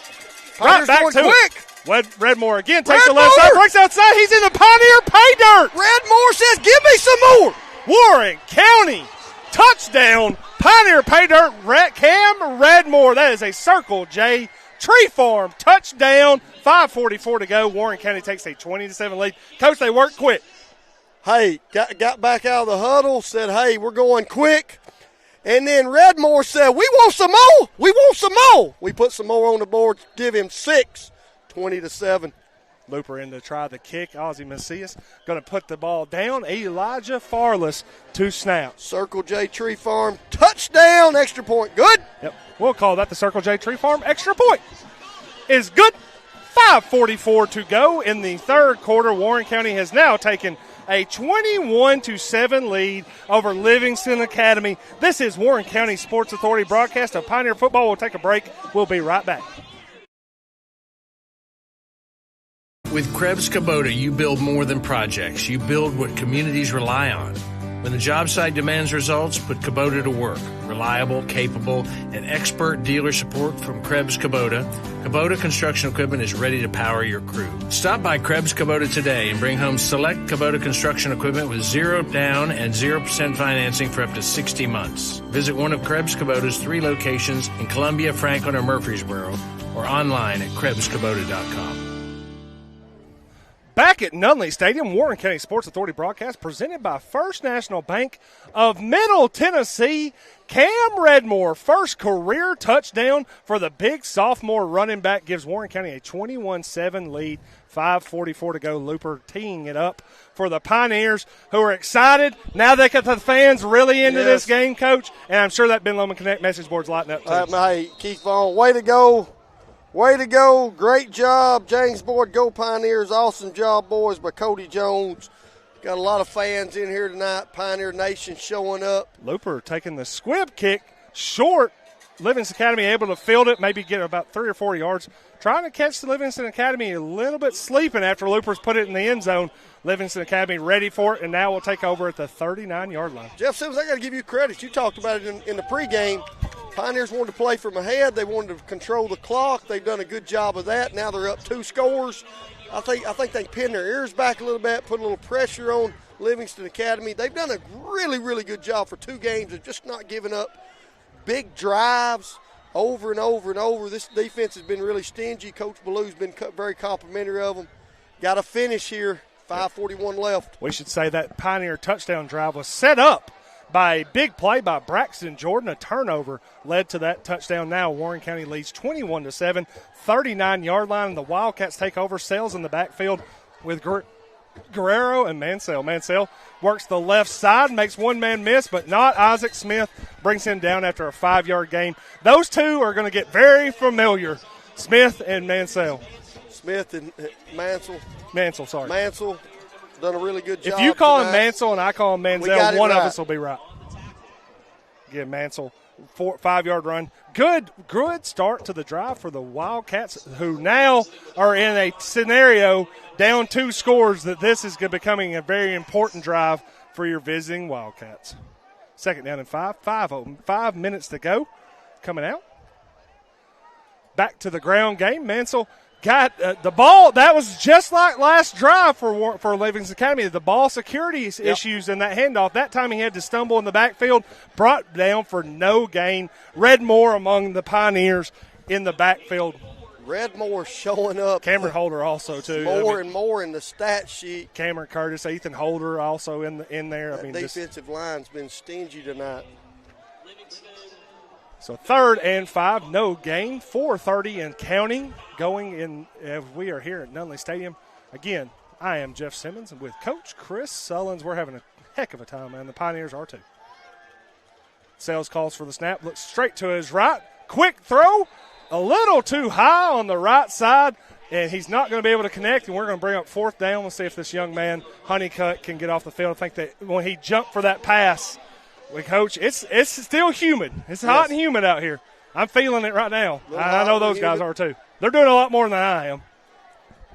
Right back to quick. It. Redmore again takes the left side, breaks outside. He's in the Pioneer pay dirt. Redmore says, give me some more. Warren County touchdown. Pioneer pay dirt. Cam Redmore. That is a Circle J Tree Farm, touchdown, 5:44 to go. Warren County takes a 20-7 lead. Coach, they worked quick. Hey, got back out of the huddle, said, hey, we're going quick. And then Redmore said, we want some more. We want some more. We put some more on the board, give him 6, 20-7. Looper in to try the kick. Ozzie Macias going to put the ball down. Elijah Farless to snap. Circle J Tree Farm, touchdown, extra point, good. Yep, we'll call that the Circle J Tree Farm extra point. Is good. 5:44 to go in the third quarter. Warren County has now taken a 21-7 lead over Livingston Academy. This is Warren County Sports Authority broadcast of Pioneer Football. We'll take a break. We'll be right back. With Krebs Kubota, you build more than projects. You build what communities rely on. When the job site demands results, put Kubota to work. Reliable, capable, and expert dealer support from Krebs Kubota. Kubota Construction Equipment is ready to power your crew. Stop by Krebs Kubota today and bring home select Kubota Construction Equipment with 0 down and 0% financing for up to 60 months. Visit one of Krebs Kubota's 3 locations in Columbia, Franklin, or Murfreesboro, or online at KrebsKubota.com. Back at Nunley Stadium, Warren County Sports Authority broadcast presented by First National Bank of Middle Tennessee. Cam Redmore, first career touchdown for the big sophomore running back, gives Warren County a 21-7 lead. 5:44 to go. Looper teeing it up for the Pioneers, who are excited. Now they got the fans really into this game, Coach, and I'm sure that Ben Lomond Connect message board's lighting up too. Hey, Keith Vaughn, way to go. Way to go. Great job. James Boyd, go Pioneers. Awesome job, boys, by Cody Jones. Got a lot of fans in here tonight. Pioneer Nation showing up. Looper taking the squib kick short. Livingston Academy able to field it, maybe get about 3 or 4 yards. Trying to catch the Livingston Academy a little bit sleeping after Looper's put it in the end zone. Livingston Academy ready for it, and now will take over at the 39-yard line. Jeff Simmons, I got to give you credit. You talked about it in the pregame. Pioneers wanted to play from ahead. They wanted to control the clock. They've done a good job of that. Now they're up 2 scores. I think they pinned their ears back a little bit, put a little pressure on Livingston Academy. They've done a really, really good job for 2 games of just not giving up big drives over and over and over. This defense has been really stingy. Coach Ballew's been very complimentary of them. Got to finish here. 5:41 left. We should say that Pioneer touchdown drive was set up by a big play by Braxton Jordan. A turnover led to that touchdown. Now Warren County leads 21-7, 39-yard line, and the Wildcats take over. Sales in the backfield with Guerrero and Mansell. Mansell works the left side, makes one man miss, but not Isaac Smith. Brings him down after a 5-yard gain. Those two are going to get very familiar, Smith and Mansell. Smith and Mansell. Mansell done a really good job. If you call tonight. him Mansell and I call him Mansell, one of us will be right. Give Mansell 5-yard run. Good start to the drive for the Wildcats, who now are in a scenario down 2 scores that this is becoming a very important drive for your visiting Wildcats. Second down and 5 minutes to go. Coming out. Back to the ground game. Mansell got the ball. That was just like last drive for Livingston Academy. The ball security issues in that handoff. That time he had to stumble in the backfield, brought down for no gain. Redmore among the Pioneers in the backfield. Redmore showing up. Cameron Holder also too. More and more in the stat sheet. Cameron Curtis, Ethan Holder also in there. That defensive line's been stingy tonight. So 3rd and 5, no gain, 4:30 and counting going in as we are here at Nunley Stadium. Again, I am Jeff Simmons, and with Coach Chris Sullins, we're having a heck of a time, and the Pioneers are too. Sales calls for the snap, looks straight to his right, quick throw, a little too high on the right side, and he's not going to be able to connect, and we're going to bring up 4th down. We'll see if this young man, Honeycutt, can get off the field. I think that when he jumped for that pass, Coach, it's still humid. It's hot and humid out here. I'm feeling it right now. I know those guys are too. They're doing a lot more than I am.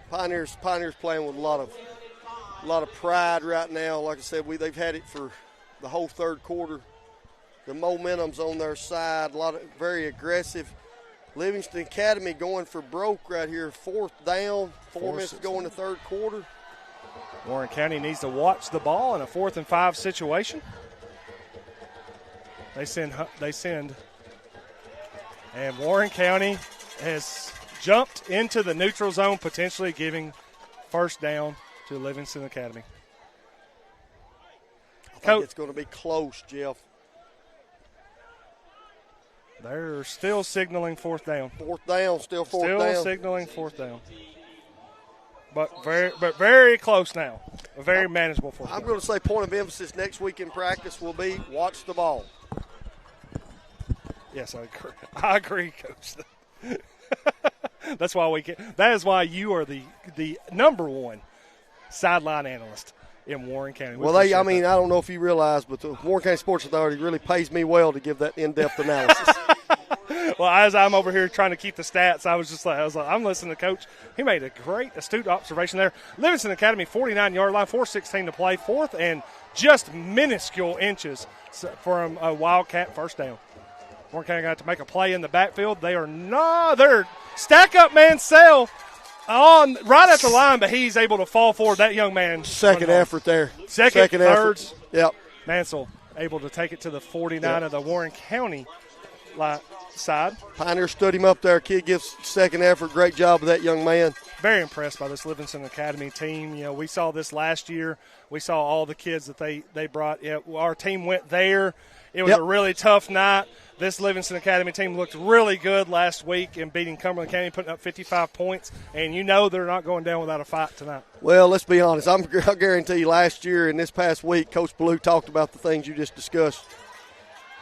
Pioneers playing with a lot of pride right now. Like I said, they've had it for the whole 3rd quarter. The momentum's on their side. Very aggressive. Livingston Academy going for broke right here. 4th down. 4 minutes to go in the 3rd quarter. Warren County needs to watch the ball in a 4th and 5 situation. They send, and Warren County has jumped into the neutral zone, potentially giving first down to Livingston Academy. I think it's going to be close, Jeff. They're still signaling fourth down. Fourth down, still fourth down. Still signaling fourth down. But very close now. A very manageable fourth down. I'm going to say point of emphasis next week in practice will be watch the ball. Yes, I agree, Coach. That is why you are the number one sideline analyst in Warren County. I don't know if you realize, but the Warren County Sports Authority really pays me well to give that in-depth analysis. Well, as I'm over here trying to keep the stats, I was like, I'm listening to Coach. He made a great, astute observation there. Livingston Academy, 49-yard line, 4:16 to play, fourth and just minuscule inches from a Wildcat first down. Warren County got to make a play in the backfield. They're stack up Mansell on right at the line, but he's able to fall forward. That young man. Second effort there. Second third. Effort. Yep. Mansell able to take it to the 49 of the Warren County side. Pioneer stood him up there. Kid gives second effort. Great job of that young man. Very impressed by this Livingston Academy team. We saw this last year. We saw all the kids that they brought. Our team went there. It was a really tough night. This Livingston Academy team looked really good last week in beating Cumberland County, putting up 55 points, and they're not going down without a fight tonight. Well, let's be honest. I guarantee you last year and this past week, Coach Blue talked about the things you just discussed.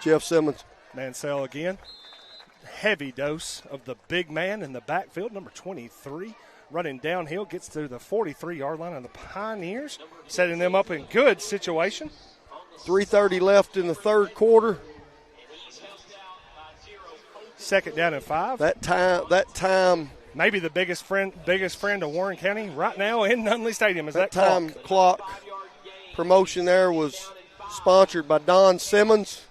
Jeff Simmons. Mansell again. Heavy dose of the big man in the backfield, number 23. Running downhill, gets to the 43-yard line of the Pioneers, setting them up in good situation. 3:30 left in the third quarter. Second down and 5. That time. Maybe the biggest friend of Warren County right now in Nunley Stadium is that time clock promotion there was sponsored by Don Simmons.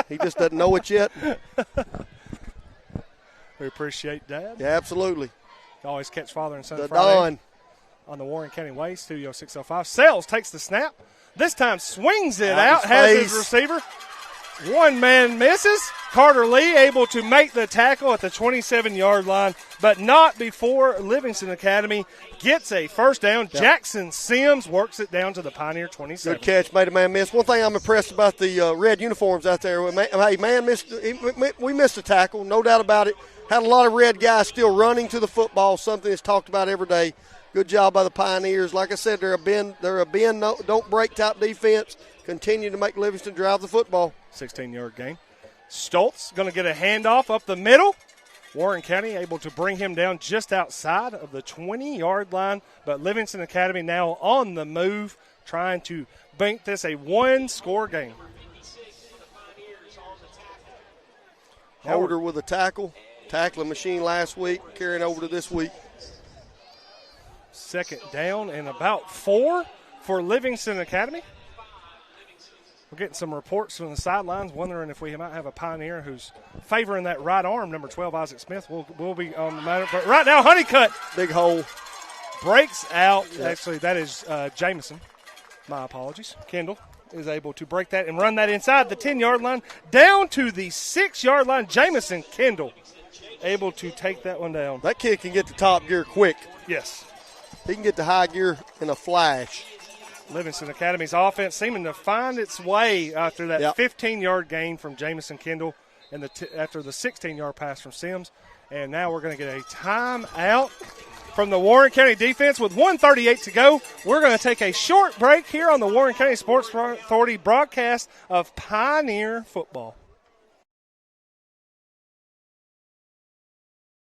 He just doesn't know it yet. We appreciate Dad. Yeah, absolutely. Always catch father and son The Friday Don. On the Warren County Way, Studio 605. Sells takes the snap. This time swings it out, has his receiver. One man misses. Carter Lee able to make the tackle at the 27-yard line, but not before Livingston Academy gets a first down. Yep. Jackson Sims works it down to the Pioneer 27. Good catch, made a man miss. One thing I'm impressed about the red uniforms out there. We missed a tackle, no doubt about it. Had a lot of red guys still running to the football, something that's talked about every day. Good job by the Pioneers. Like I said, they're a bend, don't break type defense. Continue to make Livingston drive the football. 16-yard gain. Stoltz going to get a handoff up the middle. Warren County able to bring him down just outside of the 20-yard line. But Livingston Academy now on the move, trying to bank this a one-score game. Holder with a tackle. Tackling machine last week, carrying over to this week. Second down and about 4 for Livingston Academy. We're getting some reports from the sidelines, wondering if we might have a Pioneer who's favoring that right arm, number 12, Isaac Smith. We'll be on the matter. But right now, Honeycutt. Big hole. Breaks out. Yep. Actually, that is Jameson. My apologies. Kendall is able to break that and run that inside the 10-yard line down to the 6-yard line. Jameson Kendall able to take that one down. That kid can get to top gear quick. Yes. He can get to high gear in a flash. Livingston Academy's offense seeming to find its way after that 15-yard gain from Jameson Kendall and after the 16-yard pass from Sims. And now we're going to get a timeout from the Warren County defense with 1:38 to go. We're going to take a short break here on the Warren County Sports Authority broadcast of Pioneer football.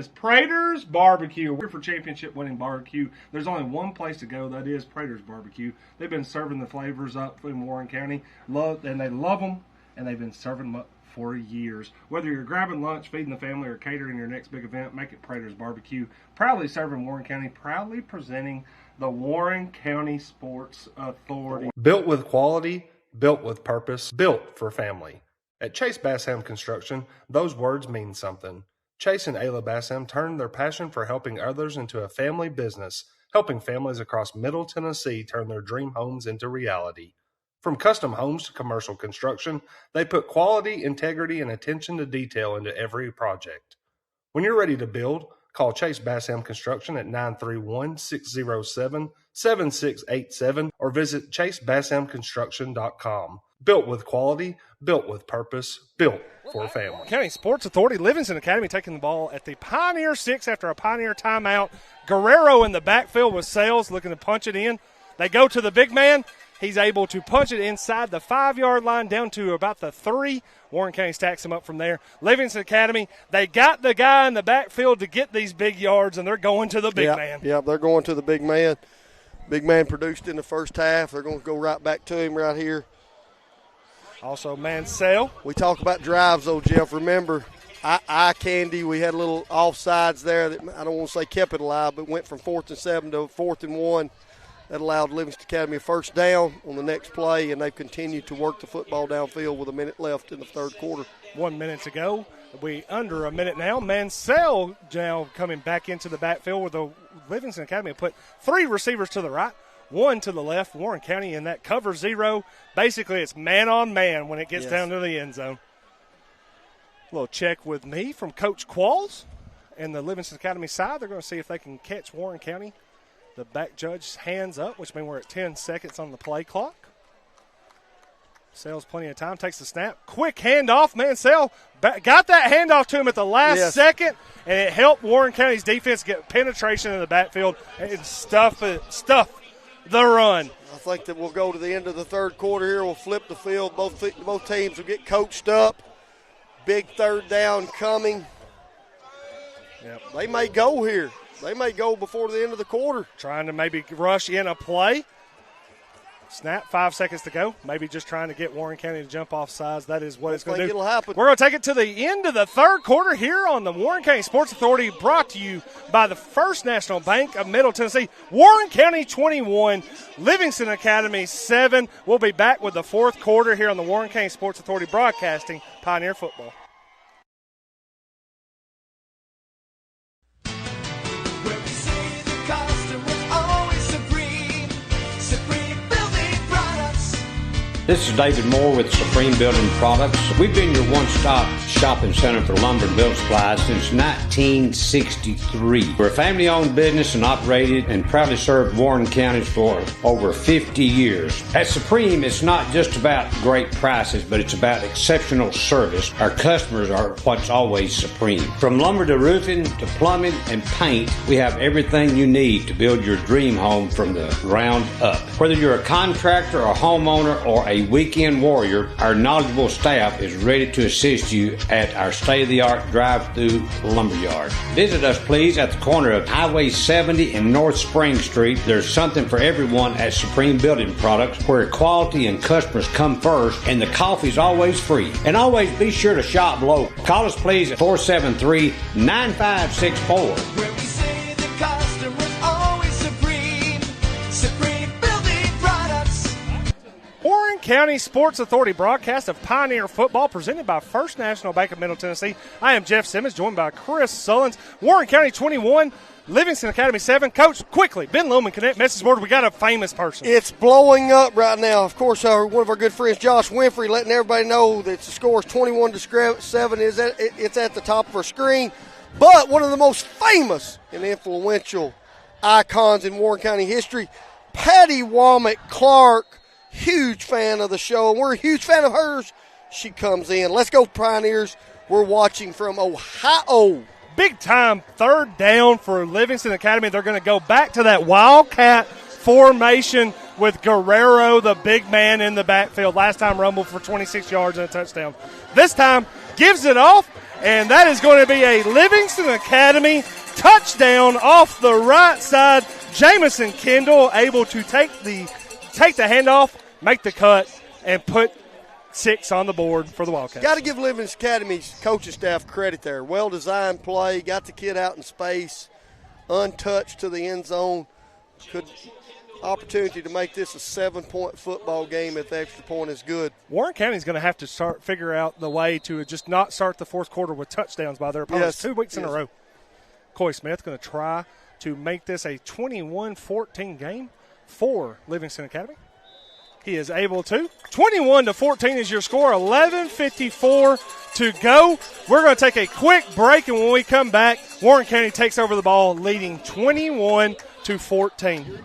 It's Prater's Barbecue. We're for championship-winning barbecue. There's only one place to go. That is Prater's Barbecue. They've been serving the flavors up in Warren County, and they love them, and they've been serving them up for years. Whether you're grabbing lunch, feeding the family, or catering your next big event, make it Prater's Barbecue. Proudly serving Warren County, proudly presenting the Warren County Sports Authority. Built with quality, built with purpose, built for family. At Chase Bassham Construction, those words mean something. Chase and Ayla Bassam turned their passion for helping others into a family business, helping families across Middle Tennessee turn their dream homes into reality. From custom homes to commercial construction, they put quality, integrity, and attention to detail into every project. When you're ready to build, Call Chase Bassam Construction at 931-607-7687 or visit ChaseBassamConstruction.com. Built with quality, built with purpose, built for a family. County Sports Authority, Livingston Academy taking the ball at the Pioneer 6 after a Pioneer timeout. Guerrero in the backfield with Sales looking to punch it in. They go to the big man. He's able to punch it inside the 5-yard line down to about the 3. Warren County stacks him up from there. Livingston Academy, they got the guy in the backfield to get these big yards, and they're going to the big man. Yeah, they're going to the big man. Big man produced in the first half. They're going to go right back to him right here. Also, Mansell. We talk about drives, though, Jeff. Remember, eye candy, we had a little offsides there that I don't want to say kept it alive, but went from 4th and 7 to 4th and 1. That allowed Livingston Academy a first down on the next play, and they've continued to work the football downfield with a minute left in the third quarter. 1 minute to go. We under a minute now. Mansell now coming back into the backfield with the Livingston Academy put 3 receivers to the right, 1 to the left. Warren County in that cover 0. Basically, it's man on man when it gets down to the end zone. A little check with me from Coach Qualls and the Livingston Academy side. They're going to see if they can catch Warren County. The back judge hands up, which means we're at 10 seconds on the play clock. Sales plenty of time, takes the snap. Quick handoff. Mansell got that handoff to him at the last second, and it helped Warren County's defense get penetration in the backfield and stuff the run. I think that we'll go to the end of the third quarter here. We'll flip the field. Both teams will get coached up. Big third down coming. Yep. They may go here. They may go before the end of the quarter. Trying to maybe rush in a play. Snap, 5 seconds to go. Maybe just trying to get Warren County to jump off sides. That is what it's going to do. It'll happen. We're going to take it to the end of the third quarter here on the Warren County Sports Authority, brought to you by the First National Bank of Middle Tennessee. Warren County 21, Livingston Academy 7. We'll be back with the fourth quarter here on the Warren County Sports Authority broadcasting Pioneer Football. This is David Moore with Supreme Building Products. We've been your one-stop shopping center for lumber and building supplies since 1963. We're a family-owned business and operated and proudly served Warren County for over 50 years. At Supreme, it's not just about great prices, but it's about exceptional service. Our customers are what's always supreme. From lumber to roofing to plumbing and paint, we have everything you need to build your dream home from the ground up. Whether you're a contractor, a homeowner, or a weekend warrior, our knowledgeable staff is ready to assist you at our state-of-the-art drive-through lumberyard. Visit us, please, at the corner of Highway 70 and North Spring Street. There's something for everyone at Supreme Building Products, where quality and customers come first, and the coffee's always free. And always be sure to shop local. Call us, please, at 473-9564. Where we say the customer's always supreme. Supreme Building Products. Warren County Sports Authority broadcast of Pioneer Football presented by First National Bank of Middle Tennessee. I am Jeff Simmons, joined by Chris Sullins. Warren County 21, Livingston Academy 7. Coach, quickly, Ben Loman, Connect message board. We got a famous person. It's blowing up right now. Of course, one of our good friends, Josh Winfrey, letting everybody know that the score is 21-7. It's at the top of our screen. But one of the most famous and influential icons in Warren County history, Patty Womack Clark, huge fan of the show, and we're a huge fan of hers. She comes in. Let's go, Pioneers. We're watching from Ohio. Big time third down for Livingston Academy. They're going to go back to that Wildcat formation with Guerrero, the big man, in the backfield. Last time rumbled for 26 yards and a touchdown. This time gives it off, and that is going to be a Livingston Academy touchdown off the right side. Jamison Kendall able to take the handoff, make the cut, and put 6 on the board for the Wildcats. Got to give Livingston Academy's coaching staff credit there. Well-designed play, got the kid out in space, untouched to the end zone. Good opportunity to make this a 7-point football game if the extra point is good. Warren County's going to have to figure out the way to just not start the fourth quarter with touchdowns by their opponents 2 weeks in a row. Coy Smith going to try to make this a 21-14 game for Livingston Academy. He is able to. 21-14 is your score. 11:54 to go. We're going to take a quick break, and when we come back, Warren County takes over the ball, leading 21-14.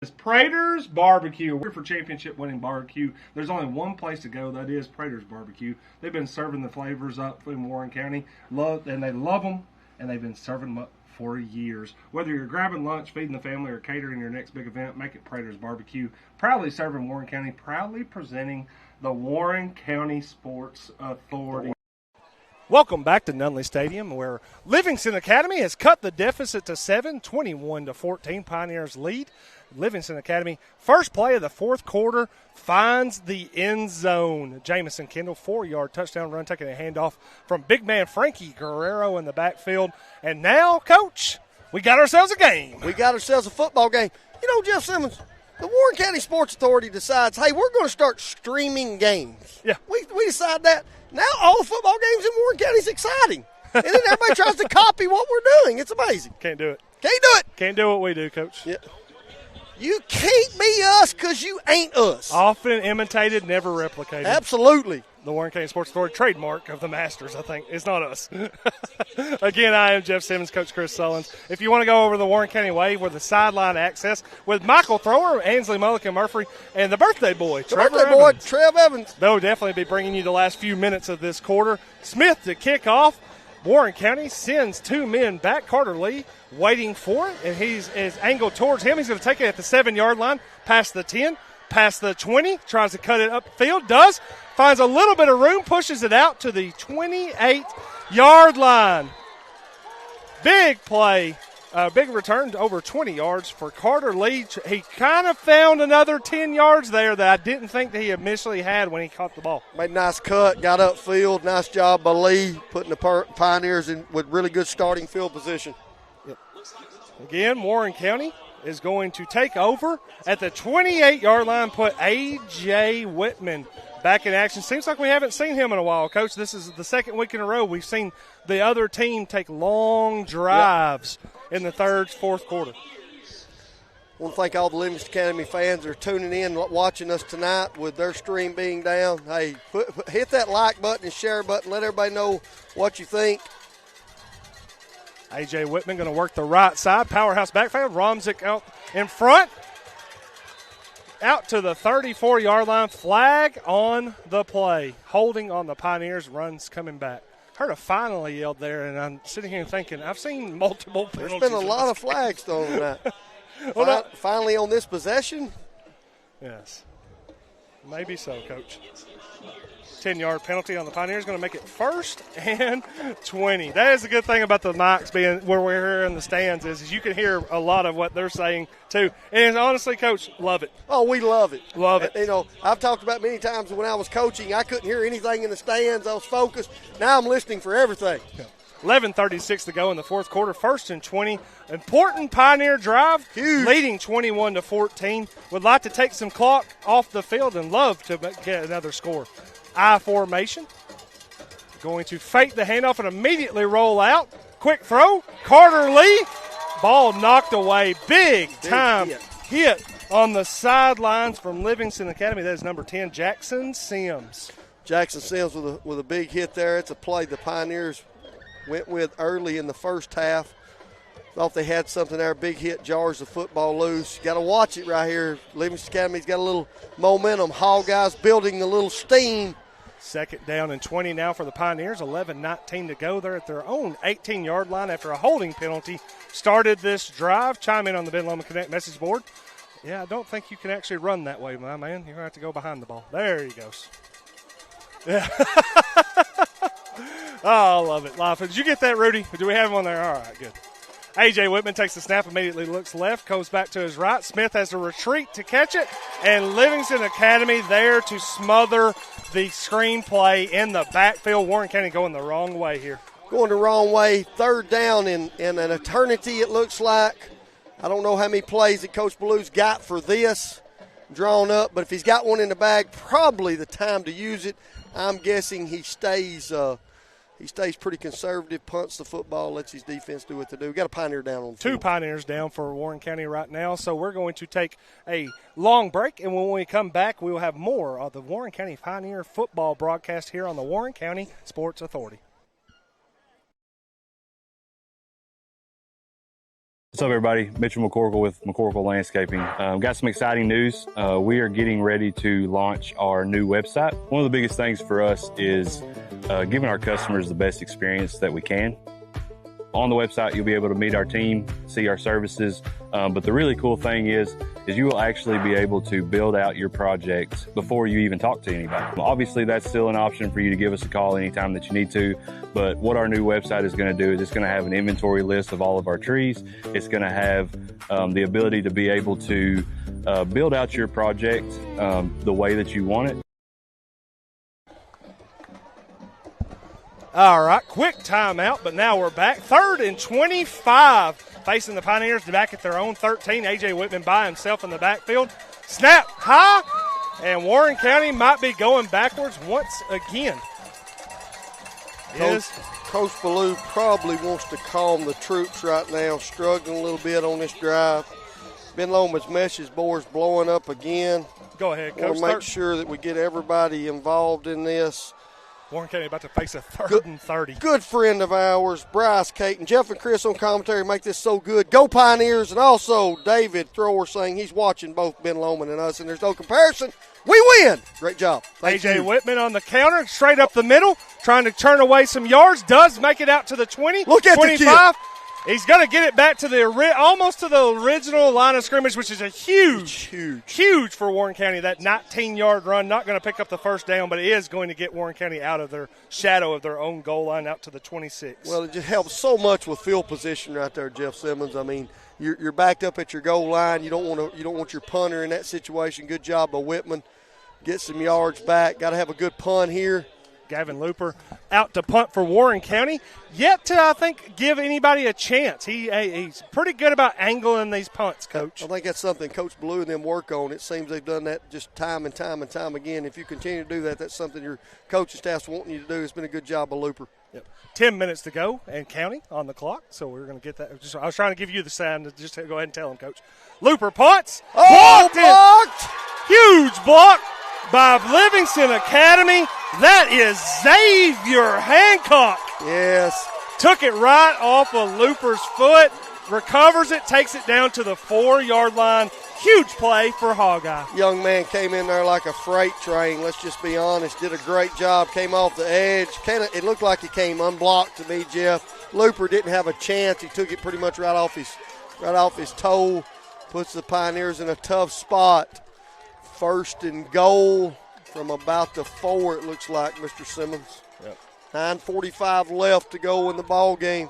It's Prater's Barbecue. We're for championship-winning barbecue. There's only one place to go. That is Prater's Barbecue. They've been serving the flavors up in Warren County, and they love them, and they've been serving them up for years. Whether you're grabbing lunch, feeding the family, or catering your next big event, make it Prater's Barbecue. Proudly serving Warren County, proudly presenting the Warren County Sports Authority. Welcome back to Nunley Stadium, where Livingston Academy has cut the deficit to 7, 21-14. Pioneers lead. Livingston Academy, first play of the fourth quarter, finds the end zone. Jamison Kendall, 4-yard touchdown run, taking a handoff from big man Frankie Guerrero in the backfield. And now, Coach, we got ourselves a game. We got ourselves a football game. You know, Jeff Simmons, the Warren County Sports Authority decides, hey, we're going to start streaming games. Yeah. We decide that. Now all the football games in Warren County is exciting. And then everybody tries to copy what we're doing. It's amazing. Can't do it. Can't do it. Can't do what we do, Coach. Yeah. You can't be us because you ain't us. Often imitated, never replicated. Absolutely. The Warren County Sports Authority trademark of the Masters, I think. It's not us. Again, I am Jeff Simmons, Coach Chris Sullins. If you want to go over the Warren County Way with the sideline access with Michael Thrower, Ansley Mullican Murphy, and the birthday boy, Trev Evans. They'll definitely be bringing you the last few minutes of this quarter. Smith to kick off. Warren County sends two men back. Carter Lee waiting for it, and he's angled towards him. He's going to take it at the 7-yard line, past the 10, past the 20, tries to cut it upfield, does, finds a little bit of room, pushes it out to the 28-yard line. Big play, big return to over 20 yards for Carter Lee. He kind of found another 10 yards there that I didn't think that he initially had when he caught the ball. Made a nice cut, got upfield. Nice job by Lee, putting the Pioneers in with really good starting field position. Yep. Again, Warren County is going to take over at the 28-yard line, put A.J. Whitman back in action. Seems like we haven't seen him in a while, Coach. This is the second week in a row we've seen the other team take long drives in the third, fourth quarter. I want to thank all the Livingston Academy fans that are tuning in, watching us tonight with their stream being down. Hey, hit that like button and share button. Let everybody know what you think. A.J. Whitman going to work the right side. Powerhouse backfield. Romzik out in front. Out to the 34-yard line. Flag on the play. Holding on the Pioneers. Runs coming back. Heard a finally yelled there, and I'm sitting here thinking, I've seen multiple penalties. There's been a lot of flags thrown tonight. Finally on this possession? Yes. Maybe so, Coach. 10-yard penalty on the Pioneers, going to make it 1st and 20. That is the good thing about the mics being where we're here in the stands is you can hear a lot of what they're saying, too. And honestly, Coach, love it. Oh, we love it. Love it. You know, I've talked about many times when I was coaching, I couldn't hear anything in the stands. I was focused. Now I'm listening for everything. 11:36 to go in the fourth quarter, 1st and 20. Important Pioneer drive, huge, leading 21-14. Would like to take some clock off the field and love to get another score. I formation. Going to fake the handoff and immediately roll out. Quick throw. Carter Lee. Ball knocked away. Big time hit on the sidelines from Livingston Academy. That is number 10, Jackson Sims. Jackson Sims with a big hit there. It's a play the Pioneers went with early in the first half. Thought they had something there. Big hit jars the football loose. Got to watch it right here. Livingston Academy's got a little momentum. Hall guys building a little steam. 2nd down and 20 now for the Pioneers. 11:19 to go. They're at their own 18-yard line after a holding penalty. Started this drive. Chime in on the Ben Loma Connect message board. Yeah, I don't think you can actually run that way, my man. You're going to have to go behind the ball. There he goes. Yeah. Oh, I love it. Did you get that, Rudy? Do we have him on there? All right, good. A.J. Whitman takes the snap, immediately looks left, goes back to his right. Smith has to retreat to catch it, and Livingston Academy there to smother the screenplay in the backfield. Warren County going the wrong way here. Going the wrong way. 3rd down in an eternity, it looks like. I don't know how many plays that Coach Ballew's got for this drawn up, but if he's got one in the bag, probably the time to use it. I'm guessing he stays He stays pretty conservative, punts the football, lets his defense do what they do. We got a Pioneer down on the field. 2 Pioneers down for Warren County right now. So we're going to take a long break, and when we come back, we will have more of the Warren County Pioneer football broadcast here on the Warren County Sports Authority. What's up, everybody? Mitchell McCorkle with McCorkle Landscaping. Got some exciting news. We are getting ready to launch our new website. One of the biggest things for us is giving our customers the best experience that we can. On the website, you'll be able to meet our team, see our services, but the really cool thing is you will actually be able to build out your project before you even talk to anybody. Obviously, that's still an option for you to give us a call anytime that you need to, but what our new website is going to do is it's going to have an inventory list of all of our trees. It's going to have the ability to be able to build out your project the way that you want it. All right, quick timeout, but now we're back. 3rd and 25, facing the Pioneers back at their own 13. A.J. Whitman by himself in the backfield. Snap high, and Warren County might be going backwards once again. Coach Ballou probably wants to calm the troops right now, struggling a little bit on this drive. Ben Loman's message board's blowing up again. Go ahead, Coach. Want to make sure that we get everybody involved in this. Warren County about to face a 3rd and 30. Good friend of ours, Bryce Caton. Jeff and Chris on commentary make this so good. Go Pioneers. And also David Thrower saying he's watching both Ben Loman and us, and there's no comparison. We win. Great job. A.J. Whitman on the counter, straight up the middle, trying to turn away some yards. Does make it out to the 20. Look at 25. The kid. He's going to get it back to the almost to the original line of scrimmage, which is a huge for Warren County. That 19-yard run, not going to pick up the first down, but it is going to get Warren County out of their shadow of their own goal line out to the 26. Well, it just helps so much with field position right there, Jeff Simmons. I mean, you're backed up at your goal line. You don't want your punter in that situation. Good job by Whitman. Get some yards back. Got to have a good punt here. Gavin Looper out to punt for Warren County. Yet to, I think, give anybody a chance. He's pretty good about angling these punts, Coach. I think that's something Coach Blue and them work on. It seems they've done that just time and time and time again. If you continue to do that, that's something your coaching staff's wanting you to do. It's been a good job by Looper. Yep. 10 minutes to go and counting on the clock, so we're going to get that. I was trying to give you the sound to just go ahead and tell him, Coach. Looper punts. Blocked! Huge block by Livingston Academy. That is Xavier Hancock. Yes. Took it right off of Looper's foot, recovers it, takes it down to the 4-yard line. Huge play for Hogeye. Young man came in there like a freight train, let's just be honest. Did a great job, came off the edge. It looked like he came unblocked to me, Jeff. Looper didn't have a chance. He took it pretty much right off his toe. Puts the Pioneers in a tough spot. 1st and goal from about the 4, it looks like, Mr. Simmons. Yep. 9:45 left to go in the ball game.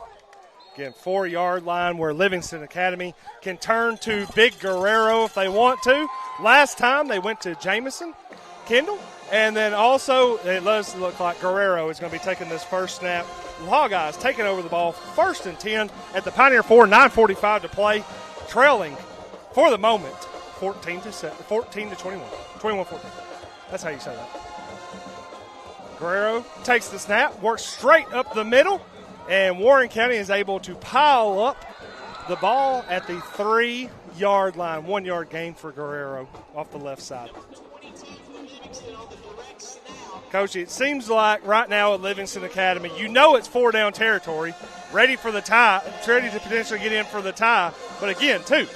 Again, 4-yard line where Livingston Academy can turn to Big Guerrero if they want to. Last time they went to Jamison, Kendall, and then also it does look like Guerrero is going to be taking this first snap. The Hogeyes taking over the ball, 1st and 10 at the Pioneer 4, 9:45 to play, trailing for the moment 14 to 21, 21-14. That's how you say that. Guerrero takes the snap, works straight up the middle, and Warren County is able to pile up the ball at the 3-yard line. 1-yard gain for Guerrero off the left side. Coach, it seems like right now at Livingston Academy, you know it's 4-down territory, ready for the tie, ready to potentially get in for the tie. But again, too,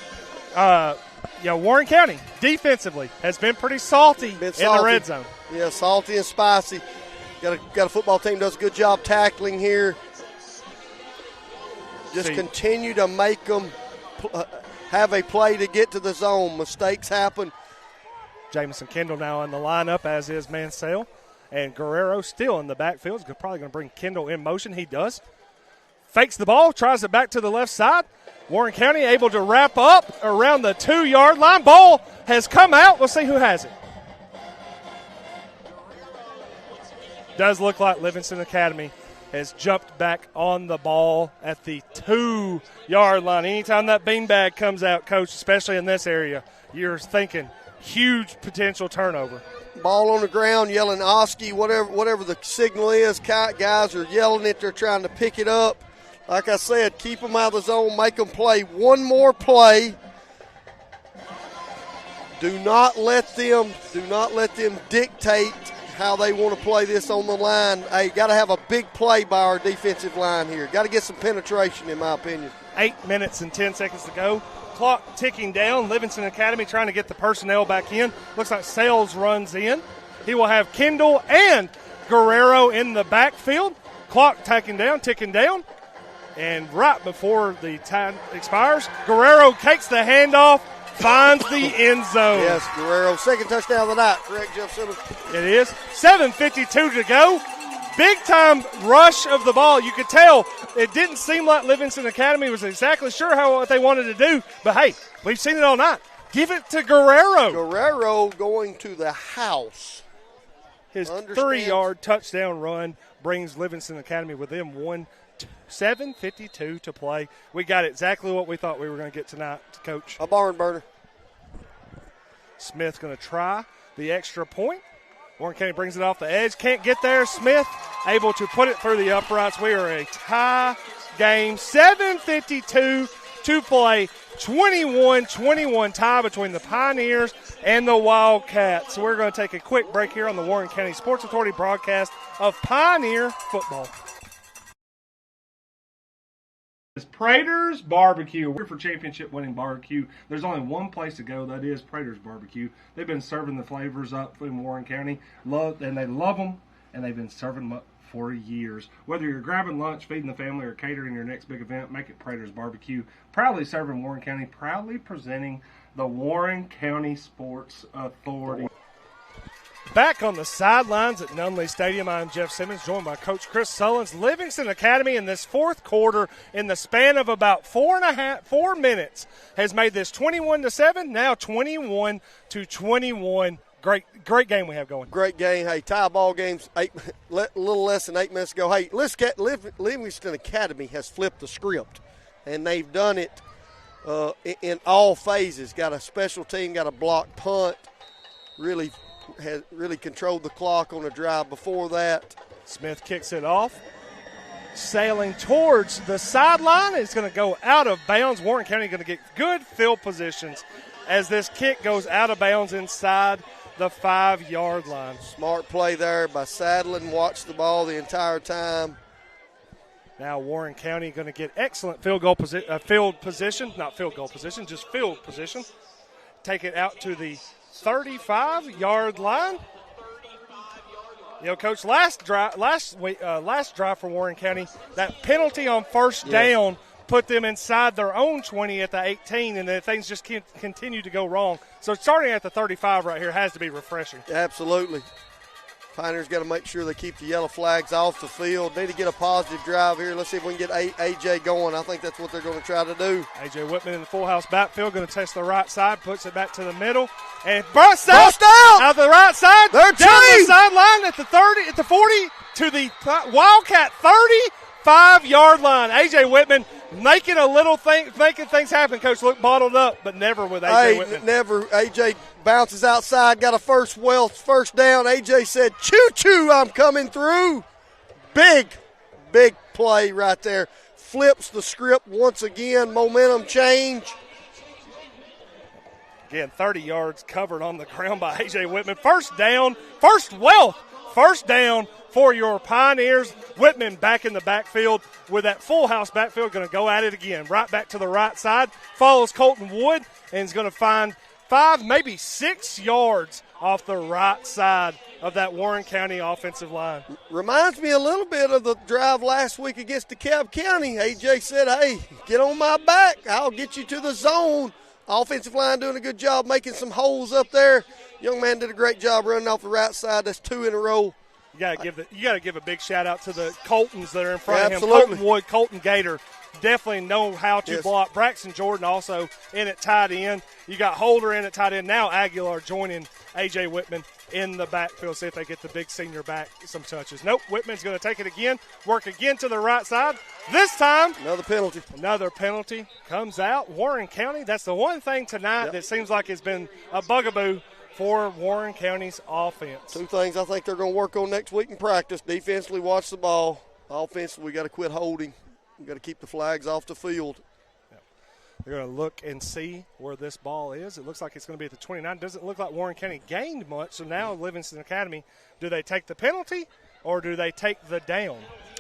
Warren County defensively has been pretty salty in the red zone. Yeah, salty and spicy. Got a football team does a good job tackling here. Just continue to make them have a play to get to the zone. Mistakes happen. Jamison Kendall now in the lineup, as is Mansell. And Guerrero still in the backfield. He's probably going to bring Kendall in motion. He does. Fakes the ball, tries it back to the left side. Warren County able to wrap up around the 2-yard line. Ball has come out. We'll see who has it. Does look like Livingston Academy has jumped back on the ball at the 2-yard line. Anytime that beanbag comes out, Coach, especially in this area, you're thinking huge potential turnover. ball on the ground, yelling Oski, whatever the signal is. Guys are yelling it. They're trying to pick it up. Like I said, keep them out of the zone, make them play one more play. Do not let them dictate how they want to play this on the line. Hey, got to have a big play by our defensive line here. Got to get some penetration, in my opinion. 8 minutes and 10 seconds to go. Clock ticking down. Livingston Academy trying to get the personnel back in. Looks like Sales runs in. He will have Kendall and Guerrero in the backfield. Clock ticking down. And right before the time expires, Guerrero takes the handoff, finds the end zone. Yes, Guerrero. Second touchdown of the night. Correct, Jeff Simmons? It is. 7:52 to go. Big time rush of the ball. You could tell it didn't seem like Livingston Academy was exactly sure what they wanted to do. But, hey, we've seen it all night. Give it to Guerrero. Guerrero going to the house. His 3-yard touchdown run brings Livingston Academy within 7:52 to play. We got exactly what we thought we were going to get tonight, Coach. A barn burner. Smith going to try the extra point. Warren County brings it off the edge. Can't get there. Smith able to put it through the uprights. We are a tie game. 7:52 to play. 21-21 tie between the Pioneers and the Wildcats. So we're going to take a quick break here on the Warren County Sports Authority broadcast of Pioneer football. It's Prater's Barbecue. We're for championship-winning barbecue. There's only one place to go. That is Prater's Barbecue. They've been serving the flavors up in Warren County, and they love them, and they've been serving them up for years. Whether you're grabbing lunch, feeding the family, or catering your next big event, make it Prater's Barbecue. Proudly serving Warren County, proudly presenting the Warren County Sports Authority. Back on the sidelines at Nunley Stadium, I'm Jeff Simmons, joined by Coach Chris Sullins. Livingston Academy in this fourth quarter, in the span of about 4 minutes, has made this 21-7, now 21-21. Great game we have going. Great game. Hey, tie ball games, a little less than 8 minutes ago. Hey, Livingston Academy has flipped the script, and they've done it in all phases. Got a special team, got a block punt, really controlled the clock on the drive before that. Smith kicks it off. Sailing towards the sideline. It's going to go out of bounds. Warren County going to get good field positions as this kick goes out of bounds inside the 5-yard line. Smart play there by Sadlin. Watch the ball the entire time. Now Warren County going to get excellent field position. Take it out to the 35-yard line. You know, Coach, last drive for Warren County, that penalty on first down put them inside their own 20 at the 18, and then things just continue to go wrong. So starting at the 35 right here has to be refreshing. Absolutely. Pioneers got to make sure they keep the yellow flags off the field. Need to get a positive drive here. Let's see if we can get A.J. going. I think that's what they're going to try to do. A.J. Whitman in the full house backfield, going to test the right side, puts it back to the middle, and bursts out of the right side. They're down the sideline at the 30, at the 40, to the Wildcat 35-yard line. A.J. Whitman making things happen. Coach looked bottled up, but never with A.J. Whitman. Never. A.J. bounces outside, got a first down. A.J. said, choo-choo, I'm coming through. Big play right there. Flips the script once again. Momentum change. Again, 30 yards covered on the ground by A.J. Whitman. First down for your Pioneers. Whitman back in the backfield with that full house backfield, going to go at it again. Right back to the right side. Follows Colton Wood and is going to find 5, maybe 6 yards off the right side of that Warren County offensive line. Reminds me a little bit of the drive last week against DeKalb County. A.J. said, hey, get on my back. I'll get you to the zone. Offensive line doing a good job making some holes up there. Young man did a great job running off the right side. That's 2 in a row. You got to give a big shout out to the Coltons that are in front of him. Absolutely. Colton Wood, Colton Gator definitely know how to block. Braxton Jordan also in at tight end. You got Holder in at tight end. Now Aguilar joining A.J. Whitman in the backfield. See if they get the big senior back some touches. Nope, Whitman's going to take it again. Work again to the right side. This time, Another penalty comes out. Warren County, that's the one thing tonight that seems like has been a bugaboo for Warren County's offense. Two things I think they're going to work on next week in practice. Defensively, watch the ball. Offensively, we got to quit holding. We got to keep the flags off the field. They're going to look and see where this ball is. It looks like it's going to be at the 29. Doesn't look like Warren County gained much. So now Livingston Academy, do they take the penalty or do they take the down?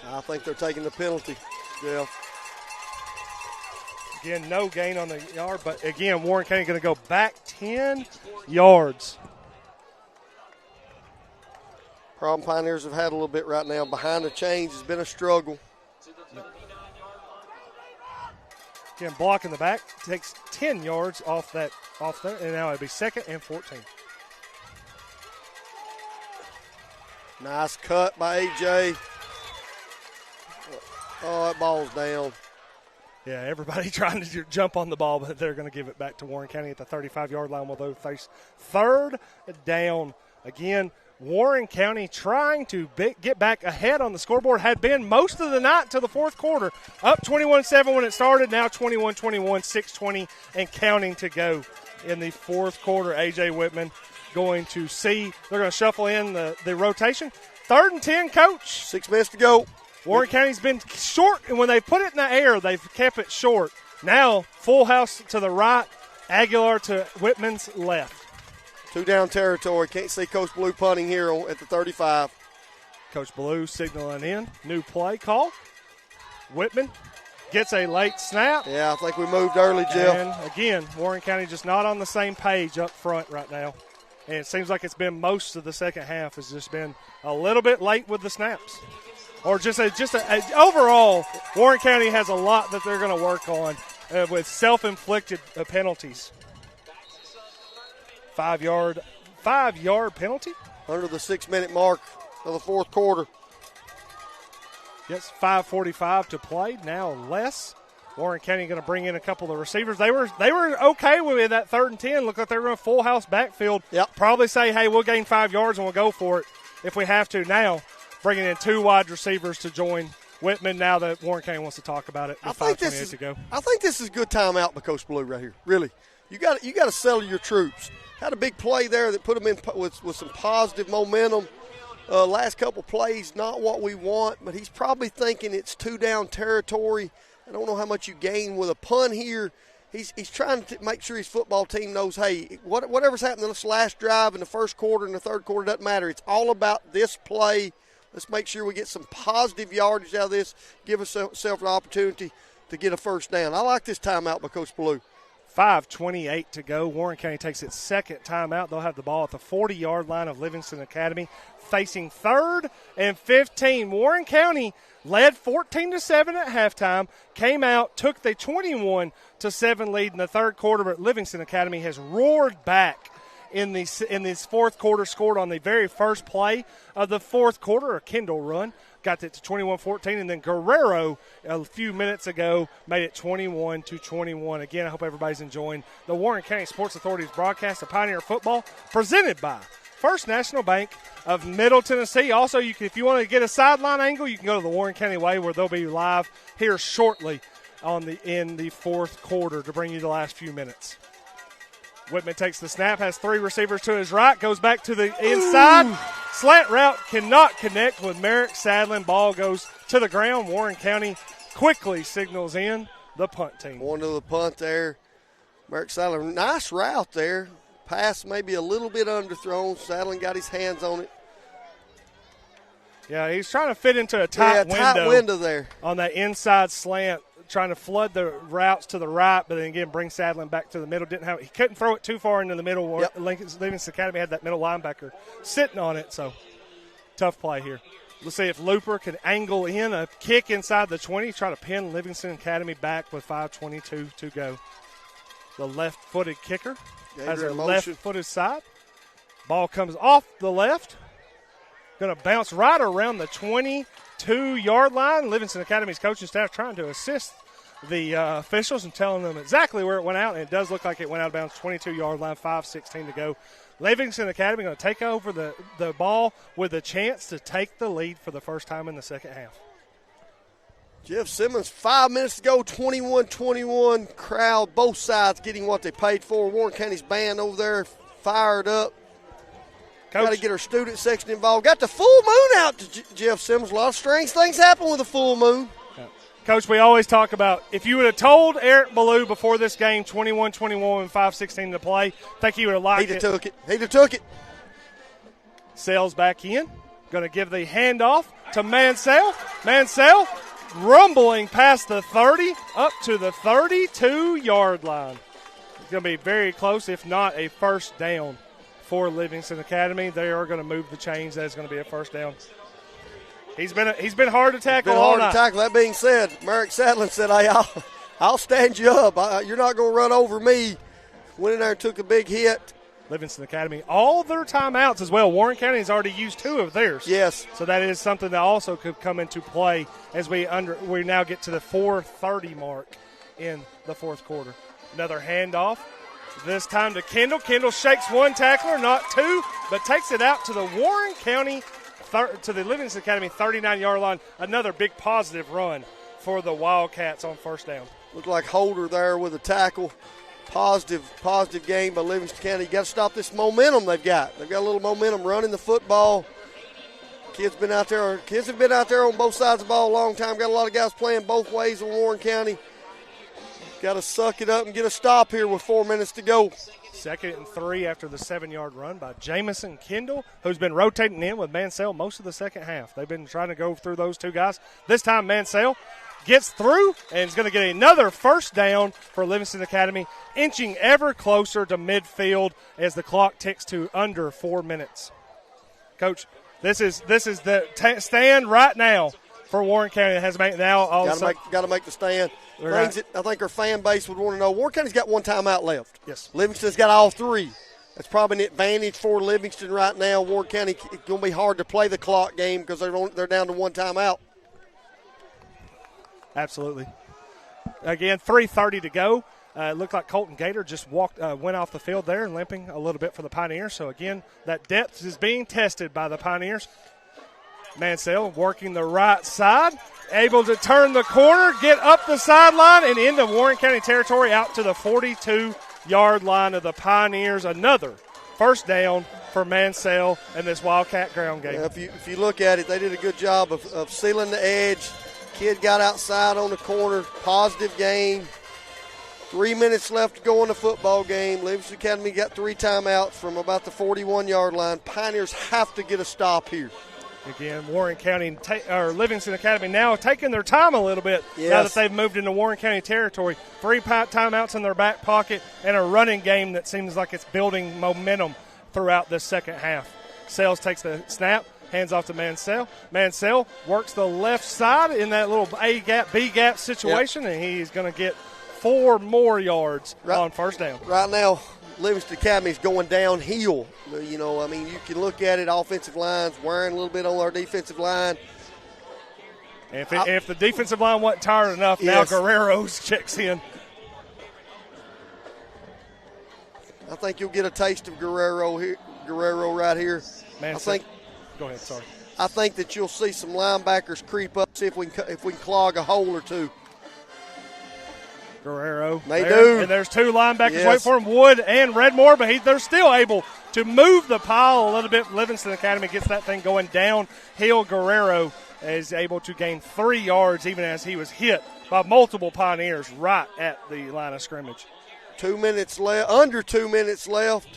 I think they're taking the penalty, Jeff. Again, no gain on the yard, but again, Warren County going to go back 10 yards. Problem Pioneers have had a little bit right now. Behind the chains has been a struggle. Again, block in the back takes 10 yards off there, and now it'll be 2nd and 14. Nice cut by A.J. Oh, that ball's down. Yeah, everybody trying to jump on the ball, but they're going to give it back to Warren County at the 35-yard line while they face 3rd down. Again, Warren County trying to get back ahead on the scoreboard, had been most of the night to the 4th quarter. Up 21-7 when it started, now 21-21, 6:20 and counting to go in the 4th quarter. A.J. Whitman going to see, they're going to shuffle in the rotation. 3rd and 10, Coach. 6 minutes to go. Warren County's been short, and when they put it in the air, they've kept it short. Now, full house to the right, Aguilar to Whitman's left. 2 down territory. Can't see Coach Blue punting here at the 35. Coach Blue signaling in. New play call. Whitman gets a late snap. Yeah, I think we moved early, Jeff. And again, Warren County just not on the same page up front right now. And it seems like it's been most of the second half has just been a little bit late with the snaps. Or overall, Warren County has a lot that they're going to work on with self-inflicted penalties. 5-yard penalty. Under the 6-minute mark of the 4th quarter. Yes, 5:45 to play. Now less. Warren County going to bring in a couple of the receivers. They were okay with that 3rd and 10. Looked like they were going to full house backfield. Yep. Probably say, hey, we'll gain 5 yards and we'll go for it if we have to. Now bringing in 2 wide receivers to join Whitman. Now that Warren County wants to talk about it. I think this is a good timeout by Coach Blue right here. Really, you got to settle your troops. Had a big play there that put them in with some positive momentum. Last couple plays, not what we want, but he's probably thinking it's 2 down territory. I don't know how much you gain with a punt here. He's trying to make sure his football team knows, hey, whatever's happened in this last drive in the 1st quarter and the 3rd quarter doesn't matter. It's all about this play. Let's make sure we get some positive yardage out of this, give ourselves an opportunity to get a 1st down. I like this timeout by Coach Blue. 5:28 to go. Warren County takes its 2nd timeout. They'll have the ball at the 40-yard line of Livingston Academy, facing 3rd and 15. Warren County led 14-7 at halftime, came out, took the 21-7 lead in the 3rd quarter, but Livingston Academy has roared back in this 4th quarter, scored on the very first play of the 4th quarter, a Kendall run. Got it to 21-14, and then Guerrero a few minutes ago made it 21-21. Again, I hope everybody's enjoying the Warren County Sports Authority's broadcast of Pioneer Football, presented by First National Bank of Middle Tennessee. Also, if you want to get a sideline angle, you can go to the Warren County Way, where they'll be live here shortly in the 4th quarter to bring you the last few minutes. Whitman takes the snap, has 3 receivers to his right, goes back to the inside. Slant route cannot connect with Merrick Sadlin. Ball goes to the ground. Warren County quickly signals in the punt team. Going to the punt there. Merrick Sadlin, nice route there. Pass maybe a little bit underthrown. Sadlin got his hands on it. Yeah, he's trying to fit into a tight window there on that inside slant, trying to flood the routes to the right, but then again bring Sadlin back to the middle. He couldn't throw it too far into the middle. Yep. Livingston Academy had that middle linebacker sitting on it, so tough play here. Let's see if Looper can angle in a kick inside the 20, try to pin Livingston Academy back with 5:22 to go. The left-footed kicker has a left-footed side. Ball comes off the left. Going to bounce right around the 22-yard line. Livingston Academy's coaching staff trying to assist the officials and telling them exactly where it went out, and it does look like it went out of bounds, 22-yard line, 5:16 to go. Livingston Academy going to take over the ball with a chance to take the lead for the first time in the second half. Jeff Simmons, 5 minutes to go, 21-21. Crowd, both sides getting what they paid for. Warren County's band over there fired up. Got to get our student section involved. Got the full moon out to Jeff Simmons. A lot of strange things happen with a full moon. Coach, we always talk about if you would have told Eric Ballou before this game 21-21 and 5:16 to play, I think he would have liked it. He'd have took it. Sales back in. Going to give the handoff to Mansell. Mansell rumbling past the 30 up to the 32-yard line. It's going to be very close, if not a first down for Livingston Academy. They are going to move the chains. That's going to be a first down. He's been hard to tackle all night. That being said, Merrick Sadlin said, hey, I'll stand you up. You're not going to run over me. Went in there and took a big hit. Livingston Academy, all their timeouts as well. Warren County has already used 2 of theirs. Yes. So that is something that also could come into play as we now get to the 4:30 mark in the fourth quarter. Another handoff. This time to Kendall. Kendall shakes one tackler, not 2, but takes it out to the Warren County to the Livingston Academy 39-yard line. Another big positive run for the Wildcats on first down. Looked like Holder there with a tackle. Positive game by Livingston County. You got to stop this momentum they've got. They've got a little momentum running the football. Kids have been out there on both sides of the ball a long time. Got a lot of guys playing both ways in Warren County. Got to suck it up and get a stop here with 4 minutes to go. 2nd and 3 after the 7-yard run by Jamison Kendall, who's been rotating in with Mansell most of the second half. They've been trying to go through those 2 guys. This time Mansell gets through and is going to get another first down for Livingston Academy, inching ever closer to midfield as the clock ticks to under 4 minutes. Coach, this is the stand right now for Warren County. It has made now all got to make the stand. Things that I think our fan base would want to know. Warren County's got 1 timeout left. Yes. Livingston's got all 3. That's probably an advantage for Livingston right now. Warren County, it's going to be hard to play the clock game because they're down to 1 timeout. Absolutely. Again, 3:30 to go. It looked like Colton Gator just went off the field there and limping a little bit for the Pioneers. So, again, that depth is being tested by the Pioneers. Mansell working the right side, able to turn the corner, get up the sideline, and into Warren County territory out to the 42-yard line of the Pioneers. Another first down for Mansell in this Wildcat ground game. Yeah, if you look at it, they did a good job of sealing the edge. Kid got outside on the corner. Positive game. 3 minutes left to go in the football game. Livingston Academy got 3 timeouts from about the 41-yard line. Pioneers have to get a stop here. Again, Warren County or Livingston Academy now taking their time a little bit now that they've moved into Warren County territory. 3 timeouts in their back pocket and a running game that seems like it's building momentum throughout this second half. Sales takes the snap, hands off to Mansell. Mansell works the left side in that little A-gap, B-gap situation, and he's going to get 4 more yards on first down. Right now, Livingston Academy is going downhill. You know, I mean, you can look at it, offensive line's wearing a little bit on our defensive line. If the defensive line wasn't tired enough, now Guerrero's checks in. I think you'll get a taste of Guerrero right here. Go ahead, sorry. I think that you'll see some linebackers creep up, see if we can clog a hole or 2. Guerrero. And there's 2 linebackers waiting for him, Wood and Redmore, but they're still able to move the pile a little bit. Livingston Academy gets that thing going downhill. Guerrero is able to gain 3 yards even as he was hit by multiple Pioneers right at the line of scrimmage. 2 minutes left, under 2 minutes left.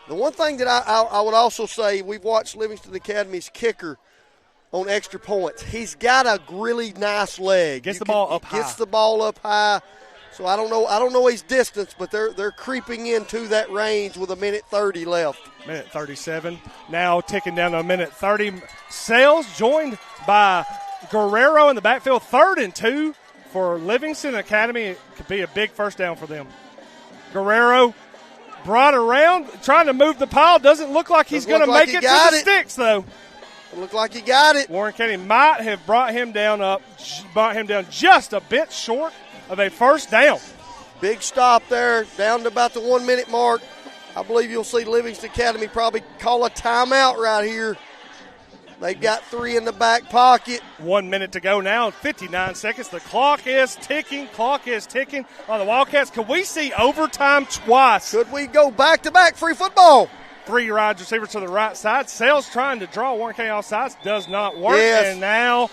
The one thing that I would also say, we've watched Livingston Academy's kicker on extra points. He's got a really nice leg. Gets the ball up high. So I don't know his distance, but they're creeping into that range with 1:30 left. 1:37. Now ticking down to 1:30. Sales joined by Guerrero in the backfield. 3rd and 2 for Livingston Academy. It could be a big first down for them. Guerrero brought around, trying to move the pile. Doesn't look like he's going to make it to the sticks, though. It looked like he got it. Warren County might have brought him down just a bit short of a first down. Big stop there, down to about the 1 minute mark. I believe you'll see Livingston Academy probably call a timeout right here. They've got 3 in the back pocket. 1 minute to go now, 59 seconds. The clock is ticking on the Wildcats. Could we see overtime twice? Could we go back-to-back free football? 3 wide receiver to the right side. Sales trying to draw Warren County off sides. Does not work. Yes. And now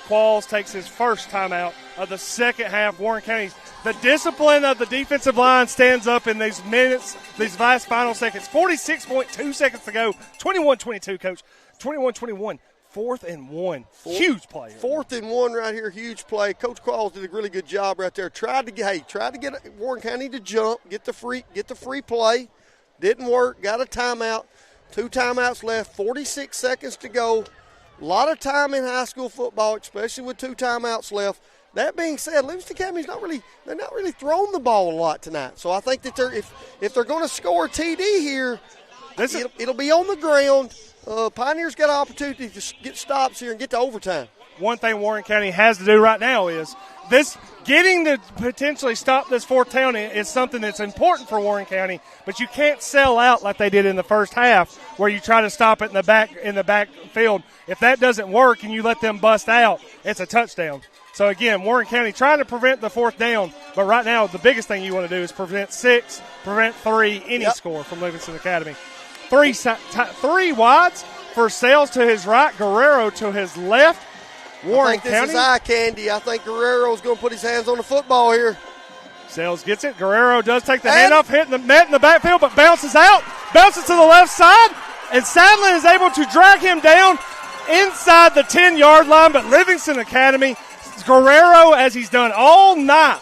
Qualls takes his first timeout of the second half. Warren County's the discipline of the defensive line stands up in these minutes, these last final seconds. 46.2 seconds to go. 21-22, Coach. 21-21. 4th and 1. Huge play. 4th and 1 right here. Huge play. Coach Qualls did a really good job right there. Tried to get Warren County to jump, get the free play. Didn't work. Got a timeout. 2 timeouts left. 46 seconds to go. A lot of time in high school football, especially with 2 timeouts left. That being said, Livingston Academy's not really throwing the ball a lot tonight. So I think that if they're going to score a TD here, it'll be on the ground. Pioneers got an opportunity to get stops here and get to overtime. One thing Warren County has to do right now is getting to potentially stop this 4th down is something that's important for Warren County, but you can't sell out like they did in the first half where you try to stop it in the backfield. If that doesn't work and you let them bust out, it's a touchdown. So, again, Warren County trying to prevent the 4th down, but right now the biggest thing you want to do is prevent 6, prevent 3, any score from Livingston Academy. 3 wides for Sales to his right, Guerrero to his left. Warren I think County. This is eye candy. I think Guerrero's going to put his hands on the football here. Sales gets it. Guerrero does take the handoff, hitting the net in the backfield, but bounces out. Bounces to the left side, and Sadlin is able to drag him down inside the 10-yard line, but Livingston Academy, Guerrero, as he's done all night,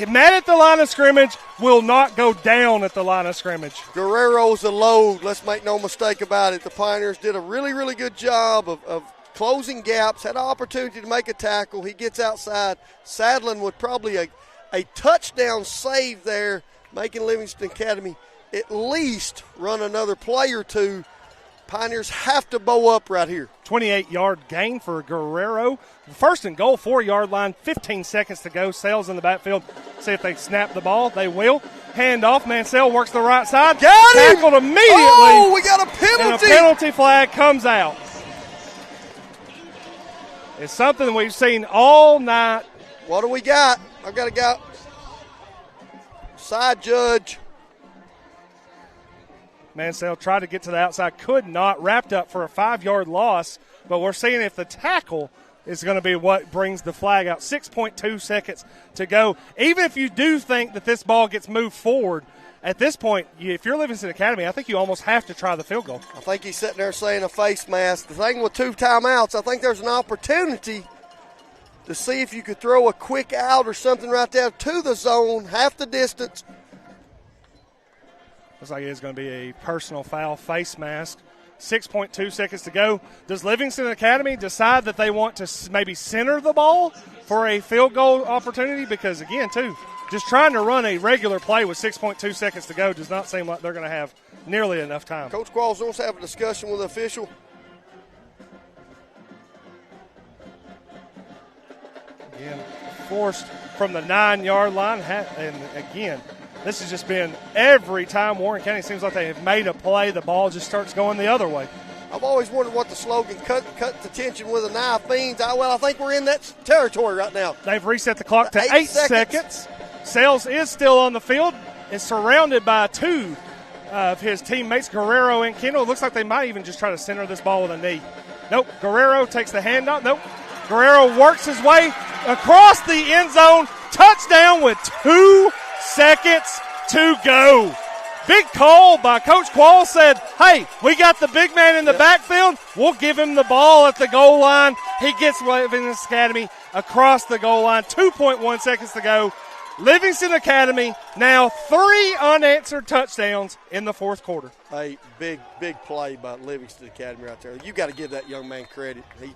met at the line of scrimmage, will not go down at the line of scrimmage. Guerrero's a load. Let's make no mistake about it. The Pioneers did a really, really good job of closing gaps, had an opportunity to make a tackle. He gets outside. Sadlin with probably a touchdown save there, making Livingston Academy at least run another play or two. Pioneers have to bow up right here. 28-yard gain for Guerrero. First and goal, 4-yard line, 15 seconds to go. Sales in the backfield. See if they snap the ball. They will. Hand off. Mansell works the right side. Got him! Tackled immediately. Oh, we got a penalty. And a penalty flag comes out. It's something we've seen all night. What do we got? I've got a guy. Side judge. Mansell tried to get to the outside, could not. Wrapped up for a 5-yard loss, but we're seeing if the tackle is going to be what brings the flag out. 6.2 seconds to go. Even if you do think that this ball gets moved forward, at this point, if you're Livingston Academy, I think you almost have to try the field goal. I think he's sitting there saying a face mask. The thing with 2 timeouts, I think there's an opportunity to see if you could throw a quick out or something right there to the zone, half the distance. Looks like it is going to be a personal foul, face mask. 6.2 seconds to go. Does Livingston Academy decide that they want to maybe center the ball for a field goal opportunity? Because, again, too, just trying to run a regular play with 6.2 seconds to go does not seem like they're going to have nearly enough time. Coach Qualls wants to have a discussion with the official. Again, forced from the 9-yard line. And, again, this has just been every time Warren County seems like they have made a play, the ball just starts going the other way. I've always wondered what the slogan, cut the tension with a knife, means. I think we're in that territory right now. They've reset the clock to 8 seconds. Sales is still on the field. Is surrounded by 2 of his teammates, Guerrero and Kendall. It looks like they might even just try to center this ball with a knee. Nope. Guerrero takes the handoff. Nope. Guerrero works his way across the end zone. Touchdown with 2 seconds to go. Big call by Coach Qualls. Said, hey, we got the big man in the backfield. We'll give him the ball at the goal line. He gets Livingston Academy across the goal line. 2.1 seconds to go. Livingston Academy now 3 unanswered touchdowns in the 4th quarter. Hey, big play by Livingston Academy right there. You got to give that young man credit. He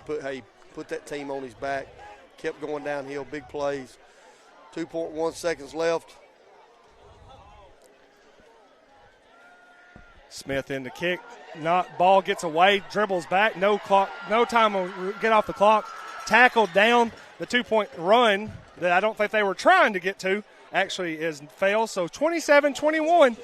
put that team on his back, kept going downhill, big plays. 2.1 seconds left. Smith in the kick. Ball gets away, dribbles back. No clock, no time to get off the clock. Tackled down. The 2-point run that I don't think they were trying to get to actually is failed. So 27-21.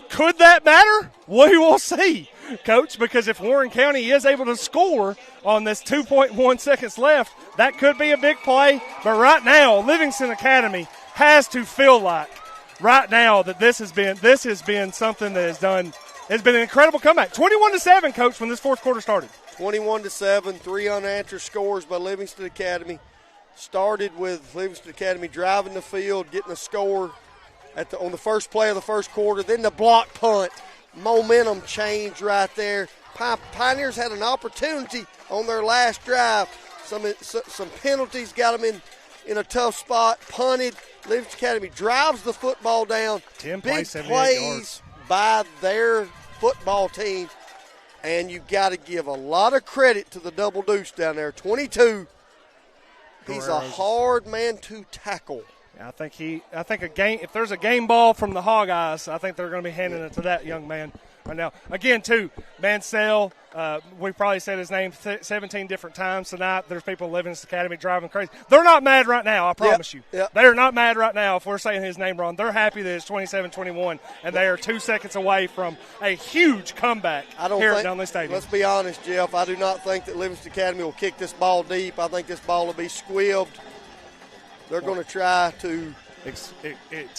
Could that matter? We will see, Coach, because if Warren County is able to score on this 2.1 seconds left, that could be a big play. But right now, Livingston Academy has to feel like right now that this has been something that has done It's been an incredible comeback. 21-7, Coach, when this fourth quarter started. 21-7, 3 unanswered scores by Livingston Academy. Started with Livingston Academy driving the field, getting a score on the first play of the first quarter. Then the block punt. Momentum change right there. Pioneers had an opportunity on their last drive. Some penalties got them in a tough spot. Punted. Livingston Academy drives the football down. 10 Big plays, 78 plays yards. by their football team. And you got to give a lot of credit to the double deuce down there. 22. He's a hard man to tackle. I think if there's a game ball from the Hog-Eyes, I think they're going to be handing it to that young man right now. Again, too, Mansell, we probably said his name 17 different times tonight. There's people in Livingston Academy driving crazy. They're not mad right now, I promise you. Yep. They are not mad right now if we're saying his name wrong. They're happy that it's 27-21, and they are 2 seconds away from a huge comeback at Nunley Stadium. Let's be honest, Jeff. I do not think that Livingston Academy will kick this ball deep. I think this ball will be squibbed. They're going to try to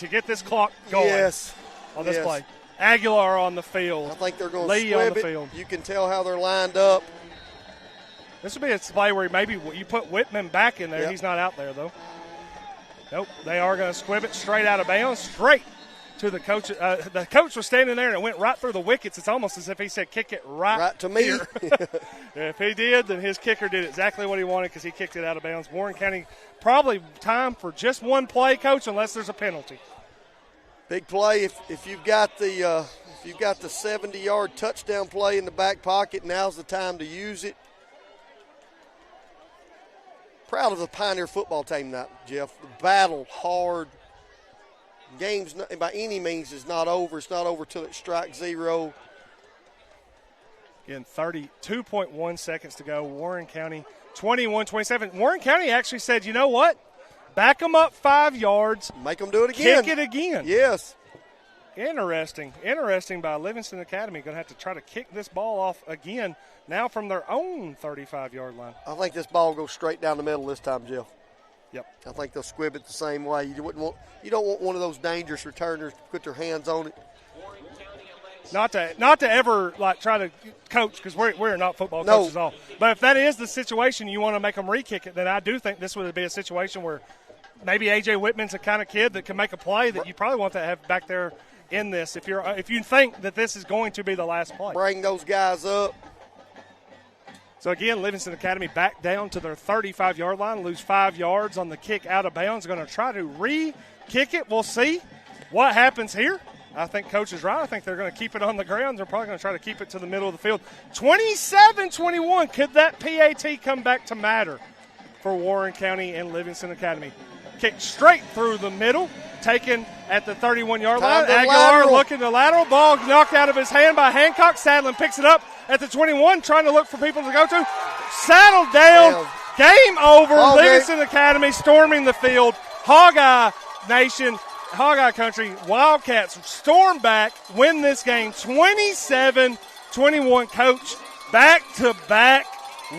get this clock going on this play. Aguilar on the field. I think they're going to squib on the it. field. You can tell how they're lined up. This would be a play where maybe you put Whitman back in there. Yep. He's not out there, though. Nope. They are going to squib it straight out of bounds, straight to the coach. The coach was standing there, and it went right through the wickets. It's almost as if he said, kick it right to me. Here. If he did, then his kicker did exactly what he wanted because he kicked it out of bounds. Warren County probably time for just one play, Coach, unless there's a penalty. Big play. If you've got the 70-yard touchdown play in the back pocket, now's the time to use it. Proud of the Pioneer football team tonight, Jeff. Battled hard. Game's not, by any means is not over. It's not over till it strikes zero. Again, 32.1 seconds to go. Warren County 21-27. Warren County actually said, you know what? Back them up 5 yards. Make them do it again. Kick it again. Yes. Interesting by Livingston Academy. Going to have to try to kick this ball off again, now from their own 35-yard line. I think this ball goes straight down the middle this time, Jeff. Yep. I think they'll squib it the same way. You don't want one of those dangerous returners to put their hands on it. Not to ever try to coach, because we're not football coaches at all. But if that is the situation, you want to make them re-kick it, then I do think this would be a situation where maybe A.J. Whitman's the kind of kid that can make a play that you probably want to have back there in this. If you think that this is going to be the last play, bring those guys up. So again, Livingston Academy back down to their 35-yard line, lose 5 yards on the kick out of bounds. Going to try to re-kick it. We'll see what happens here. I think Coach is right. I think they're going to keep it on the ground. They're probably going to try to keep it to the middle of the field. 27-21. Could that PAT come back to matter for Warren County and Livingston Academy? Kick straight through the middle, taken at the 31-yard line. Aguilar looking to lateral. Ball knocked out of his hand by Hancock. Sadlin picks it up at the 21, trying to look for people to go to. Saddled down. Game over. Livingston Academy storming the field. Hog-Eye Nation, Hog-Eye Country, Wildcats storm back, win this game 27-21. Coach, back-to-back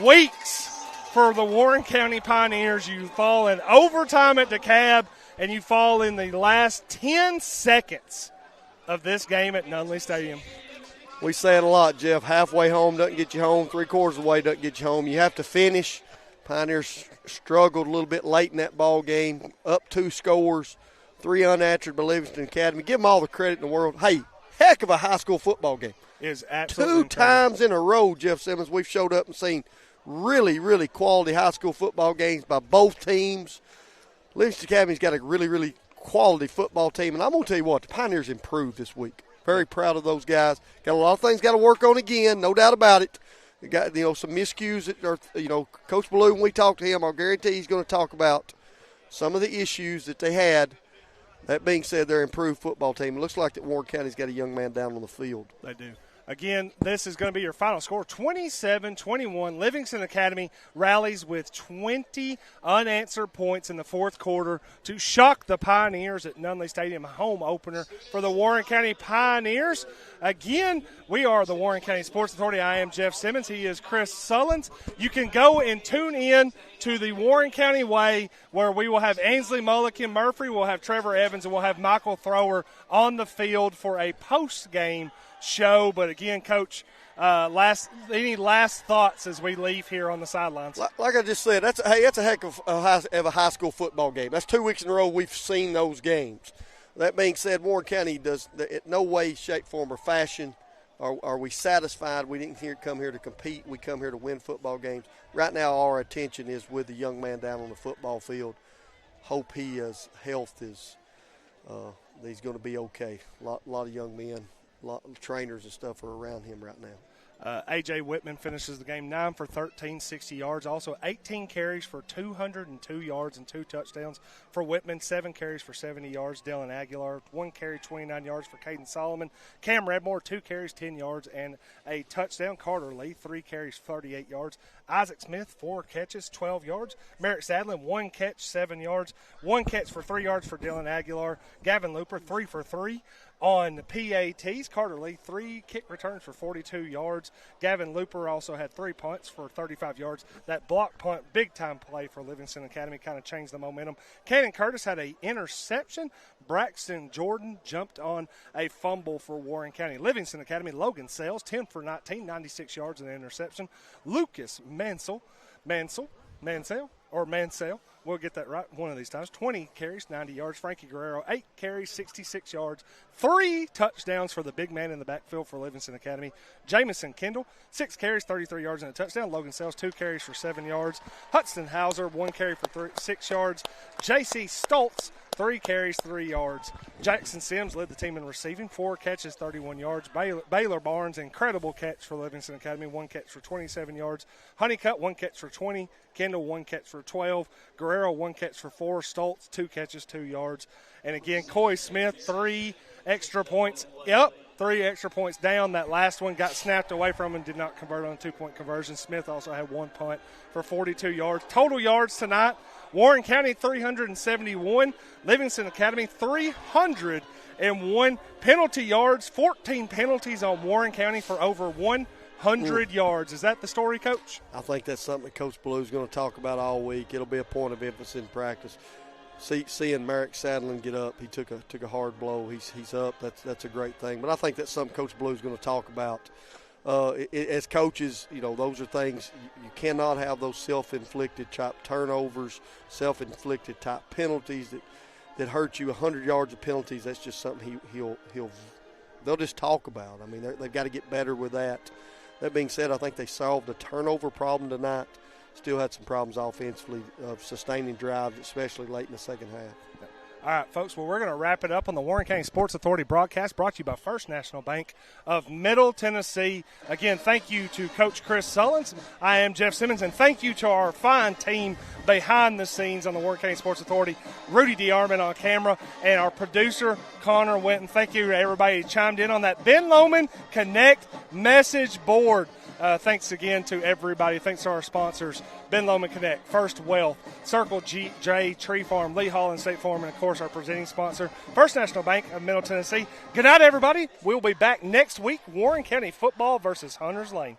weeks for the Warren County Pioneers. You fall in overtime at DeKalb, and you fall in the last 10 seconds of this game at Nunley Stadium. We say it a lot, Jeff. Halfway home doesn't get you home. 3/4 of the way doesn't get you home. You have to finish. Pioneers struggled a little bit late in that ball game. Up 2 scores, 3 unanswered by Livingston Academy. Give them all the credit in the world. Hey, heck of a high school football game. It is absolutely 2 times in a row, Jeff Simmons, we've showed up and seen really, really quality high school football games by both teams. Livingston Academy's got a really, really quality football team. And I'm going to tell you what, the Pioneers improved this week. Very proud of those guys. Got a lot of things got to work on again, no doubt about it. They got, some miscues that are, Coach Ballou, when we talk to him, I'll guarantee he's going to talk about some of the issues that they had. That being said, they're an improved football team. It looks like that Warren County's got a young man down on the field. They do. Again, this is going to be your final score, 27-21. Livingston Academy rallies with 20 unanswered points in the fourth quarter to shock the Pioneers at Nunley Stadium, home opener for the Warren County Pioneers. Again, we are the Warren County Sports Authority. I am Jeff Simmons. He is Chris Sullins. You can go and tune in to the Warren County Way, where we will have Ainsley Mulligan Murphy, we'll have Trevor Evans, and we'll have Michael Thrower on the field for a post-game show. But again, Coach, any last thoughts as we leave here on the sidelines? Like I just said, that's a heck of a high school football game. That's 2 weeks in a row we've seen those games. That being said, Warren County does in no way, shape, form, or fashion are we satisfied. We didn't come here to compete. We come here to win football games. Right now, our attention is with the young man down on the football field. Hope his health is he's going to be okay. A lot of young men, a lot of trainers and stuff are around him right now. A.J. Whitman finishes the game 9 for 13, 60 yards. Also 18 carries for 202 yards and 2 touchdowns for Whitman. 7 carries for 70 yards. Dylan Aguilar, 1 carry, 29 yards for Caden Solomon. Cam Redmore, 2 carries, 10 yards and a touchdown. Carter Lee, 3 carries, 38 yards. Isaac Smith, 4 catches, 12 yards. Merrick Sadlin, 1 catch, 7 yards. 1 catch for 3 yards for Dylan Aguilar. Gavin Looper, 3 for 3. On PATs, Carter Lee, 3 kick returns for 42 yards. Gavin Looper also had 3 punts for 35 yards. That block punt, big-time play for Livingston Academy, kind of changed the momentum. Cannon Curtis had an interception. Braxton Jordan jumped on a fumble for Warren County. Livingston Academy, Logan Sales, 10 for 19, 96 yards and an interception. Lucas Mansell, we'll get that right one of these times. 20 carries, 90 yards. Frankie Guerrero, 8 carries, 66 yards. 3 touchdowns for the big man in the backfield for Livingston Academy. Jamison Kendall, 6 carries, 33 yards and a touchdown. Logan Sells, 2 carries for 7 yards. Hudson Hauser, 1 carry for 6 yards. J.C. Stoltz, 3 carries, 3 yards. Jackson Sims led the team in receiving, 4 catches, 31 yards. Baylor Barnes, incredible catch for Livingston Academy, 1 catch for 27 yards. Honeycutt, 1 catch for 20. Kendall, 1 catch for 12. Guerrero, 1 catch for 4. Stoltz, 2 catches, 2 yards. And again, Coy Smith, 3 extra points. 3 extra points down. That last one got snapped away from him, did not convert on a 2-point conversion. Smith also had 1 punt for 42 yards. Total yards tonight, Warren County 371, Livingston Academy 301. Penalty yards, 14 penalties on Warren County for over 100 yards. Is that the story, Coach? I think that's something that Coach Blue's going to talk about all week. It'll be a point of emphasis in practice. Seeing Merrick Sadlin get up, he took a hard blow. He's up. That's a great thing. But I think that's something Coach Blue's going to talk about. As coaches, those are things you cannot have, those self-inflicted type turnovers, self-inflicted type penalties that hurt you. 100 yards of penalties. That's just something they'll just talk about. I mean, they've got to get better with that. That being said, I think they solved the turnover problem tonight. Still had some problems offensively of sustaining drives, especially late in the second half. All right, folks, well, we're going to wrap it up on the Warren County Sports Authority broadcast, brought to you by First National Bank of Middle Tennessee. Again, thank you to Coach Chris Sullins. I am Jeff Simmons, and thank you to our fine team behind the scenes on the Warren County Sports Authority, Rudy DeArmond on camera, and our producer, Connor Winton. Thank you to everybody who chimed in on that Ben Lomond Connect message board. Thanks again to everybody. Thanks to our sponsors, Ben Lomond Connect, First Wealth, Circle J, Tree Farm, Lee Hall and State Farm, and, of course, our presenting sponsor, First National Bank of Middle Tennessee. Good night, everybody. We'll be back next week, Warren County football versus Hunters Lane.